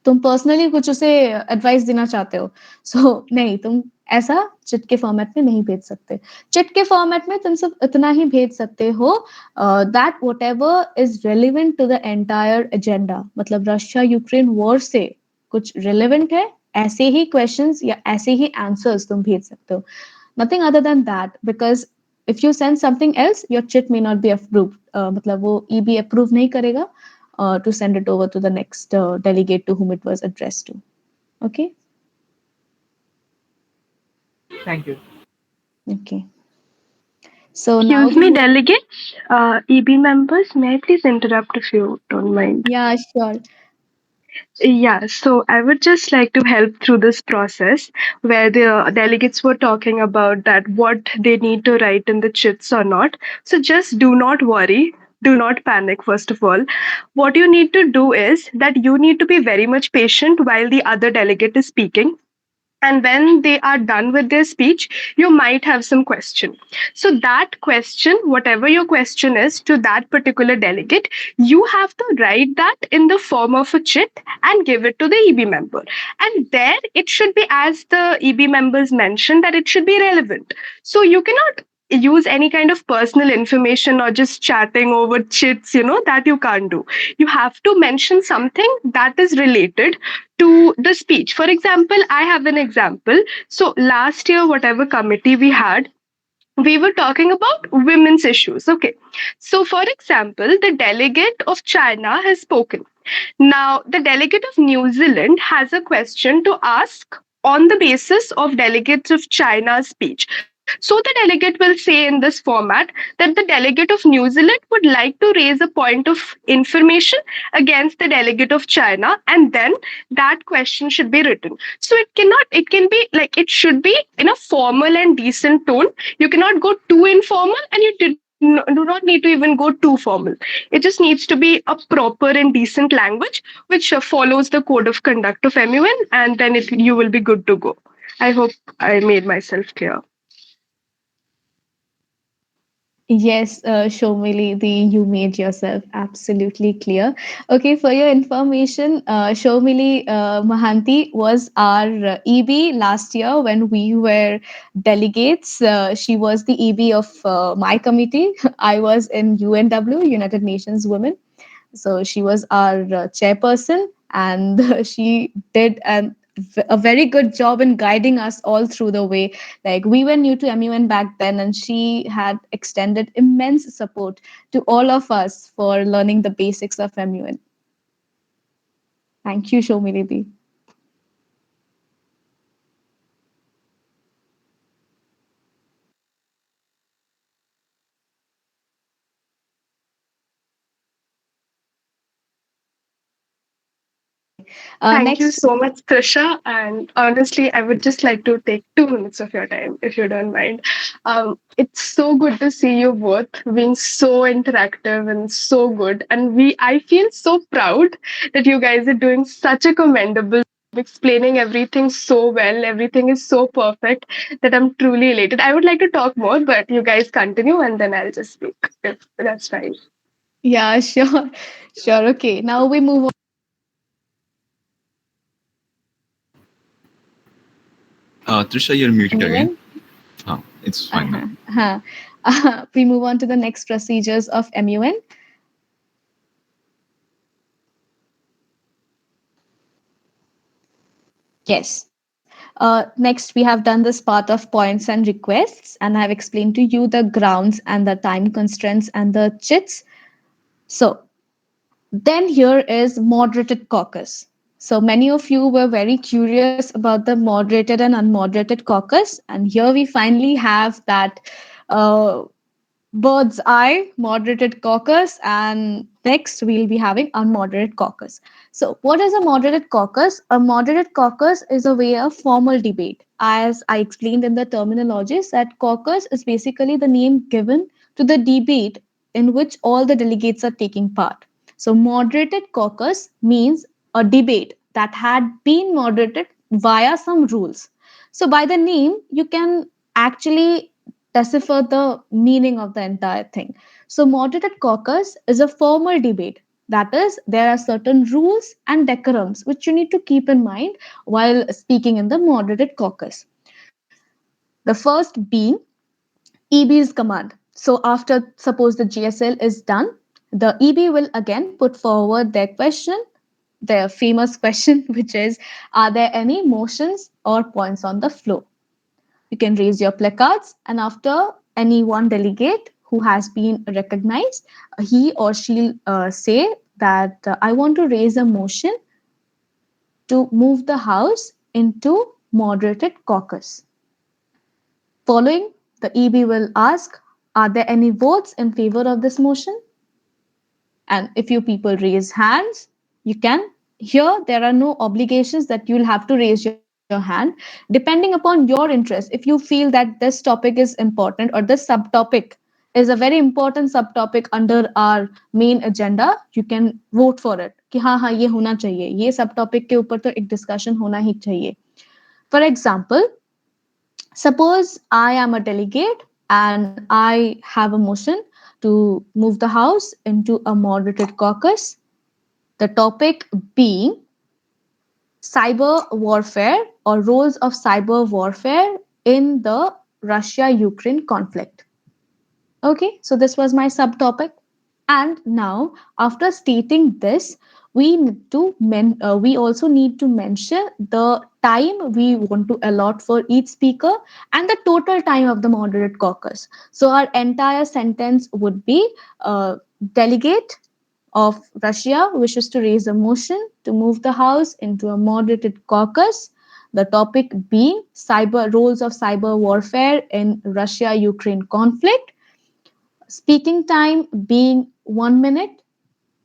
तुम पर्सनली कुछ उसे एडवाइस देना चाहते हो नहीं तुम ऐसा चिट के फॉर्मेट में नहीं भेज सकते चिट के फॉर्मेट में तुम सिर्फ इतना ही भेज सकते हो that whatever is relevant to the entire agenda मतलब रशिया यूक्रेन वॉर से कुछ रिलेवेंट है ऐसे ही क्वेश्चंस या ऐसे ही आंसर्स तुम भेज सकते हो nothing other than that because if you send something else your chit may not be approve मतलब वो ईबी अप्रूव नहीं करेगा to send it over to the next delegate to whom it was addressed to. Okay. Thank you. Okay. So now Excuse me, delegates, EB members, may I please interrupt if you don't mind? yeah, sure. Yeah, so I would just like to help through this process where the delegates were talking about that what they need to write in the chits or not. So just do not worry. Do not panic, first of all. What you need to do is that you need to be very much patient while the other delegate is speaking, and when they are done with their speech you might have some question. So that question, whatever your question is to that particular delegate, you have to write that in the form of a chit and give it to the EB member, and there it should be, as the EB members mentioned, that it should be relevant. So you cannot use any kind of personal information or just chatting over chits, that you can't do. You have to mention something that is related to the speech. For example, I have an example. So last year, whatever committee we had, we were talking about women's issues. Okay. So, for example, the delegate of China has spoken. Now, the delegate of New Zealand has a question to ask on the basis of delegates of China's speech. So, the delegate will say in this format that the delegate of New Zealand would like to raise a point of information against the delegate of China, and then that question should be written. So, it can be like, it should be in a formal and decent tone. You cannot go too informal, and you do not need to even go too formal. It just needs to be a proper and decent language which follows the code of conduct of MUN, and then you will be good to go. I hope I made myself clear. Yes, Shomili, you made yourself absolutely clear. Okay, for your information, Shomili Mahanti was our EB last year when we were delegates. She was the EB of my committee. I was in UNW, United Nations Women. So she was our chairperson, and she did a very good job in guiding us all through the way. Like, we were new to MUN back then, and she had extended immense support to all of us for learning the basics of MUN. Thank you, Shomili. Thank you Next, so much, Trisha. And honestly, I would just like to take 2 minutes of your time, if you don't mind. It's so good to see you both being so interactive and so good. And I feel so proud that you guys are doing such a commendable job, explaining everything so well. Everything is so perfect that I'm truly elated. I would like to talk more, but you guys continue and then I'll just speak, if that's fine. yeah, sure, sure. Okay, now we move Trisha, you're muted on. again. It's fine now. Uh-huh. Uh-huh. We move on to the next procedures of MUN. Yes. Next, we have done this part of points and requests, and I have explained to you the grounds and the time constraints and the chits. So, then here is moderated caucus. So, many of you were very curious about the moderated and unmoderated caucus, and here we finally have that uh, bird's eye moderated caucus, and next we'll be having unmoderated caucus. So what is a moderated caucus? A moderated caucus is a way of formal debate. As I explained in the terminologies, that caucus is basically the name given to the debate in which all the delegates are taking part. So moderated caucus means a debate that had been moderated via some rules. So by the name you can actually decipher the meaning of the entire thing. So, moderated caucus is a formal debate. That is, there are certain rules and decorums which you need to keep in mind while speaking in the moderated caucus. The first being EB's command. So, after suppose the GSL is done, the EB will again put forward their question, their famous question, which is, are there any motions or points on the floor? You can raise your placards, and after any one delegate who has been recognized, he or she say that I want to raise a motion to move the House into moderated caucus. Following, the EB will ask, are there any votes in favor of this motion? And if you people raise hands, you can Here, there are no obligations that you'll have to raise your hand. Depending upon your interest, if you feel that this topic is important or this subtopic is a very important subtopic under our main agenda, you can vote for it. कि हाँ हाँ ये होना चाहिए, ये subtopic के ऊपर तो एक discussion होना ही चाहिए. For example, suppose I am a delegate and I have a motion to move the House into a moderated caucus. The topic being cyber warfare or roles of cyber warfare in the Russia Ukraine conflict. Okay, so this was my subtopic. And now, after stating this, we also need to mention the time we want to allot for each speaker and the total time of the moderate caucus. So our entire sentence would be delegate of Russia wishes to raise a motion to move the House into a moderated caucus. The topic being cyber roles of cyber warfare in Russia Ukraine conflict. Speaking time being 1 minute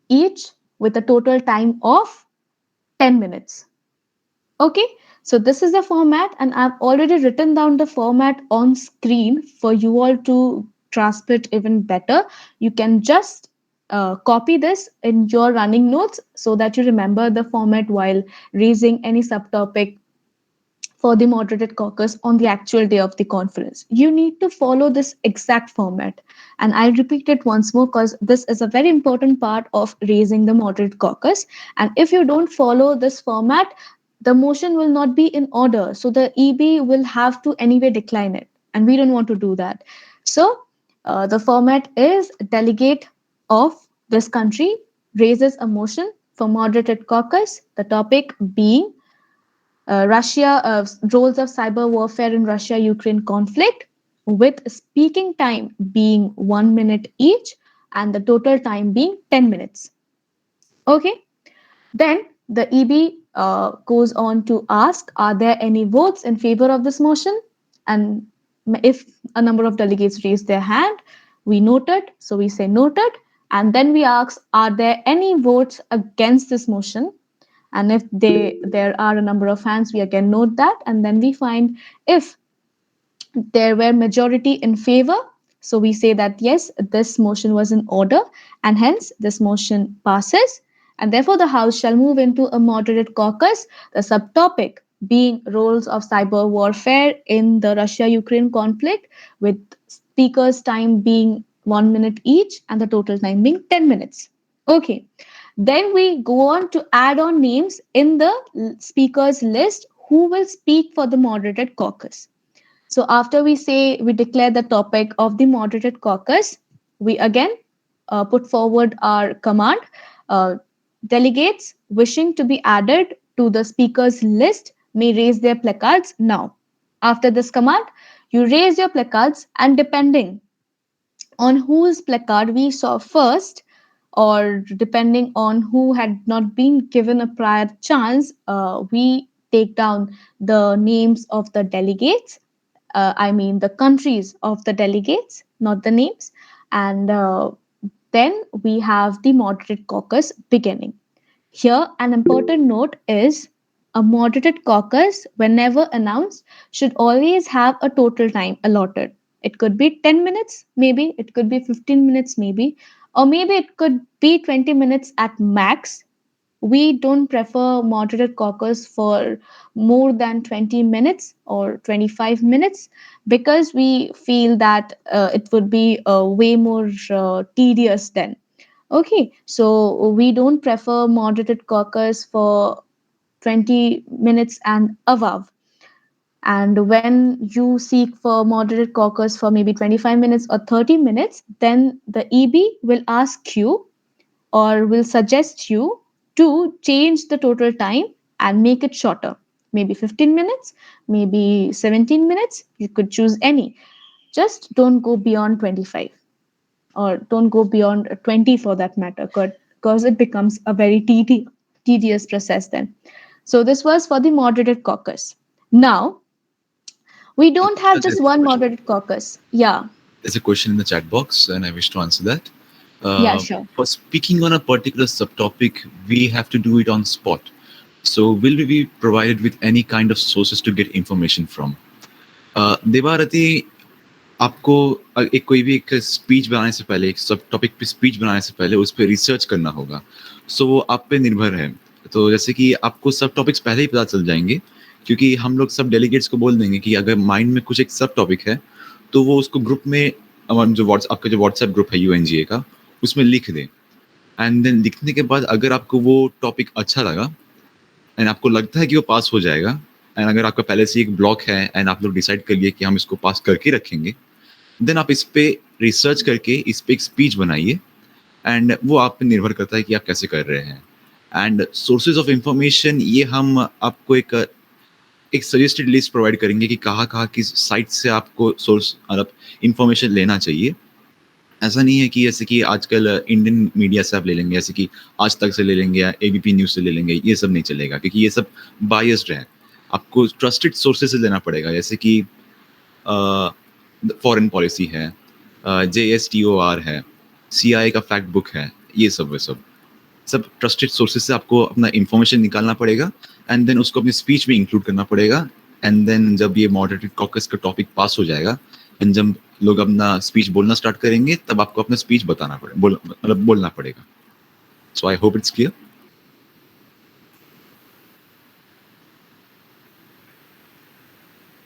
each with a total time of 10 minutes. Okay, so this is the format, and I've already written down the format on screen for you all to grasp it even better. You can just copy this in your running notes so that you remember the format while raising any subtopic for the moderated caucus on the actual day of the conference. You need to follow this exact format. And I'll repeat it once more because this is a very important part of raising the moderate caucus. And if you don't follow this format, the motion will not be in order. So the EB will have to anyway decline it. And we don't want to do that. So the format is delegate of this country raises a motion for moderated caucus, the topic being Russia roles of cyber warfare in Russia-Ukraine conflict, with speaking time being 1 minute each and the total time being 10 minutes. Okay, then the EB goes on to ask, are there any votes in favor of this motion? And if a number of delegates raise their hand, we noted, so we say noted, and then we ask, are there any votes against this motion? And if there are a number of hands, we again note that, and then we find if there were majority in favor, so we say that yes, this motion was in order, and hence this motion passes, and therefore the House shall move into a moderate caucus, the subtopic being roles of cyber warfare in the Russia-Ukraine conflict, with speakers' time being 1 minute each and the total time being 10 minutes. Okay, then we go on to add on names in the speakers list who will speak for the moderated caucus. So after we say we declare the topic of the moderated caucus, we again put forward our command. Uh, Delegates wishing to be added to the speakers list may raise their placards now. After this command, you raise your placards, and depending on whose placard we saw first, or depending on who had not been given a prior chance, we take down the names of the delegates. I mean, the countries of the delegates, not the names. And then we have the moderated caucus beginning. Here, an important note is a moderated caucus, whenever announced, should always have a total time allotted. It could be 10 minutes, maybe, it could be 15 minutes, maybe, or maybe it could be 20 minutes at max. We don't prefer moderated caucus for more than 20 minutes or 25 minutes because we feel that it would be way more tedious then. Okay, so we don't prefer moderated caucus for 20 minutes and above. And when you seek for moderate caucus for maybe 25 minutes or 30 minutes, then the EB will ask you or will suggest you to change the total time and make it shorter. Maybe 15 minutes, maybe 17 minutes, you could choose any. Just don't go beyond 25 or don't go beyond 20 for that matter, because it becomes a very tedious process then. So this was for the moderated caucus. Now, we Uh, don't have there's just a one question. moderated caucus. Yeah. There's a question in the chat box, and I wish to answer that. Yeah, sure. For speaking on a particular subtopic, we have to do it on spot. So, will we be provided with any kind of sources to get information from? Devarati आपको एक कोई भी एक speech बनाने से पहले एक सब टॉपिक पे स्पीच बनाने से पहले उस पर रिसर्च करना होगा सो वो आप पे निर्भर है तो जैसे कि आपको सब टॉपिक्स पहले ही पता चल जाएंगे क्योंकि हम लोग सब डेलीगेट्स को बोल देंगे कि अगर माइंड में कुछ एक सब टॉपिक है तो वो उसको ग्रुप में जो आपका जो व्हाट्सएप ग्रुप है यूएनजीए का उसमें लिख दें एंड देन लिखने के बाद अगर आपको वो टॉपिक अच्छा लगा एंड आपको लगता है कि वो पास हो जाएगा एंड अगर आपका पहले से एक ब्लॉक है एंड आप लोग डिसाइड कर लिए कि हम इसको पास करके रखेंगे देन आप इस पे रिसर्च करके इस पे एक स्पीच बनाइए एंड वो आप पे निर्भर करता है कि आप कैसे कर रहे हैं एंड सोर्सेज ऑफ इंफॉर्मेशन ये हम आपको एक सजेस्टेड लिस्ट प्रोवाइड करेंगे कि कहाँ कहाँ किस साइट से आपको सोर्स मतलब इंफॉर्मेशन लेना चाहिए ऐसा नहीं है कि जैसे कि आजकल इंडियन मीडिया से आप ले लेंगे जैसे कि आज तक से ले लेंगे या एबीपी न्यूज़ से ले लेंगे ये सब नहीं चलेगा क्योंकि ये सब बायस्ड है आपको ट्रस्टेड सोर्सेज से लेना पड़ेगा जैसे कि फॉरेन पॉलिसी है JSTOR है CIA का फैक्ट बुक है ये सब सब ट्रस्टेड सोर्सेज से आपको अपना इंफॉर्मेशन निकालना पड़ेगा एंड देन उसको अपनी स्पीच में इंक्लूड करना पड़ेगा एंड देन जब ये मॉडरेटेड कॉकस का टॉपिक पास हो जाएगा एंड जब लोग अपना स्पीच बोलना स्टार्ट करेंगे तब आपको अपना स्पीच बताना पड़ेगा मतलब बोलना पड़ेगा so I hope it's clear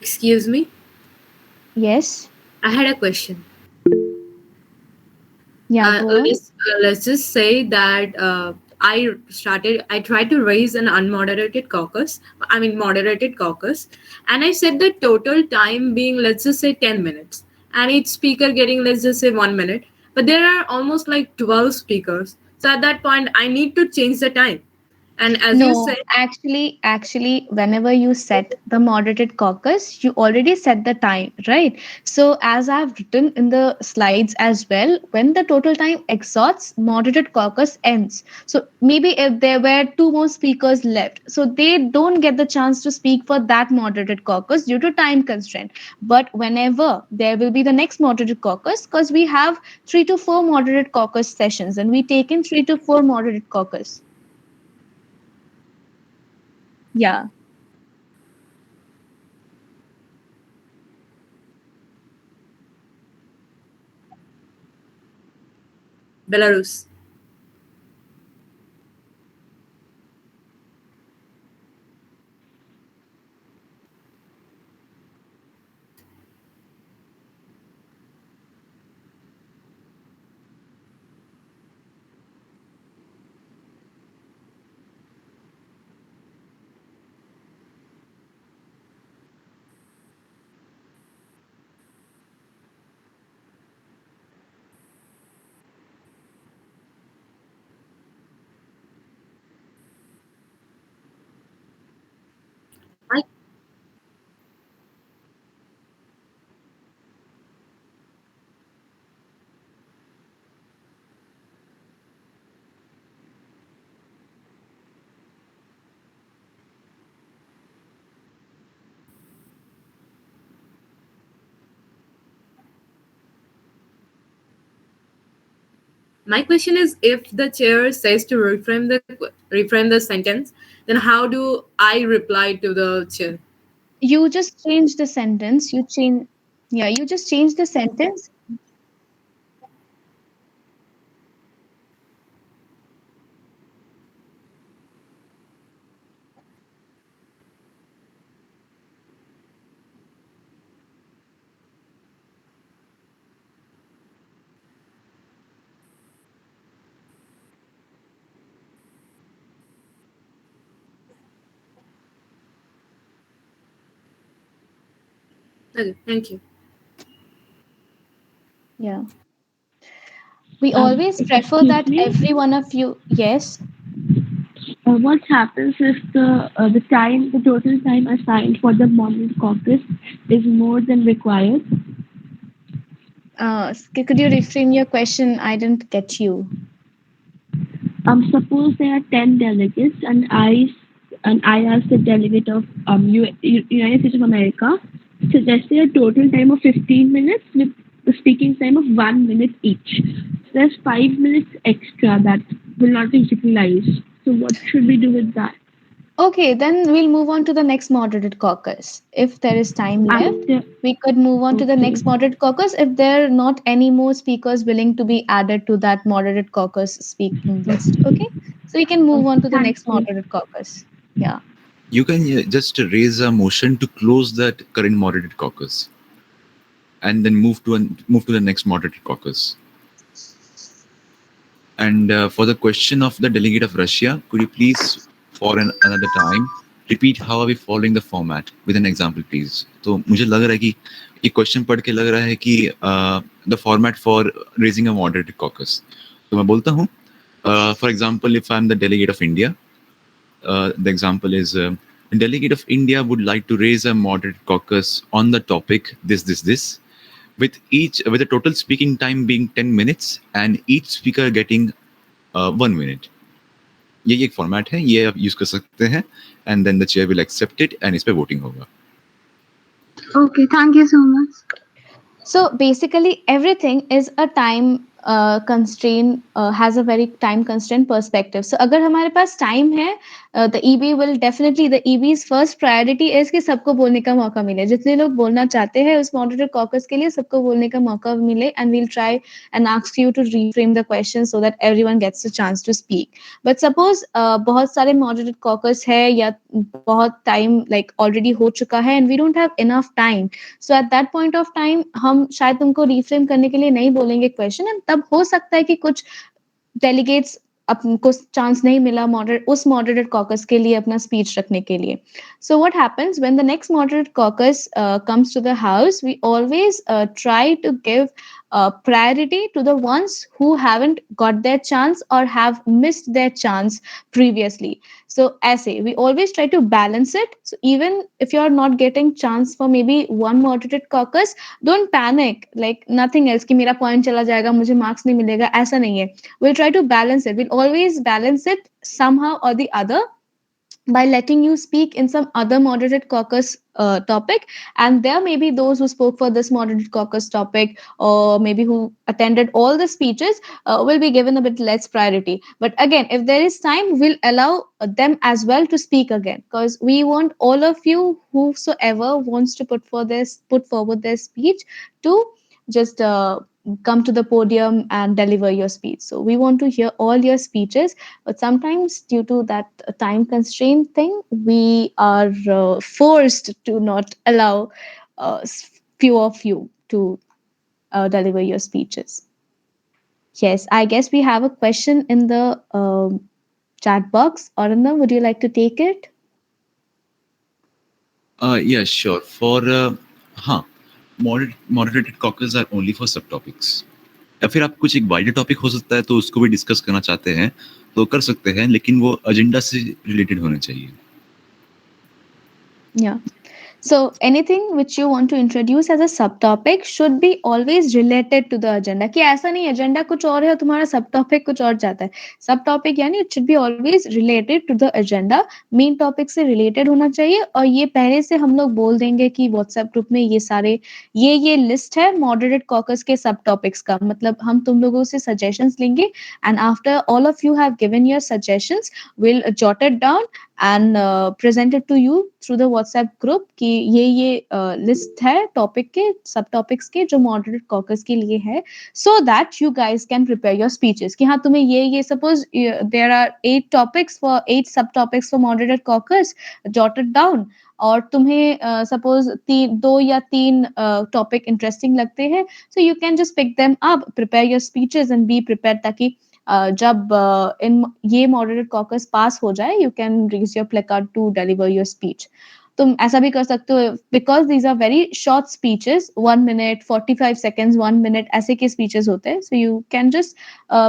Excuse me, Yes. I had a question. Yeah, go on. Let's just say that I tried to raise an unmoderated caucus, I mean, moderated caucus, and I set the total time being, let's just say, 10 minutes, and each speaker getting, let's just say, 1 minute. But there are almost like 12 speakers. So at that point, I need to change the time. And as you No, said, actually, whenever you set the moderated caucus, you already set the time, right? So, as I've written in the slides as well, when the total time exhausts, moderated caucus ends. So, maybe if there were two more speakers left, so they don't get the chance to speak for that moderated caucus due to time constraint. But whenever there will be the next moderated caucus, because we have 3 to 4 moderated caucus sessions, and we take in 3 to 4 moderated caucus. Yeah. Belarus. My, my question is, if the chair says to reframe the sentence, then how do I reply to the chair? You just change the sentence. You change, yeah, you just change the sentence. Okay, thank you. Yeah. We Um, always prefer Excuse that me. every one of you, yes. What happens if the total time assigned for the morning caucus is more than required? Could you reframe your question? I didn't get you. Suppose there are 10 delegates, and I ask the delegate of United States of America, suggested a total time of 15 minutes with the speaking time of 1 minute each. there's 5 minutes extra that will not be utilized. So what should we do with that? Okay, then we'll move on to the next moderated caucus. If there is time left, After, we could move on to the okay, next moderated caucus if there are not any more speakers willing to be added to that moderated caucus speaking list. Okay, so we can move on okay, to the thank next you. moderated caucus. Yeah. You can just raise a motion to close that current moderated caucus and then move to the next moderated caucus. And for the question of the delegate of Russia, could you please, for another time, repeat how are we following the format with an example, please? तो मुझे लग रहा है कि ये question पढ़ के लग रहा है कि the format for raising a moderated caucus. तो मैं बोलता हूँ, for example, if I'm the delegate of India, the example is delegate of India would like to raise a moderated caucus on the topic this, with a total speaking time being 10 minutes and each speaker getting 1 minute. ये एक format है, ये आप use कर सकते हैं and then the chair will accept it and इस पे वोटिंग होगा. Okay, thank you so much. So basically, everything is a time constraint, has a very time constraint perspective. So अगर हमारे पास time है, the EB will definitely, the EB's first priority is कि सबको बोलने का मौका मिले. जितने लोग बोलना चाहते हैं उस moderated caucus के लिए सबको बोलने का मौका मिले, and we'll try and ask you to reframe the question so that everyone gets a chance to speak. But suppose बहुत सारे moderated caucus है या बहुत time like already हो चुका है and we don't have enough time. So at that point of time हम शायद तुमको रिफ्रेम करने के लिए नहीं बोलेंगे क्वेश्चन, एंड तब हो सकता है कि कुछ डेलीगेट्स को चांस नहीं मिला मॉडरेट उस मॉडरेटेड कॉकस के लिए अपना स्पीच रखने के लिए. So what happens when the next moderated caucus comes to the house, we always try to give priority to the ones who haven't got their chance or have missed their chance previously. So ऐसे we always try to balance it. So even if you are not getting chance for maybe one moderated caucus, don't panic like nothing else कि मेरा point चला जाएगा मुझे marks नहीं मिलेगा, ऐसा नहीं है. We'll try to balance it. We'll always balance it somehow or the other by letting you speak in some other moderated caucus topic, and there may be those who spoke for this moderated caucus topic or maybe who attended all the speeches will be given a bit less priority. But again, if there is time, we'll allow them as well to speak again, because we want all of you whosoever wants to put forward their speech to just come to the podium and deliver your speech. So we want to hear all your speeches, but sometimes due to that time constraint thing, we are forced to not allow few of you to deliver your speeches. Yes, I guess we have a question in the chat box. Arundam, would you like to take it? Yeah, sure. For हाँ, moderated caucus are only for subtopics. या फिर आप कुछ एक wider topic हो सकता है तो उसको भी डिस्कस करना चाहते हैं तो कर सकते हैं, लेकिन वो एजेंडा से रिलेटेड होने चाहिए. Yeah. So anything which you want to introduce as a subtopic should be always related to the agenda. कि ऐसा नहीं agenda कुछ और है और तुम्हारा subtopic कुछ और जाता है. Subtopic यानी it should be always related to the agenda. Main topic से related होना चाहिए, और ये पहले से हम लोग बोल देंगे कि WhatsApp group में ये सारे ये list है moderated caucus के subtopics का. मतलब हम तुम लोगों से suggestions लेंगे, and after all of you have given your suggestions, we'll jot it down and present it to you through the WhatsApp group कि ये list है topic के सब topics के जो moderated caucus के लिए है, so that you guys can prepare your speeches कि हाँ तुम्हें ये suppose there are 8 subtopics for moderated caucus, jot it down. और तुम्हें suppose दो या तीन topic interesting लगते हैं, so you can just pick them up, prepare your speeches and be prepared ताकि जब इन ये मॉडरेटेड कॉकस पास हो जाए, you can raise your placard to deliver your speech. तुम ऐसा भी कर सकते हो because these are very short speeches, 1 minute 45 seconds 1 minute ऐसे के स्पीचेस होते हैं. So you can just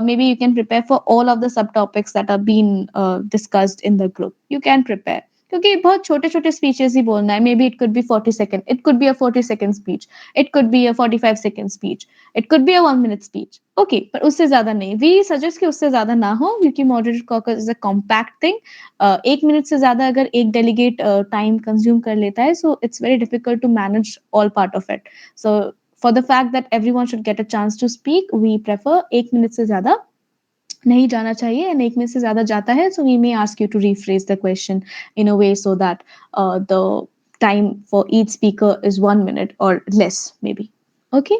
maybe you can prepare for all of the sub topics that are been discussed in the group. You can prepare क्योंकि बहुत छोटे छोटे speeches ही बोलना है. Maybe it could be 40 seconds, it could be a 40 second speech, it could be a 45 second speech, it could be a 1 minute speech. Okay, पर उससे ज्यादा नहीं. वी सजेस्ट कि उससे ज्यादा ना हो क्योंकि moderated caucus is a compact thing. 1 minute से ज्यादा अगर एक डेलीगेट टाइम कंज्यूम कर लेता है, so it's very difficult to manage all part of it. So for the fact that everyone should get a chance to speak, we prefer 1 minute से ज़्यादा नहीं जाना चाहिए, and 1 minute से ज़्यादा जाता है, so we may ask you to rephrase the question in a way so that the time for each speaker is 1 minute or less, maybe. Okay.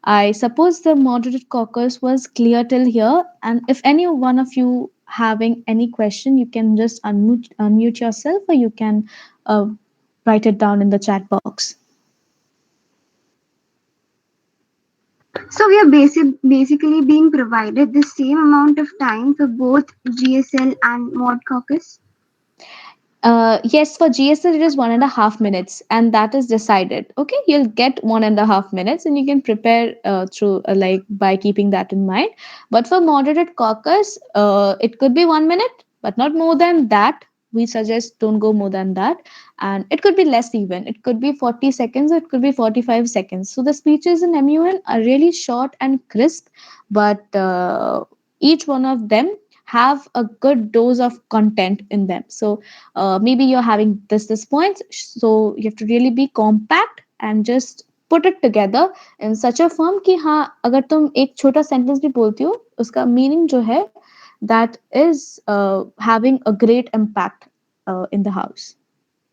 I suppose the moderated caucus was clear till here. And if any one of you having any question, you can just unmute yourself, or you can uh, write it down in the chat box. So we are basically being provided the same amount of time for both GSL and Mod Caucus. Yes, for GSL it is 1.5 minutes, and that is decided. Okay, you'll get 1.5 minutes, and you can prepare through like by keeping that in mind. But for moderated caucus, it could be 1 minute, but not more than that. We suggest don't go more than that, and it could be less even. It could be 40 seconds, or it could be 45 seconds. So the speeches in MUN are really short and crisp, but each one of them have a good dose of content in them. So maybe you're having this points, so you have to really be compact and just put it together in such a form कि हाँ अगर तुम एक छोटा sentence भी बोलती हो उसका मीनिंग जो है that is having a great impact in the house.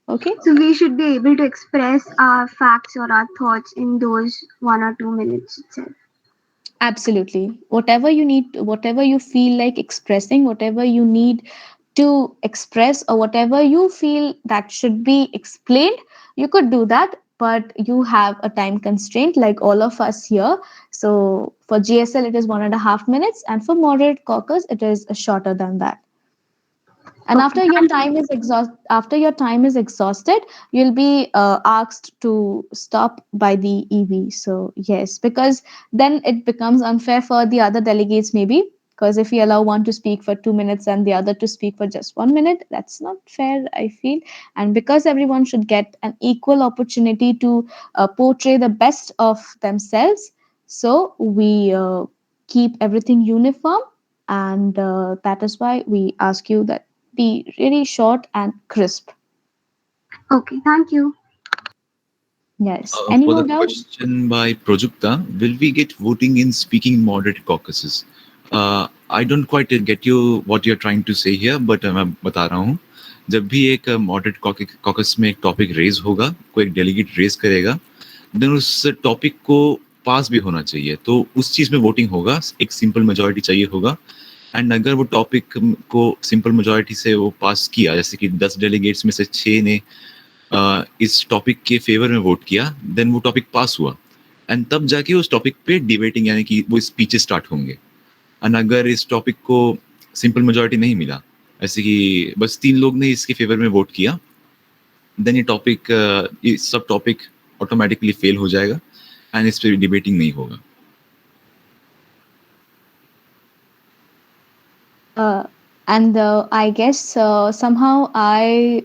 Okay. So we should be able to express our facts or our thoughts in those 1 or 2 minutes itself. Absolutely. Whatever you need, whatever you feel like expressing, whatever you need to express, or whatever you feel that should be explained, you could do that. But you have a time constraint, like all of us here. So for GSL, it is 1.5 minutes, and for moderate caucus, it is shorter than that. And Okay. after your time is exhausted, you'll be asked to stop by the EV. So yes, because then it becomes unfair for the other delegates, maybe, because if we allow one to speak for 2 minutes and the other to speak for just 1 minute, that's not fair, I feel. And because everyone should get an equal opportunity to portray the best of themselves, so we keep everything uniform, and that is why we ask you that be really short and crisp. Okay, thank you. Yes. Any For more the doubts? question by Projukta, will we get voting in speaking moderated caucuses? I don't quite get you what you're trying to say here, but मैं बता रहा हूँ. जब भी एक moderate caucus में एक topic raise होगा, कोई एक डेलीगेट रेज करेगा, देन उस टॉपिक को पास भी होना चाहिए. तो उस चीज में वोटिंग होगा, एक सिंपल मेजोरिटी चाहिए होगा. एंड अगर वो टॉपिक को सिंपल मेजोरिटी से वो पास किया, जैसे कि 10 डेलीगेट्स में से 6 ने इस टॉपिक के फेवर में वोट किया, देन वो टॉपिक पास हुआ, एंड तब जाके उस टॉपिक पे डिबेटिंग यानी कि वो स्पीचेस स्टार्ट होंगे. एंड अगर इस टॉपिक को सिंपल मेजोरिटी नहीं मिला, ऐसे कि बस 3 लोग ने इसके फेवर में वोट किया, देन ये सब टॉपिक ऑटोमेटिकली फेल हो जाएगा एंड इस पे डिबेटिंग नहीं होगा. And I guess somehow I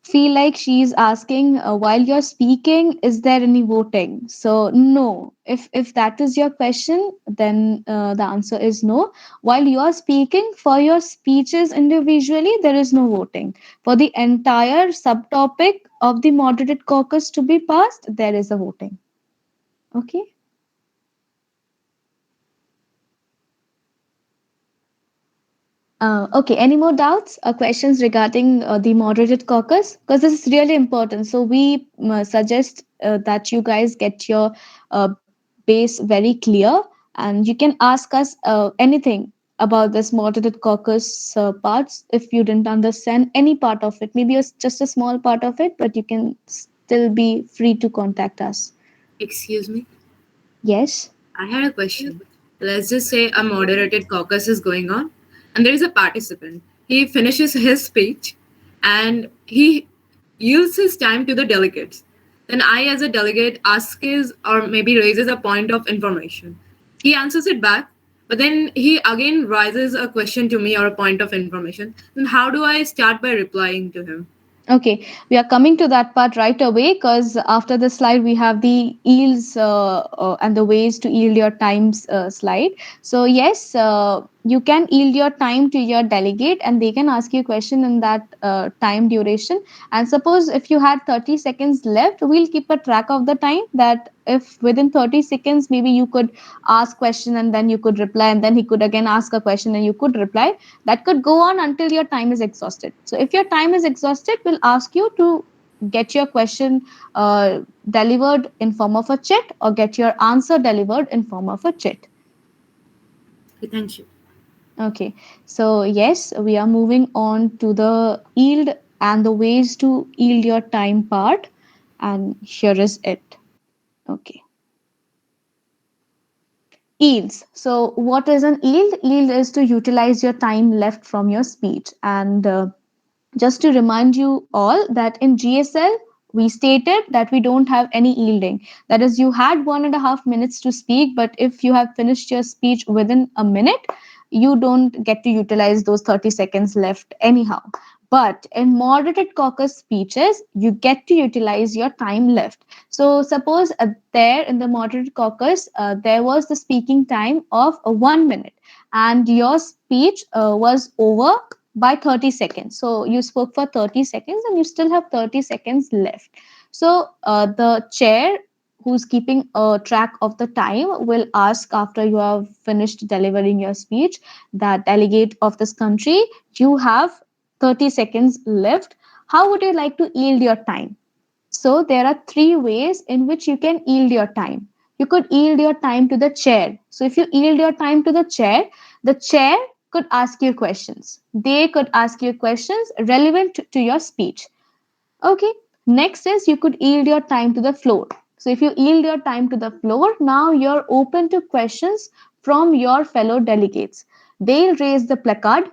feel like she's asking while you're speaking, is there any voting? So no. If that is your question, then the answer is no. While you're speaking, for your speeches individually, there is no voting. For the entire subtopic of the moderated caucus to be passed, there is a voting. Okay. Okay, any more doubts or questions regarding the moderated caucus? Because this is really important. So we suggest that you guys get your base very clear, and you can ask us anything about this moderated caucus parts if you didn't understand any part of it. Maybe it's just a small part of it, but you can still be free to contact us. Excuse me. Yes. I had a question. Let's just say a moderated caucus is going on, and there is a participant. He finishes his speech and he yields his time to the delegates. Then I, as a delegate, ask his or maybe raises a point of information. He answers it back, but then he again raises a question to me or a point of information. Then how do I start by replying to him? Okay, we are coming to that part right away because after the slide we have the yields and the ways to yield your times slide. So yes, you can yield your time to your delegate and they can ask you a question in that time duration. And suppose if you had 30 seconds left, we'll keep a track of the time, that if within 30 seconds maybe you could ask question and then you could reply, and then he could again ask a question and you could reply. That could go on until your time is exhausted. So if your time is exhausted, we'll ask you to get your question delivered in form of a chat, or get your answer delivered in form of a chat. Okay, thank you. Okay, so yes, we are moving on to the yield and the ways to yield your time part, and here is it. Okay, yields. So, what is an yield? Yield is to utilize your time left from your speech, and just to remind you all that in GSL, we stated that we don't have any yielding. That is, you had 1.5 minutes to speak, but if you have finished your speech within a minute, you don't get to utilize those 30 seconds left anyhow. But in moderated caucus speeches, you get to utilize your time left. So, suppose there in the moderated caucus, there was the speaking time of 1 minute, and your speech was over by 30 seconds. So you spoke for 30 seconds and you still have 30 seconds left. So the chair who's keeping a track of the time will ask, after you have finished delivering your speech, that delegate of this country, you have 30 seconds left. How would you like to yield your time? So there are three ways in which you can yield your time. You could yield your time to the chair. So if you yield your time to the chair could ask you questions. They could ask you questions relevant to your speech. Okay. Next is you could yield your time to the floor. So if you yield your time to the floor, now you're open to questions from your fellow delegates. They'll raise the placard,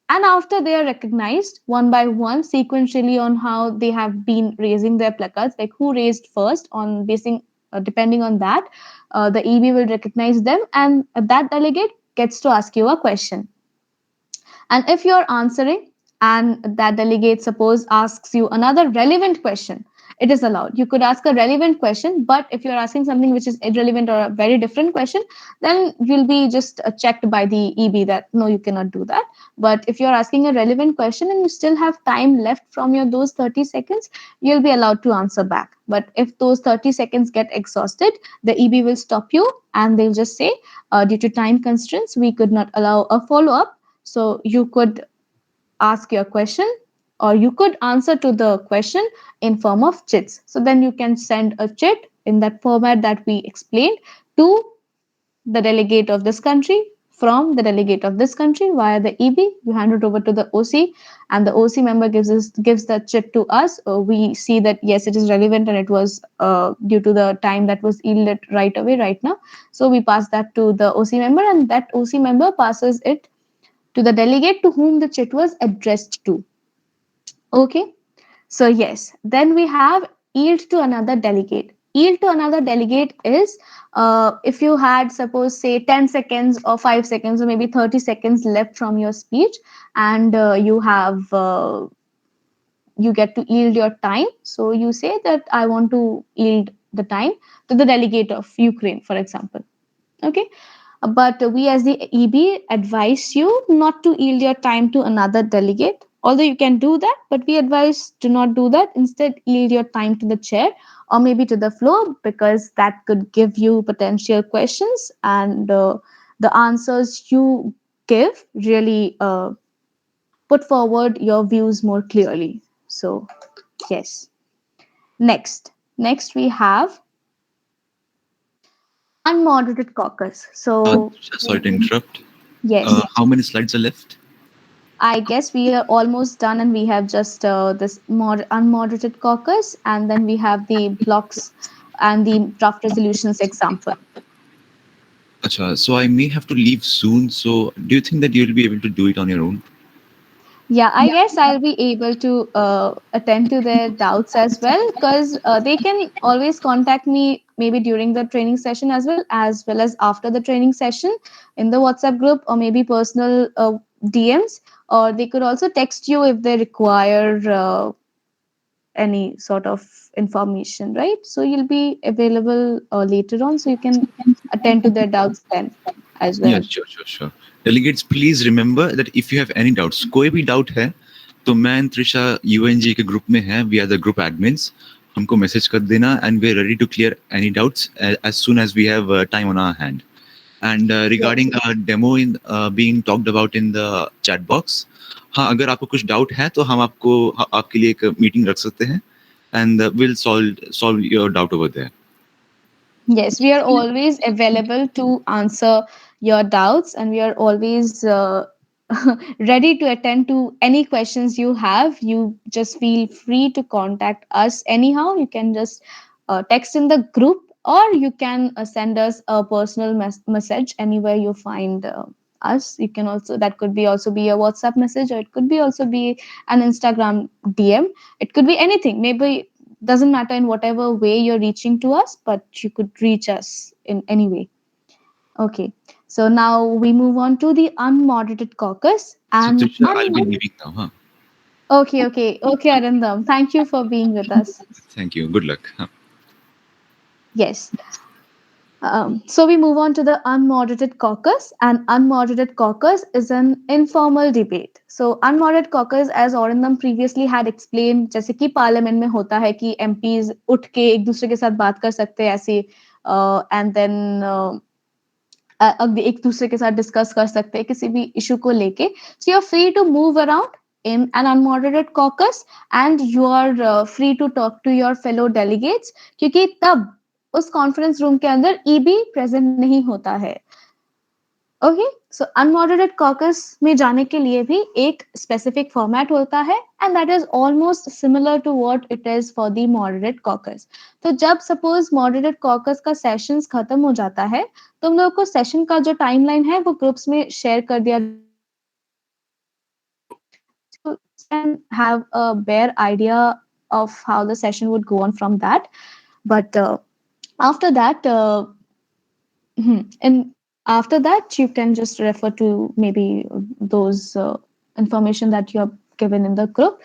and after they are recognized one by one sequentially on how they have been raising their placards, like who raised first, on basing depending on that, the EB will recognize them, and that delegate gets to ask you a question. And if you're answering and that delegate suppose asks you another relevant question, it is allowed. You could ask a relevant question, but if you're asking something which is irrelevant or a very different question, then you'll be just checked by the EB that no, you cannot do that. But if you're asking a relevant question and you still have time left from your those 30 seconds, you'll be allowed to answer back. But if those 30 seconds get exhausted, the EB will stop you and they'll just say, due to time constraints, we could not allow a follow up, so you could ask your question, or you could answer to the question in form of chits. So then you can send a chit in that format that we explained to the delegate of this country, from the delegate of this country via the EB. You hand it over to the OC, and the OC member gives the chit to us. We see that yes, it is relevant and it was due to the time that was yielded right away, right now. So we pass that to the OC member, and that OC member passes it to the delegate to whom the chit was addressed to. Okay, so yes, then we have yield to another delegate. Yield to another delegate is if you had, suppose, say 10 seconds or 5 seconds or maybe 30 seconds left from your speech, and you get to yield your time. So you say that I want to yield the time to the delegate of Ukraine, for example. Okay, but we as the EB advise you not to yield your time to another delegate. Although you can do that, but we advise to not do that. Instead, yield your time to the chair or maybe to the floor, because that could give you potential questions, and the answers you give really put forward your views more clearly. So, yes. Next we have unmoderated caucus. So, Sorry to interrupt. yes. How many slides are left? I guess we are almost done, and we have just this unmoderated caucus, and then we have the blocks and the draft resolutions example. Acha, so I may have to leave soon. So do you think that you'll be able to do it on your own? Yeah, I guess I'll be able to attend to their doubts as well, because they can always contact me maybe during the training session as well as after the training session in the WhatsApp group, or maybe personal DMs, or they could also text you if they require any sort of information, right? So you'll be available later on, so you can attend to their doubts then. as Yeah, well. sure, sure, sure. Delegates, please remember that if you have any doubts, कोई भी doubt है, तो मैं Trisha UNG के group में है. We are the group admins. हमको message कर देना, and we're ready to clear any doubts as soon as we have time on our hand. And regarding Yes. demo in being talked about in the chat box, हाँ अगर आपको कुछ doubt है तो हम आपको आपके लिए एक meeting रख सकते हैं, and we'll solve your doubt over there. Yes, we are always available to answer your doubts, and we are always ready to attend to any questions you have. You just feel free to contact us anyhow. You can just text in the group, or you can send us a personal message anywhere you find us. You can also, that could be also be a WhatsApp message, or it could be also be an Instagram DM. It could be anything. Maybe doesn't matter in whatever way you're reaching to us, but you could reach us in any way. Okay, so now we move on to the unmoderated caucus So and Trisha, I'll be leaving now, huh? okay, Arindam, thank you for being with us. Thank you. Good luck. Huh? Yes. So we move on to the unmoderated caucus. And unmoderated caucus is an informal debate. So unmoderated caucus, as Orindam previously had explained, जैसे कि parliament में होता है कि MPs उठ के एक दूसरे के साथ बात कर सकते हैं ऐसे, एंड देन एक दूसरे के साथ डिस्कस कर सकते हैं किसी भी इशू को लेके. So you are free to move around in an unmoderated caucus, and you are free to talk to your fellow delegates, क्योंकि तब उस कॉन्फ्रेंस रूम के अंदर ईबी प्रेजेंट नहीं होता है. ओके, सो अनमॉडरेटेड कॉकस में जाने के लिए भी एक स्पेसिफिक फॉर्मेट होता है, and that is almost similar to what it is for the moderate caucus. तो जब सपोज मॉडरेट कॉकस का सेशंस खत्म हो जाता है, तुम लोगों को सेशन का जो टाइमलाइन है वो ग्रुप्स में शेयर कर दिया जाता है, so you can have a bare idea of how the session would go on from that. But after that, and after that, you can just refer to maybe those information that you have given in the group.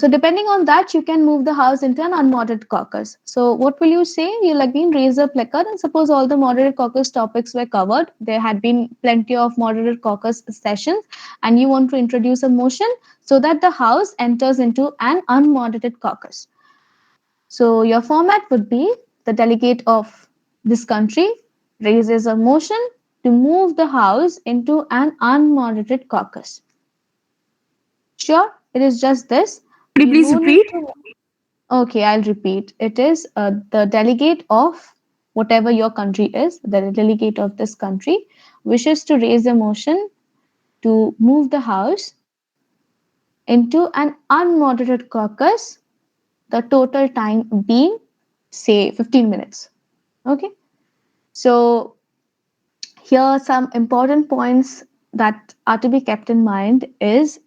So depending on that, you can move the house into an unmoderated caucus. So what will you say? You'll again raise a placard, and suppose all the moderated caucus topics were covered. There had been plenty of moderated caucus sessions, and you want to introduce a motion so that the house enters into an unmoderated caucus. So your format would be the delegate of this country raises a motion to move the House into an unmoderated caucus. Sure, it is just this. Could you You please no need repeat? to. Okay, I'll repeat. It is the delegate of whatever your country is, the delegate of this country wishes to raise a motion to move the House into an unmoderated caucus, the total time being, say, 15 minutes. Okay, so here are some important points that are to be kept in mind is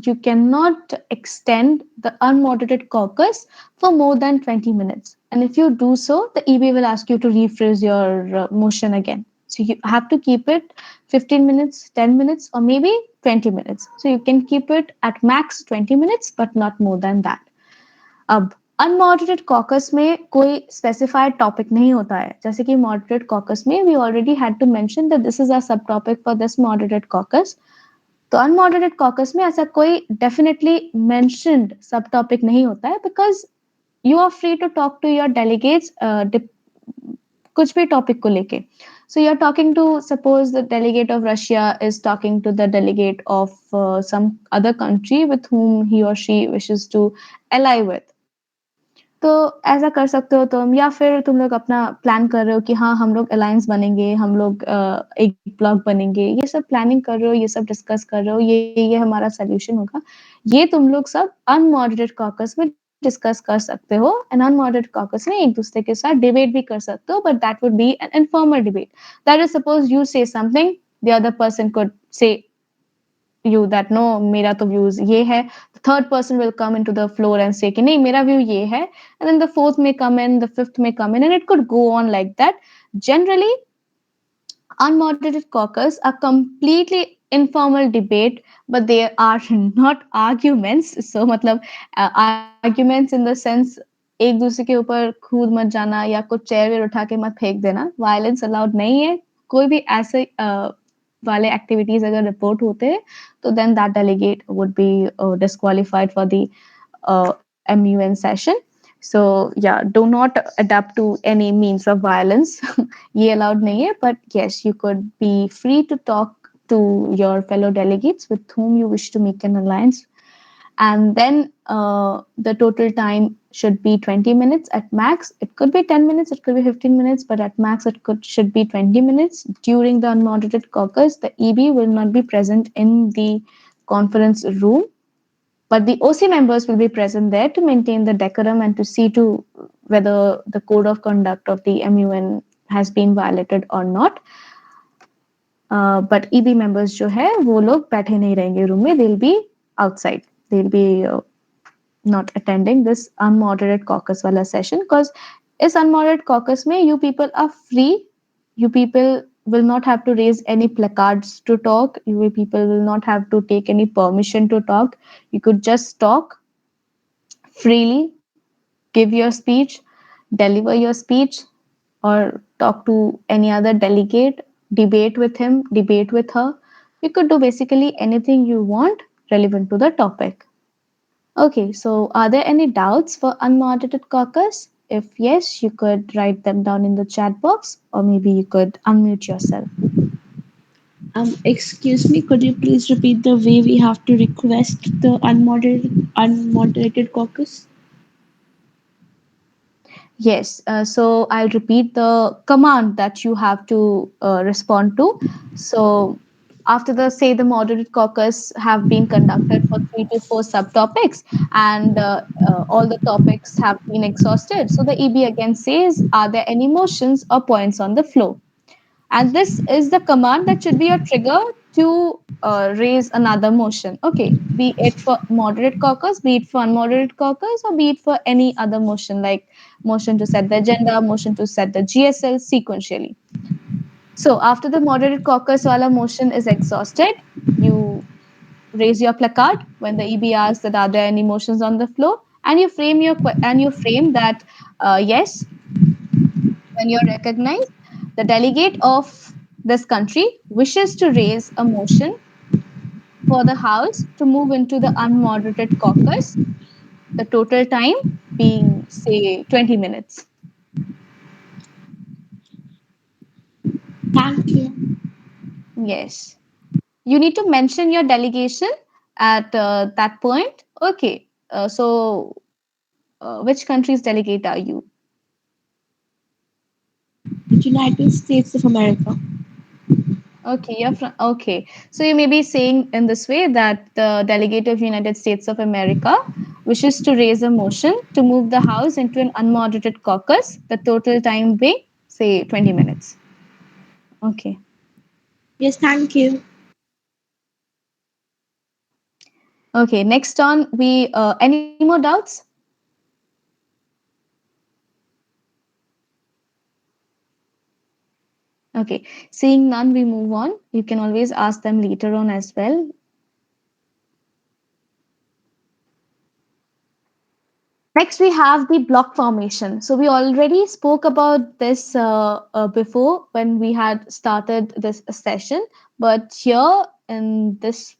you cannot extend the unmoderated caucus for more than 20 minutes. And if you do so, the EB will ask you to rephrase your motion again. So you have to keep it 15 minutes, 10 minutes, or maybe 20 minutes. So you can keep it at max 20 minutes, but not more than that. अब अनमॉडरेटेड caucus में कोई specified topic नहीं होता है, जैसे कि moderated caucus में we already had to mention that this is a sub topic for this moderated caucus. तो अनमॉडरेटेड कॉकस में ऐसा कोई डेफिनेटली मेंशन्ड सब टॉपिक नहीं होता है, because you are free to talk to your delegates कुछ भी टॉपिक को लेके. So you're talking to, suppose the delegate of Russia is talking to the delegate of some other country with whom he or she wishes to ally with. तो ऐसा कर सकते हो तुम, या फिर तुम लोग अपना प्लान कर रहे हो कि हाँ हम लोग अलायंस बनेंगे, हम लोग एक ब्लॉक बनेंगे, ये सब प्लानिंग कर रहे हो, ये सब डिस्कस कर रहे हो, ये हमारा सोल्यूशन होगा. ये तुम लोग सब अनमॉडरेटेड कॉकस में डिस्कस कर सकते हो. एंड अनमॉडरेटेड कॉकस में एक दूसरे के साथ डिबेट भी कर सकते हो, but that would be an informal debate. That is suppose you से something, the other person could say you that no, मेरा तो views ये है. The third person will come into the floor and say कि नहीं मेरा view ये है, and then the fourth may come in, the fifth may come in, and it could go on like that. Generally, unmoderated caucus are completely informal debate, but they are not arguments. So मतलब arguments in the sense एक दूसरे के ऊपर कूद मत जाना या कुछ चेयर वेयर उठा के मत फेंक देना. Violence allowed नहीं है. कोई भी ऐसे वाले एक्टिविटीज अगर रिपोर्ट होते हैं तो then that delegate would be disqualified for the MUN session. So yeah, do not adapt to any means of violence. ये allowed नहीं है, but yes, you could be free to talk to your fellow delegates with whom you wish to make an alliance, and then the total time should be 20 minutes at max. It could be 10 minutes, it could be 15 minutes, but at max it could should be 20 minutes. During the unmoderated caucus, the EB will not be present in the conference room, but the OC members will be present there to maintain the decorum and to see to whether the code of conduct of the MUN has been violated or not. But EB members जो है वो लोग बैठे नहीं रहेंगे room में, they'll be outside. They'll be not attending this unmoderated caucus wala session, because is unmoderated caucus mein you people are free. You people will not have to raise any placards to talk. You people will not have to take any permission to talk. You could just talk freely, give your speech, deliver your speech, or talk to any other delegate, debate with him, debate with her. You could do basically anything you want relevant to the topic. Okay, so are there any doubts for unmoderated caucus? If yes, you could write them down in the chat box, or maybe you could unmute yourself. Excuse me, could you please repeat the way we have to request the unmoderated caucus? Yes, so I'll repeat the command that you have to respond to. So after the say the moderated caucus have been conducted for 3 to 4 subtopics, and all the topics have been exhausted. So the EB again says, are there any motions or points on the floor? And this is the command that should be a trigger to raise another motion. Okay, be it for moderate caucus, be it for unmoderated caucus, or be it for any other motion like motion to set the agenda, motion to set the GSL sequentially. So after the moderated caucus wala motion is exhausted, you raise your placard when the EB asks that are there any motions on the floor, and you frame that yes, when you're recognized, the delegate of this country wishes to raise a motion for the House to move into the unmoderated caucus, the total time being, say, 20 minutes. Thank you. Yes. You need to mention your delegation at that point. Okay. Which country's delegate are you? United States of America. Okay, you're from, okay. So you may be saying in this way that the delegate of United States of America wishes to raise a motion to move the House into an unmoderated caucus, the total time being, say, 20 minutes. Okay. Yes, thank you. Okay, next on, any more doubts? Okay, seeing none, we move on. You can always ask them later on as well. Next, we have the block formation. So we already spoke about this before when we had started this session, but here in this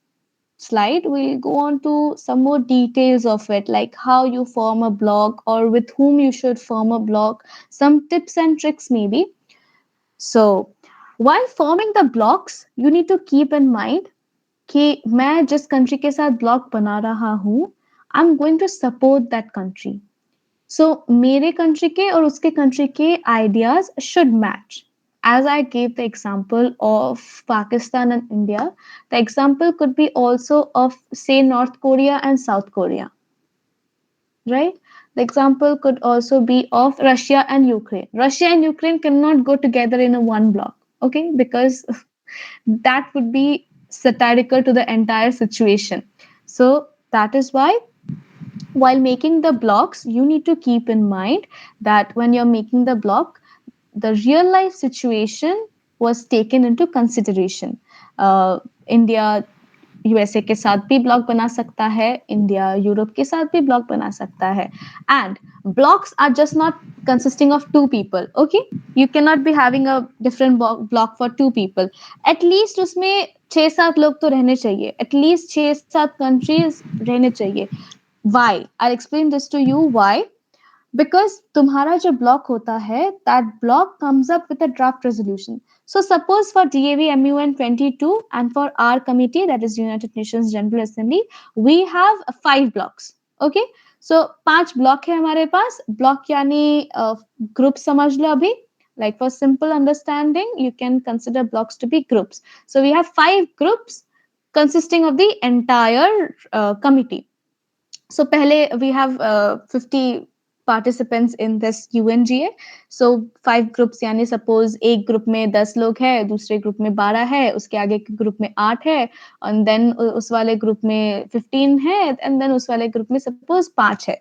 slide, we'll go on to some more details of it, like how you form a block or with whom you should form a block, some tips and tricks maybe. So while forming the blocks, you need to keep in mind कि मैं जिस country के साथ block बना रहा हूँ, I am going to support that country. So मेरे country के और उसके country के ideas should match. As I gave the example of Pakistan and India, the example could be also of say North Korea and South Korea, right? The example could also be of Russia and Ukraine. Russia and Ukraine cannot go together in a one block, okay? Because that would be satirical to the entire situation. So that is why while making the blocks, you need to keep in mind that when you're making the block, the real life situation was taken into consideration. India USA के साथ भी block बना सकता है, India Europe के साथ भी block बना सकता है. And blocks are just not consisting of two people. Okay, you cannot be having a different block for two people. At least उसमें 6-7 लोग तो रहने चाहिए, at least 6-7 countries रहने चाहिए. Why? I'll explain this to you why. Because तुम्हारा जो block होता है, that block comes up with a draft resolution. So suppose for DAV-MUN 22 and for our committee, that is United Nations General Assembly, we have 5 blocks. Okay, so 5 block है हमारे पास. Block यानी group समझ लो अभी. Like for simple understanding, you can consider blocks to be groups. So we have 5 groups consisting of the entire committee. So pehle we have 50 participants in this UNGA. So 5 groups यानी suppose एक group में 10 लोग हैं, दूसरे group में 12 है, उसके आगे के group में 8 है, and then उस वाले group में 15 है, and then उस वाले group में suppose 5 है.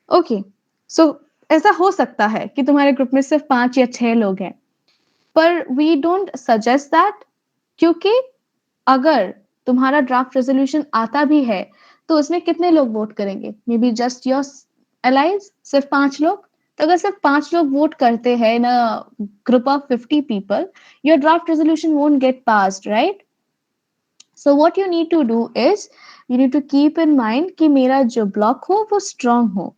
Okay, so ऐसा हो सकता है कि तुम्हारे group में सिर्फ 5 या 6 लोग हैं, पर we don't suggest that, क्योंकि अगर तुम्हारा ड्राफ्ट रेजोल्यूशन आता भी है तो उसमें कितने लोग वोट करेंगे? May be just your allies, सिर्फ 5 लोग. तो अगर सिर्फ 5 लोग वोट करते हैं in a group of 50 people, your draft resolution won't get passed, right? So what you need to do is you need to keep in mind कि मेरा जो ब्लॉक हो वो स्ट्रांग हो.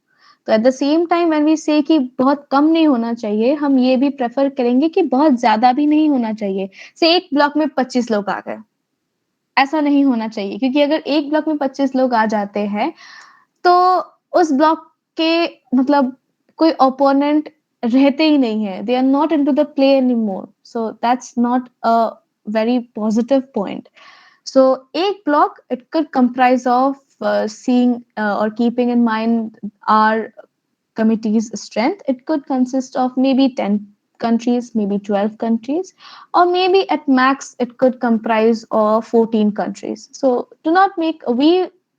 तो at the same time when we say कि बहुत कम नहीं होना चाहिए, हम ये भी प्रेफर करेंगे कि बहुत ज्यादा भी नहीं होना चाहिए. से एक ब्लॉक में 25 लोग आ गए, ऐसा नहीं होना चाहिए, क्योंकि अगर एक ब्लॉक में 25 लोग आ जाते हैं तो उस ब्लॉक के मतलब कोई ओपोनेंट रहते ही नहीं है. They are not into the play anymore. So that's not a very positive point. So एक block, it could comprise of seeing or keeping in mind our committee's strength. It could consist of maybe 10 countries, maybe 12 countries, or maybe at max it could comprise of 14 countries. So we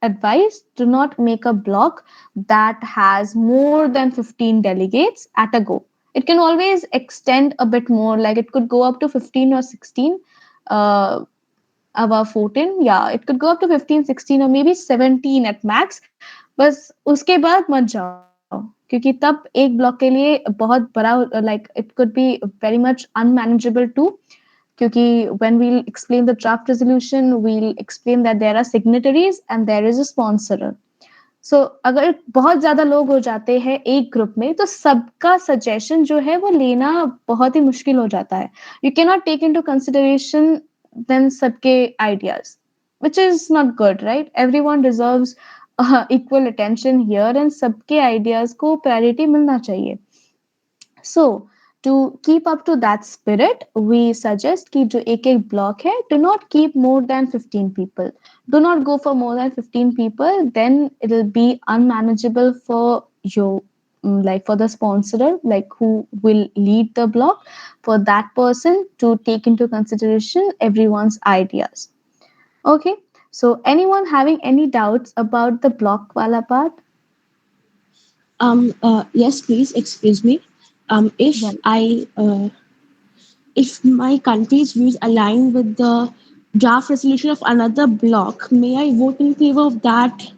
advise, do not make a block that has more than 15 delegates at a go. It can always extend a bit more, like it could go up to 15 or 16. Above 14, yeah, it could go up to 15, 16 or maybe 17 at max. बस उसके बाद मत जाओ, क्योंकि तब एक block के लिए बहुत बड़ा, like it could be very much unmanageable too. क्योंकि when we'll explain the draft resolution, we'll explain that there are signatories and there is a sponsor. So अगर बहुत ज्यादा लोग हो जाते हैं एक ग्रुप में तो सबका सजेशन जो है वो लेना बहुत ही मुश्किल हो जाता है. You cannot take into consideration then सबके ideas, which is not good, right? Everyone deserves equal attention here and सबके ideas को priority मिलना चाहिए. So to keep up to that spirit, we suggest कि जो एक एक block है, do not keep more than 15 people. Do not go for more than 15 people, then it'll be unmanageable for you, like for the sponsor, like who will lead the block, for that person to take into consideration everyone's ideas. Okay, so anyone having any doubts about the block wala part? Yes, please excuse me. Well, If my country's views align with the draft resolution of another bloc, may I vote in favor of that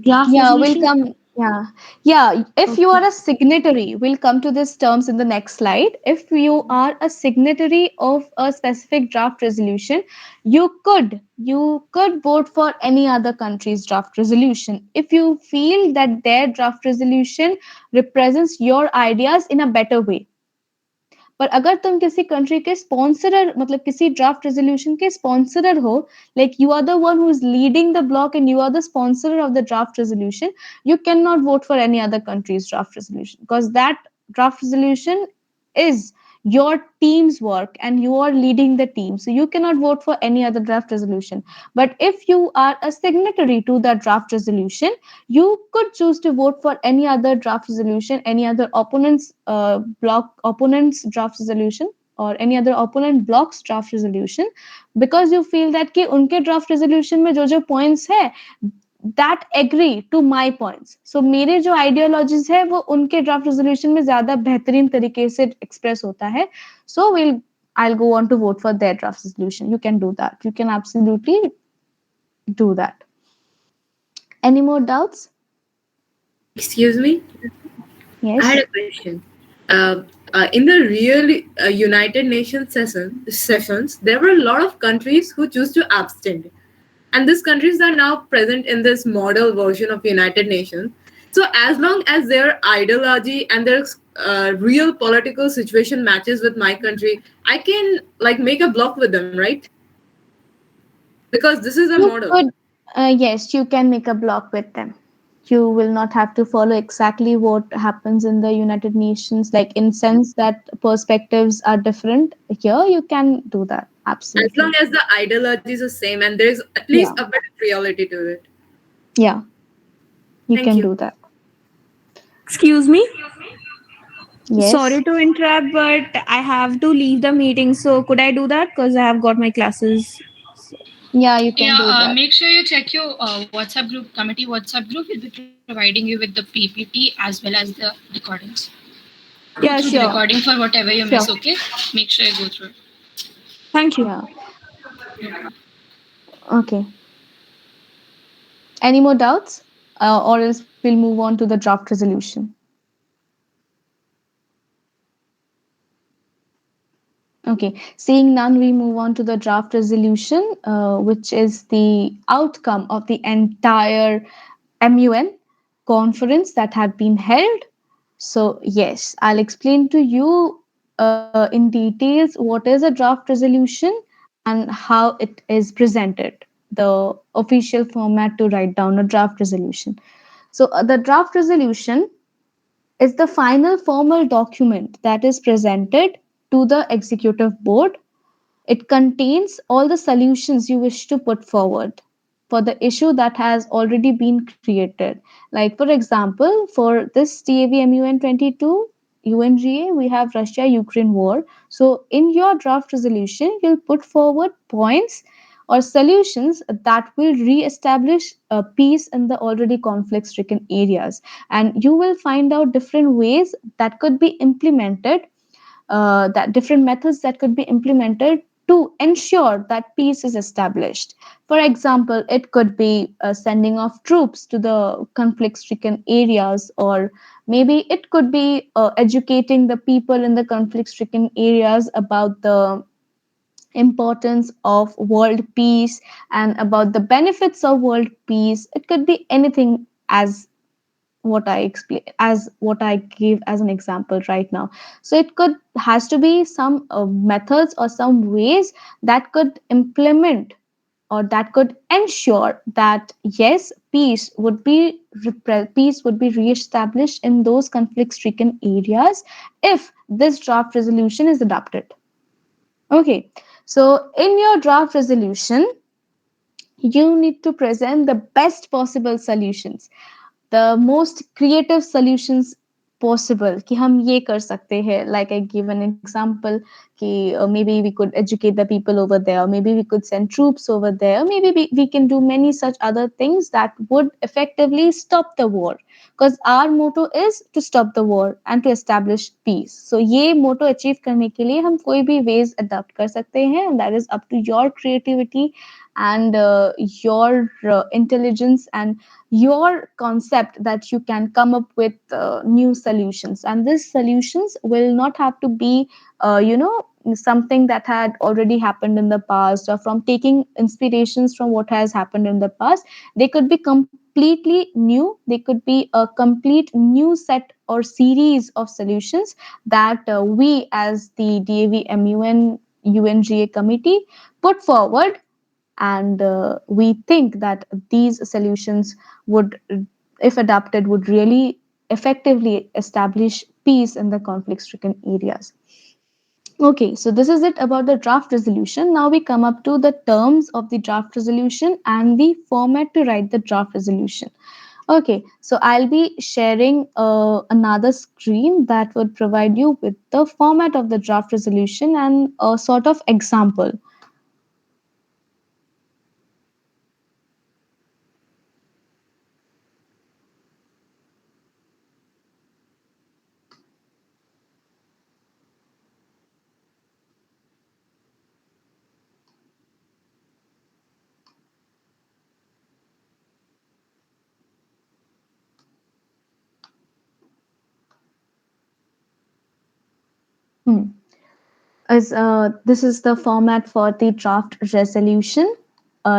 draft yeah, we'll resolution? come. Yeah, yeah. If you Okay. are a signatory, we'll come to these terms in the next slide. If you are a signatory of a specific draft resolution, you could vote for any other country's draft resolution if you feel that their draft resolution represents your ideas in a better way. पर अगर तुम किसी country के sponsorer, मतलब किसी draft resolution के sponsorer हो, like you are the one who is leading the block and you are the sponsor of the draft resolution, you cannot vote for any other country's draft resolution, because that draft resolution is your team's work and you are leading the team, so you cannot vote for any other draft resolution. But if you are a signatory to the draft resolution, you could choose to vote for any other draft resolution, any other opponent's draft resolution, or any other opponent block's draft resolution, because you feel that कि उनके draft resolution में जो जो points है that agree to my points. So मेरे जो ideologies है वो उनके draft resolution में ज्यादा बेहतरीन तरीके से express होता है. So I'll go on to vote for their draft resolution. You can do that. You can absolutely do that. Any more doubts? Excuse me? I had Yes. a question. In the real United Nations sessions, there were a lot of countries who choose to abstain. And these countries are now present in this model version of United Nations. So as long as their ideology and their real political situation matches with my country, I can like make a block with them, right? Because this is a You model. could, yes, you can make a block with them. You will not have to follow exactly what happens in the United Nations, like in sense that perspectives are different. Here, you can do that. As long Absolutely. as the ideology is the same and there is at least Yeah. a bit of reality to it. Yeah, you Thank can you. do that. Excuse me. Yes. Sorry to interrupt, but I have to leave the meeting. So could I do that? Because I have got my classes. Yeah, you can Yeah, do that. make sure you check your WhatsApp group, committee WhatsApp group. We'll be providing you with the PPT as well as the recordings. Go through the Yeah, recording sure. for whatever you miss, Sure. okay? Make sure you go through it. Thank you. Yeah. Okay. Any more doubts? Or else we'll move on to the draft resolution. Okay, seeing none, we move on to the draft resolution, which is the outcome of the entire MUN conference that had been held. So, yes, I'll explain to you in details what is a draft resolution and how it is presented, the official format to write down a draft resolution. So, the draft resolution is the final formal document that is presented to the executive board. It contains all the solutions you wish to put forward for the issue that has already been created. Like, for example, for this TAVMUN 22 UNGA, we have Russia Ukraine war. So, in your draft resolution, you'll put forward points or solutions that will re-establish peace in the already conflict stricken areas, and you will find out different ways that could be implemented, that different methods that could be implemented to ensure that peace is established. For example, it could be sending of troops to the conflict stricken areas, or maybe it could be educating the people in the conflict stricken areas about the importance of world peace and about the benefits of world peace. It could be anything as what I gave as an example right now. So it could has to be some methods or some ways that could implement or that could ensure that yes, peace would be reestablished in those conflict stricken areas if this draft resolution is adopted. Okay, so in your draft resolution, you need to present the best possible solutions, the most creative solutions possible कि हम ये कर सकते हैं. Like I give an example कि maybe we could educate the people over there, maybe we could send troops over there, maybe we can do many such other things that would effectively stop the war, because our motto is to stop the war and to establish peace. So ये motto achieve करने के लिए हम कोई भी ways adopt कर सकते हैं, and that is up to your creativity and your intelligence and your concept that you can come up with new solutions. And these solutions will not have to be something that had already happened in the past or from taking inspirations from what has happened in the past. They could be completely new, they could be a complete new set or series of solutions that we as the DAVMUN UNGA committee put forward, and we think that these solutions would, if adopted, would really effectively establish peace in the conflict stricken areas. Okay, so this is it about the draft resolution. Now we come up to the terms of the draft resolution and the format to write the draft resolution. Okay, so I'll be sharing another screen that would provide you with the format of the draft resolution and a sort of example. Is this is the format for the draft resolution.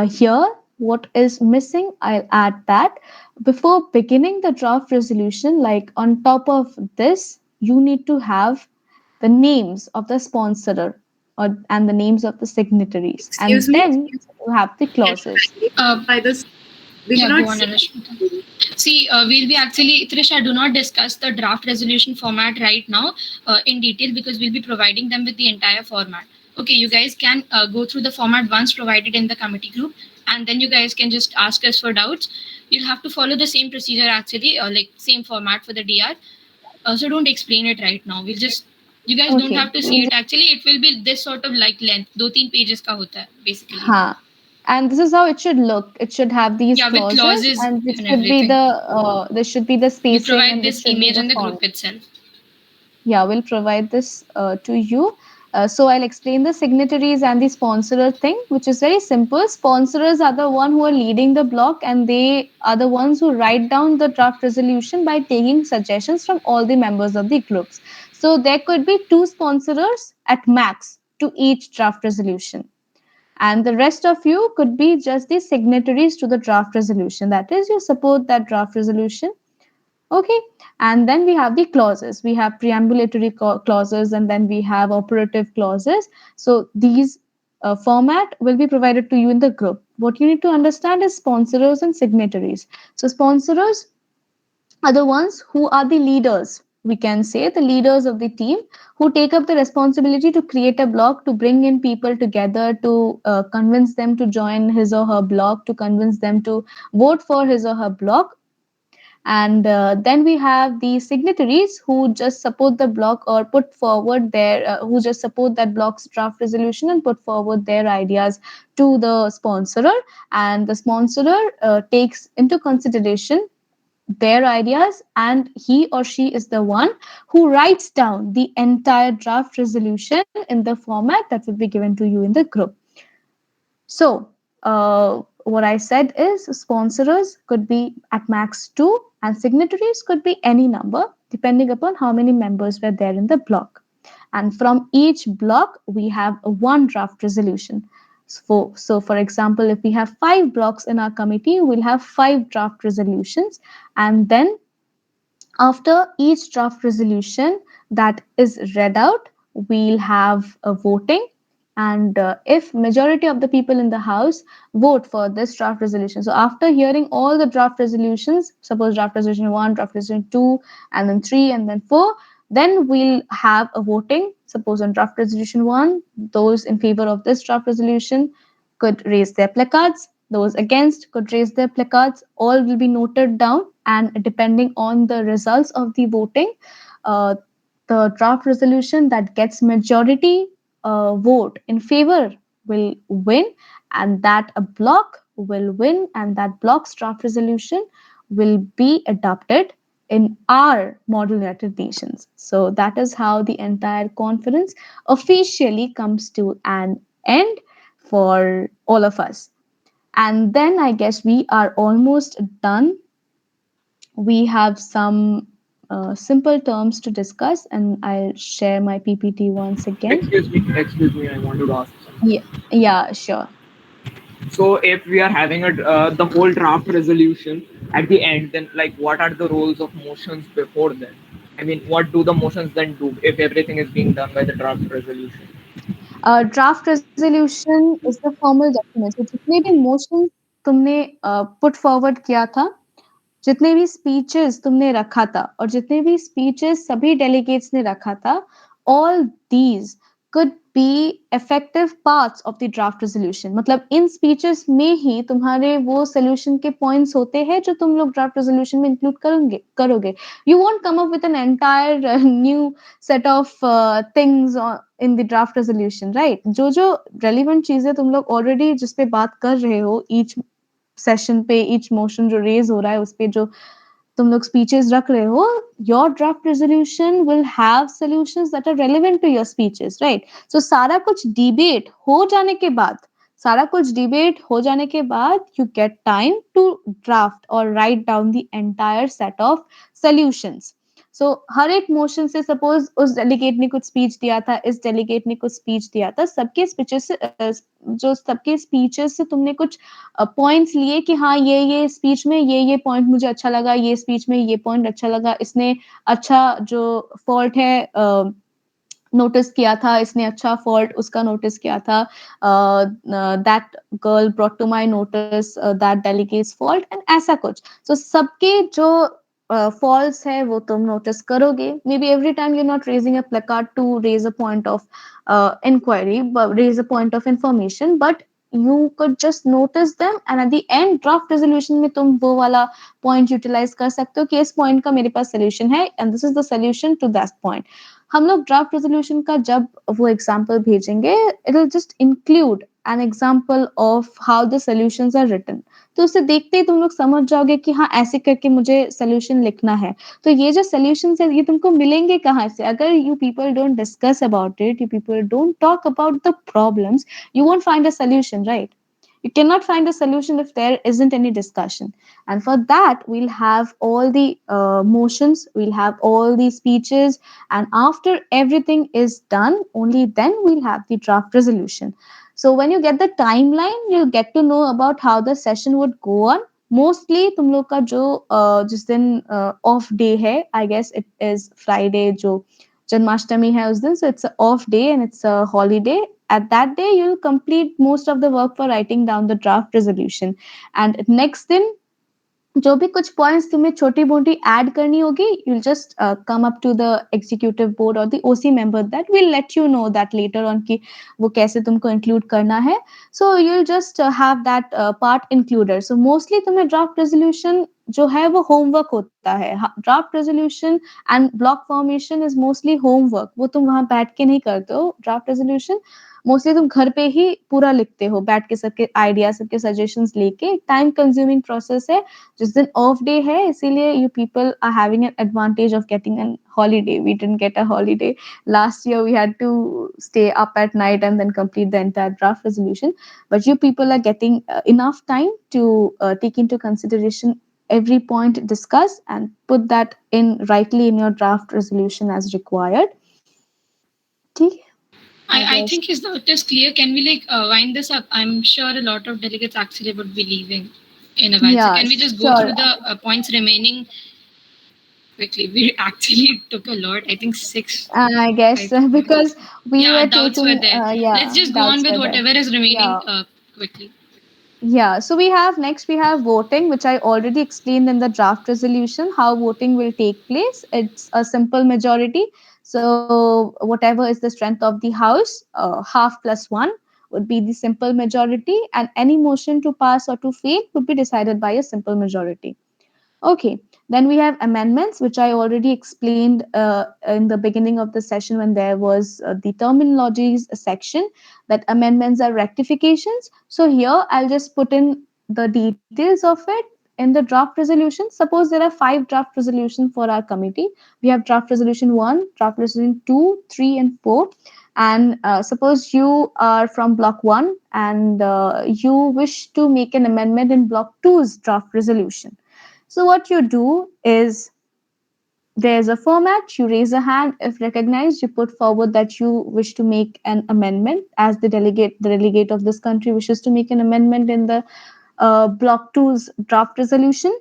Here, what is missing? I'll add that. Before beginning the draft resolution, like on top of this, you need to have the names of the sponsorer and the names of the signatories, Excuse and me. then you have the Can clauses. you clarify this? We Yeah, go cannot on, see. Anushmita. See, we'll be actually, Trisha, do not discuss the draft resolution format right now in detail because we'll be providing them with the entire format. Okay, you guys can go through the format once provided in the committee group, and then you guys can just ask us for doubts. You'll have to follow the same procedure actually, like same format for the DR. So don't explain it right now. We'll just, you guys don't Okay. have to see it. Actually, it will be this sort of like length. दो तीन pages का होता है basically. Ha. And this is how it should look. It should have these Yeah, with clauses, clauses and and everything. this should be the We spacing, provide and this this should be image the in the font. group itself. Yeah, we'll provide this to you. So I'll explain the signatories and the sponsorer thing, which is very simple. Sponsors are the one who are leading the block, and they are the ones who write down the draft resolution by taking suggestions from all the members of the groups. So there could be two sponsors at max to each draft resolution, and the rest of you could be just the signatories to the draft resolution. That is, you support that draft resolution. Okay, and then we have the clauses. We have preambulatory clauses, and then we have operative clauses. So these format will be provided to you in the group. What you need to understand is sponsors and signatories. So sponsors are the ones who are the leaders. We can say the leaders of the team who take up the responsibility to create a blog, to bring in people together, to convince them to join his or her blog, to convince them to vote for his or her blog. And then we have the signatories who just support the block or put forward their who just support that block's draft resolution and put forward their ideas to the sponsorer, and the sponsorer takes into consideration their ideas, and he or she is the one who writes down the entire draft resolution in the format that would be given to you in the group. So, what I said is sponsors could be at max two, and signatories could be any number depending upon how many members were there in the block. And from each block, we have a one draft resolution. For example, if we have five blocks in our committee, we'll have five draft resolutions, and then after each draft resolution that is read out, we'll have a voting, and if majority of the people in the house vote for this draft resolution, so after hearing all the draft resolutions, suppose draft resolution 1, draft resolution 2, and then 3, and then 4, then we'll have a voting. Suppose on draft resolution 1, those in favor of this draft resolution could raise their placards, those against could raise their placards. All will be noted down, and depending on the results of the voting, uh, the draft resolution that gets majority vote in favor will win, and that a block will win, and that block's draft resolution will be adopted in our model United Nations. So that is how the entire conference officially comes to an end for all of us. And then I guess we are almost done. We have some simple terms to discuss, and I'll share my PPT once again. Excuse me, I wanted to ask something. Yeah, yeah, sure. So if we are having the whole draft resolution at the end, then like what are the roles of motions before then? I mean, what do the motions then do if everything is being done by the draft resolution? Draft resolution is the formal document, so जितने भी motions तुमने put forward किया था, जितने भी speeches तुमने रखा था, और जितने भी स्पीचेस सभी डेलीगेट्स ने रखा था, all these could be effective parts of the draft resolution. मतलब इन स्पीचेस में ही तुम्हारे वो सोल्यूशन के पॉइंट्स होते हैं जो तुम लोग ड्राफ्ट रेजोल्यूशन में इंक्लूड करोगे. You won't come up with an entire new set of things in the draft resolution, right? जो relevant चीजें तुम लोग already जिस पे बात कर रहे हो, each सेशन पे ईच मोशन जो रेज हो रहा है उस पे जो तुम लोग स्पीचेस रख रहे हो, your draft resolution will have solutions that are relevant to your speeches, right? So सारा कुछ डिबेट हो जाने के बाद you get time to draft और write down the entire set of solutions. So हर एक मोशन से सपोज उस डेलीगेट ने कुछ स्पीच दिया था, इस डेलीगेट ने कुछ स्पीच दिया था, सबके स्पीचेस से जो सबके स्पीचेस से तुमने कुछ पॉइंट्स लिए कि हाँ ये स्पीच में ये पॉइंट मुझे अच्छा लगा, ये स्पीच में ये पॉइंट अच्छा लगा, इसने अच्छा जो फॉल्ट है नोटिस किया था, इसने अच्छा फॉल्ट उसका नोटिस किया था, that girl brought to my notice that delegate's fault and ऐसा कुछ। सो सबके जो फॉल्ट्स है वो तुम नोटिस करोगे। Maybe every time you not raising a placard to raise a point of inquiry, raise a point of information, but you could just notice them and at the end draft resolution में तुम वो वाला point utilize कर सकते हो कि इस point का मेरे पास solution है and this is the solution to that point। हम लोग ड्राफ्ट रेजोल्यूशन का जब वो एग्जाम्पल भेजेंगे, it will just include an example of how the solutions are written. तो उसे देखते ही तुम लोग समझ जाओगे कि हाँ ऐसे करके मुझे सोल्यूशन लिखना है। तो ये जो सोल्यूशन है ये तुमको मिलेंगे कहाँ से? अगर you people don't discuss about it, you people don't talk about the problems, you won't find a solution, right? You cannot find a solution if there isn't any discussion. And for that, we'll have all the motions, we'll have all the speeches, and after everything is done, only then we'll have the draft resolution. So when you get the timeline, you'll get to know about how the session would go on. Mostly तुम लोग का जो जिस दिन off day है, I guess it is Friday, जो जन्माष्टमी है उस दिन, so it's a off day and it's a holiday. At that day you'll complete most of the work for writing down the draft resolution, and next दिन जो भी कुछ points तुम्हें छोटी मोटी ऐड करनी होगी, you'll just come up to the executive board or the OC member that will let you know that later on कि वो कैसे तुमको include करना है। So you'll just have that part included. So mostly तुम्हें draft resolution जो है वो होमवर्क होता है। Draft resolution and block formation is mostly homework, वो तुम वहां बैठ के नहीं करते हो। ड्राफ्ट रेजोल्यूशन मोस्टली तुम घर पे ही पूरा लिखते हो, बैठ के सबके आइडिया सबके सजेशंस लेके। टाइम कंज्यूमिंग प्रोसेस है, जिस दिन ऑफ डे है इसीलिए you people are having an advantage of getting an holiday. We didn't get a holiday last year. We had to stay up at night and then complete the entire draft resolution, but you people are getting enough time to take into consideration every point discussed and put that in rightly in your draft resolution as required. ठीक है? I think his note is clear. Can we wind this up? I'm sure a lot of delegates actually would be leaving in a while. So Yeah, can we just go sure. through the points remaining quickly? We actually took a lot. I think six. I guess Five because we yeah, were doubts were taking, there. yeah, Let's just go on doubts with were there. whatever is remaining Yeah. quickly. Yeah, so we have next we have voting, which I already explained in the draft resolution how voting will take place. It's a simple majority. So whatever is the strength of the house, half plus one would be the simple majority, and any motion to pass or to fail would be decided by a simple majority. Okay, then we have amendments, which I already explained in the beginning of the session when there was the terminologies section, that amendments are rectifications. So here I'll just put in the details of it in the draft resolution. Suppose there are 5 draft resolutions for our committee. We have draft resolution 1, draft resolution 2, 3, and 4. And suppose you are from block 1 and you wish to make an amendment in block two's draft resolution. So what you do is there's a format, you raise a hand, if recognized, you put forward that you wish to make an amendment as the delegate of this country wishes to make an amendment in the block two's draft resolution.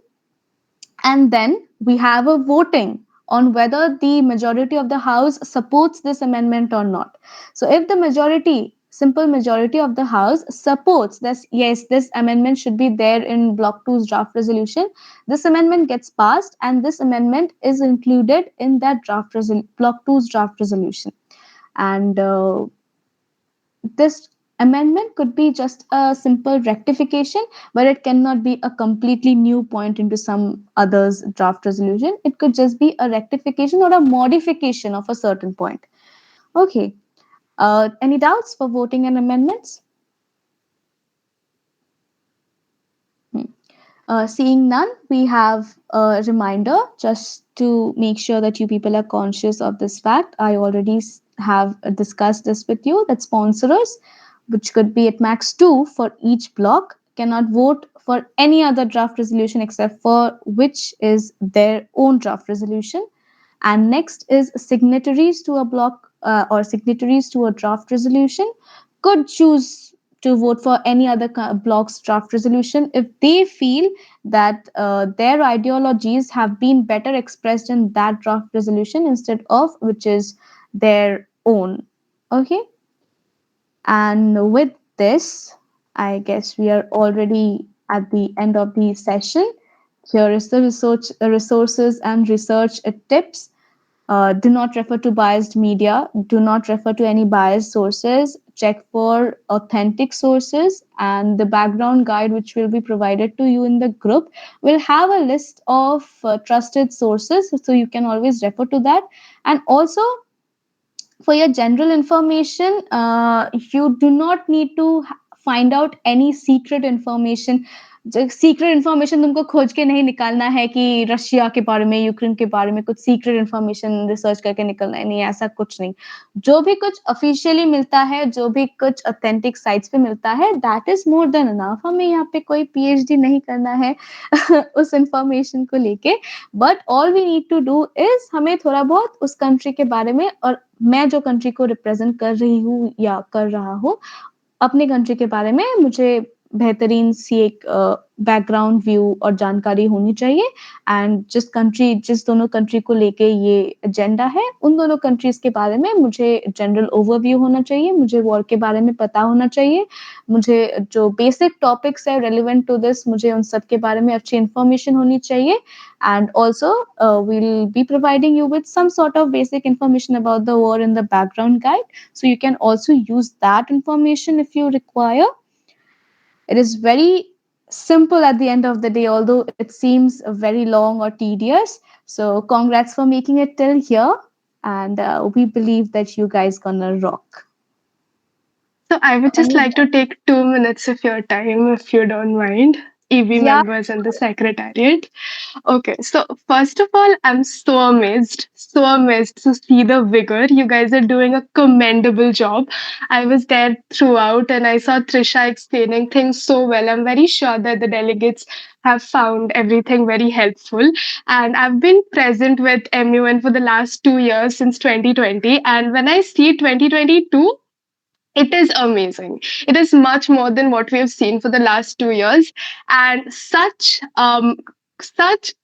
And then we have a voting on whether the majority of the house supports this amendment or not. So if the majority, simple majority of the house supports this, yes, this amendment should be there in block two's draft resolution, this amendment gets passed and this amendment is included in that block two's draft resolution. And this amendment could be just a simple rectification, but it cannot be a completely new point into some other's draft resolution. It could just be a rectification or a modification of a certain point. Okay. Any doubts for voting and amendments? Seeing none, we have a reminder just to make sure that you people are conscious of this fact. I already have discussed this with you that sponsors, which could be at max 2 for each block, cannot vote for any other draft resolution except for which is their own draft resolution. And next is signatories to a block or signatories to a draft resolution could choose to vote for any other block's draft resolution if they feel that their ideologies have been better expressed in that draft resolution instead of which is their own. Okay, and with this, I guess we are already at the end of the session. Here is the resources and research tips. Do not refer to biased media. Do not refer to any biased sources. Check for authentic sources. And the background guide, which will be provided to you in the group, will have a list of trusted sources. So you can always refer to that. And also, for your general information, you do not need to find out any secret information. Secret information तुमको खोज के नहीं निकालना है कि Russia के बारे में यूक्रेन के बारे में कुछ सीक्रेट इन्फॉर्मेशन रिसर्च करके निकलना है, नहीं ऐसा कुछ नहीं. जो भी कुछ ऑफिशियली मिलता है, जो भी कुछ ऑथेंटिक साइट्स पे मिलता है, that is more than enough. हमें यहाँ पे कोई पीएचडी नहीं करना है उस इंफॉर्मेशन को लेके. But all we need to do is हमें थोड़ा बहुत उस कंट्री के बारे में, और मैं जो कंट्री को रिप्रेजेंट कर रही हूँ या कर रहा हूँ, अपने कंट्री के बारे में मुझे बेहतरीन सी एक बैकग्राउंड व्यू और जानकारी होनी चाहिए. एंड जिस दोनों कंट्री को लेके ये एजेंडा है, उन दोनों कंट्रीज के बारे में मुझे जनरल ओवरव्यू होना चाहिए, मुझे वॉर के बारे में पता होना चाहिए, मुझे जो बेसिक टॉपिक्स है रेलिवेंट टू दिस, मुझे उन सब के बारे में अच्छी इंफॉर्मेशन होनी चाहिए. And also, we'll be providing you with some sort of basic information about the war in the background guide. So you can also use that information if you require. It is very simple at the end of the day, although it seems very long or tedious. So congrats for making it till here. And we believe that you guys gonna rock. So I would just Any like to take 2 minutes of your time, if you don't mind, EB yeah, members and the secretariat. Okay, so first of all, I'm so amazed to see the vigor. You guys are doing a commendable job. I was there throughout and I saw Trisha explaining things so well. I'm very sure that the delegates have found everything very helpful. And I've been present with MUN for the last 2 years since 2020. And when I see 2022, it is amazing. It is much more than what we have seen for the last 2 years, and such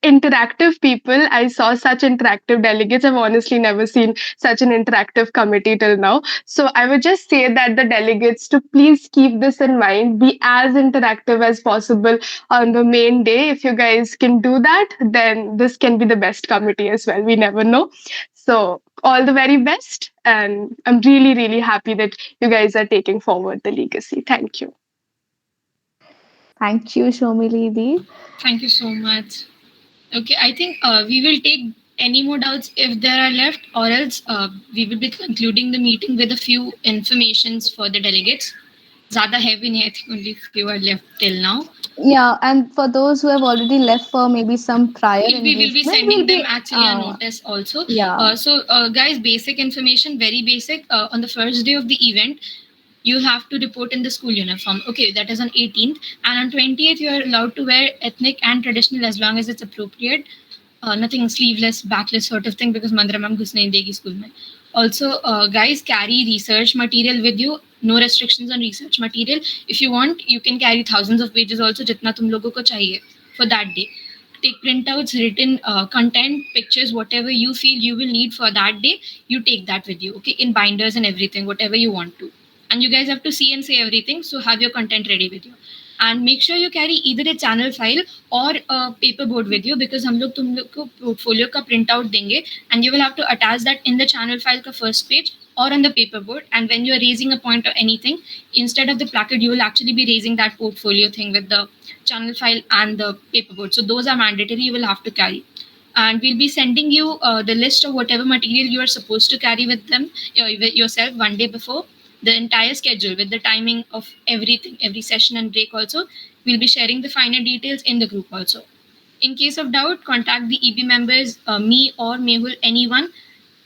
interactive people. I saw such interactive delegates. I've honestly never seen such an interactive committee till now. So I would just say that the delegates to please keep this in mind. Be as interactive as possible on the main day. If you guys can do that, then this can be the best committee as well. We never know. So all the very best. And I'm really, really happy that you guys are taking forward the legacy. Thank you. thank you, Shomili Di. Thank you so much. Okay, I think we will take any more doubts if there are left, or else we will be concluding the meeting with a few informations for the delegates. Zada heavy nahi, I think only few are left till now. Yeah, and for those who have already left for maybe some prior We will be engagement, sending them actually a notice also. yeah. Guys, basic information, very basic. On the first day of the event, you have to report in the school uniform. Okay, that is on 18th. And on 20th, you are allowed to wear ethnic and traditional as long as it's appropriate. Nothing sleeveless, backless sort of thing, because Mandra ma'am ghus nahi degi school mein. Also, guys, carry research material with you. No restrictions on research material. If you want, you can carry thousands of pages also, jitna tum logo ko chahiye for that day. Take printouts, written content, pictures, whatever you feel you will need for that day, you take that with you, okay, in binders and everything, whatever you want to. And you guys have to see and say everything, so have your content ready with you. And make sure you carry either a channel file or a paper board with you, because हम लोग तुम लोग को portfolio का print out देंगे, and you will have to attach that in the channel file का first page or on the paper board. And when you are raising a point or anything, instead of the placard, you will actually be raising that portfolio thing with the channel file and the paper board. So those are mandatory, you will have to carry. And we'll be sending you the list of whatever material you are supposed to carry with them, with yourself, one day before. The entire schedule with the timing of everything, every session and break also. We'll be sharing the finer details in the group also. In case of doubt, contact the EB members, me or Mehul, anyone.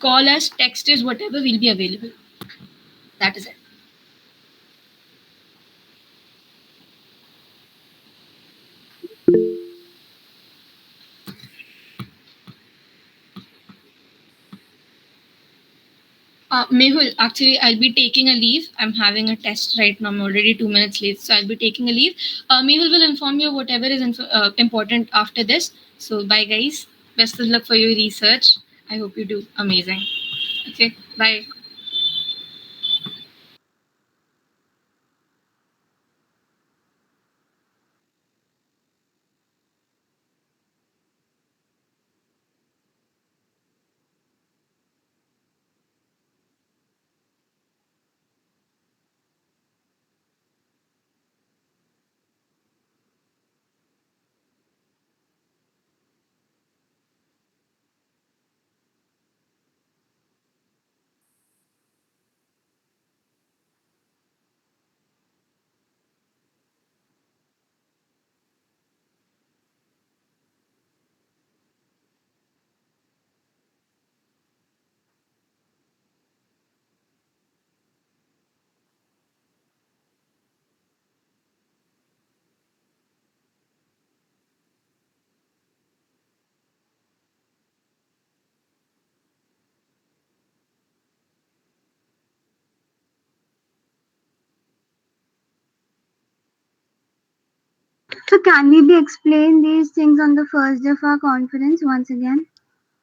Call us, text us, whatever will be available. That is it. Mehul, actually, I'll be taking a leave. I'm having a test right now. I'm already 2 minutes late, so I'll be taking a leave. Mehul will inform you whatever is important after this. So, bye, guys. Best of luck for your research. I hope you do amazing. Okay, bye. So can we be explain these things on the first day of our conference once again?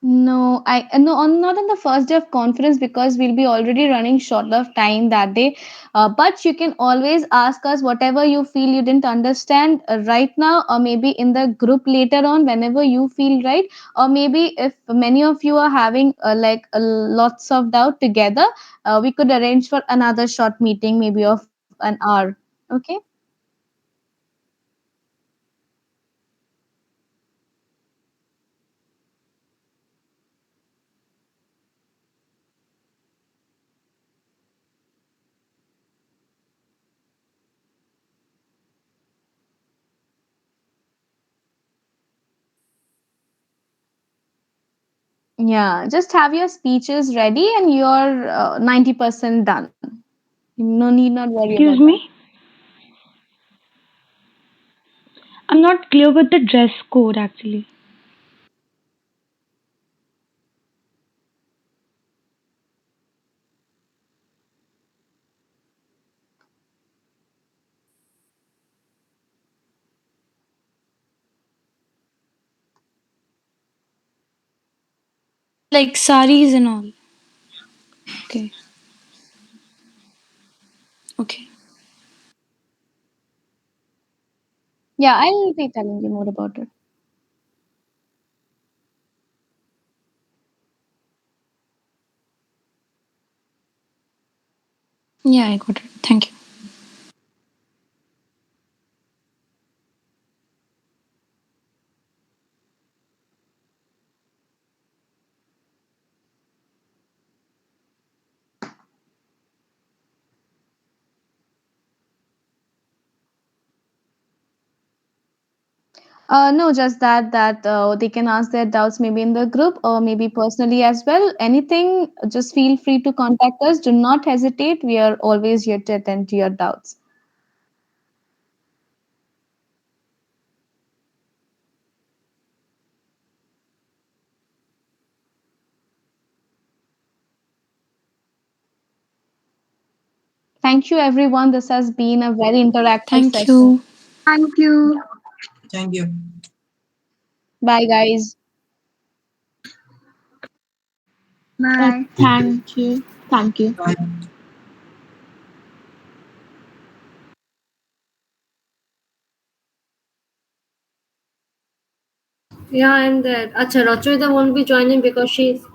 No, no, not on the first day of conference because we'll be already running short of time that day. But you can always ask us whatever you feel you didn't understand right now, or maybe in the group later on, whenever you feel right, or maybe if many of you are having lots of doubt together, we could arrange for another short meeting, maybe of an hour. Okay. Yeah, just have your speeches ready and you're 90% done. No need not worry about Excuse that. me, I'm not clear with the dress code actually. Like saris and all. Okay. Okay. Yeah, I'll be telling you more about it. Yeah, I got it. Thank you. No, just that they can ask their doubts maybe in the group or maybe personally as well. Anything, just feel free to contact us. Do not hesitate. We are always here to attend to your doubts. Thank you, everyone. This has been a very interactive Thank session. you. Thank you. Thank you. Bye, guys. Bye. Thank you. Thank you. Bye. Yeah, I'm there. Acha, Rachita won't be joining because she's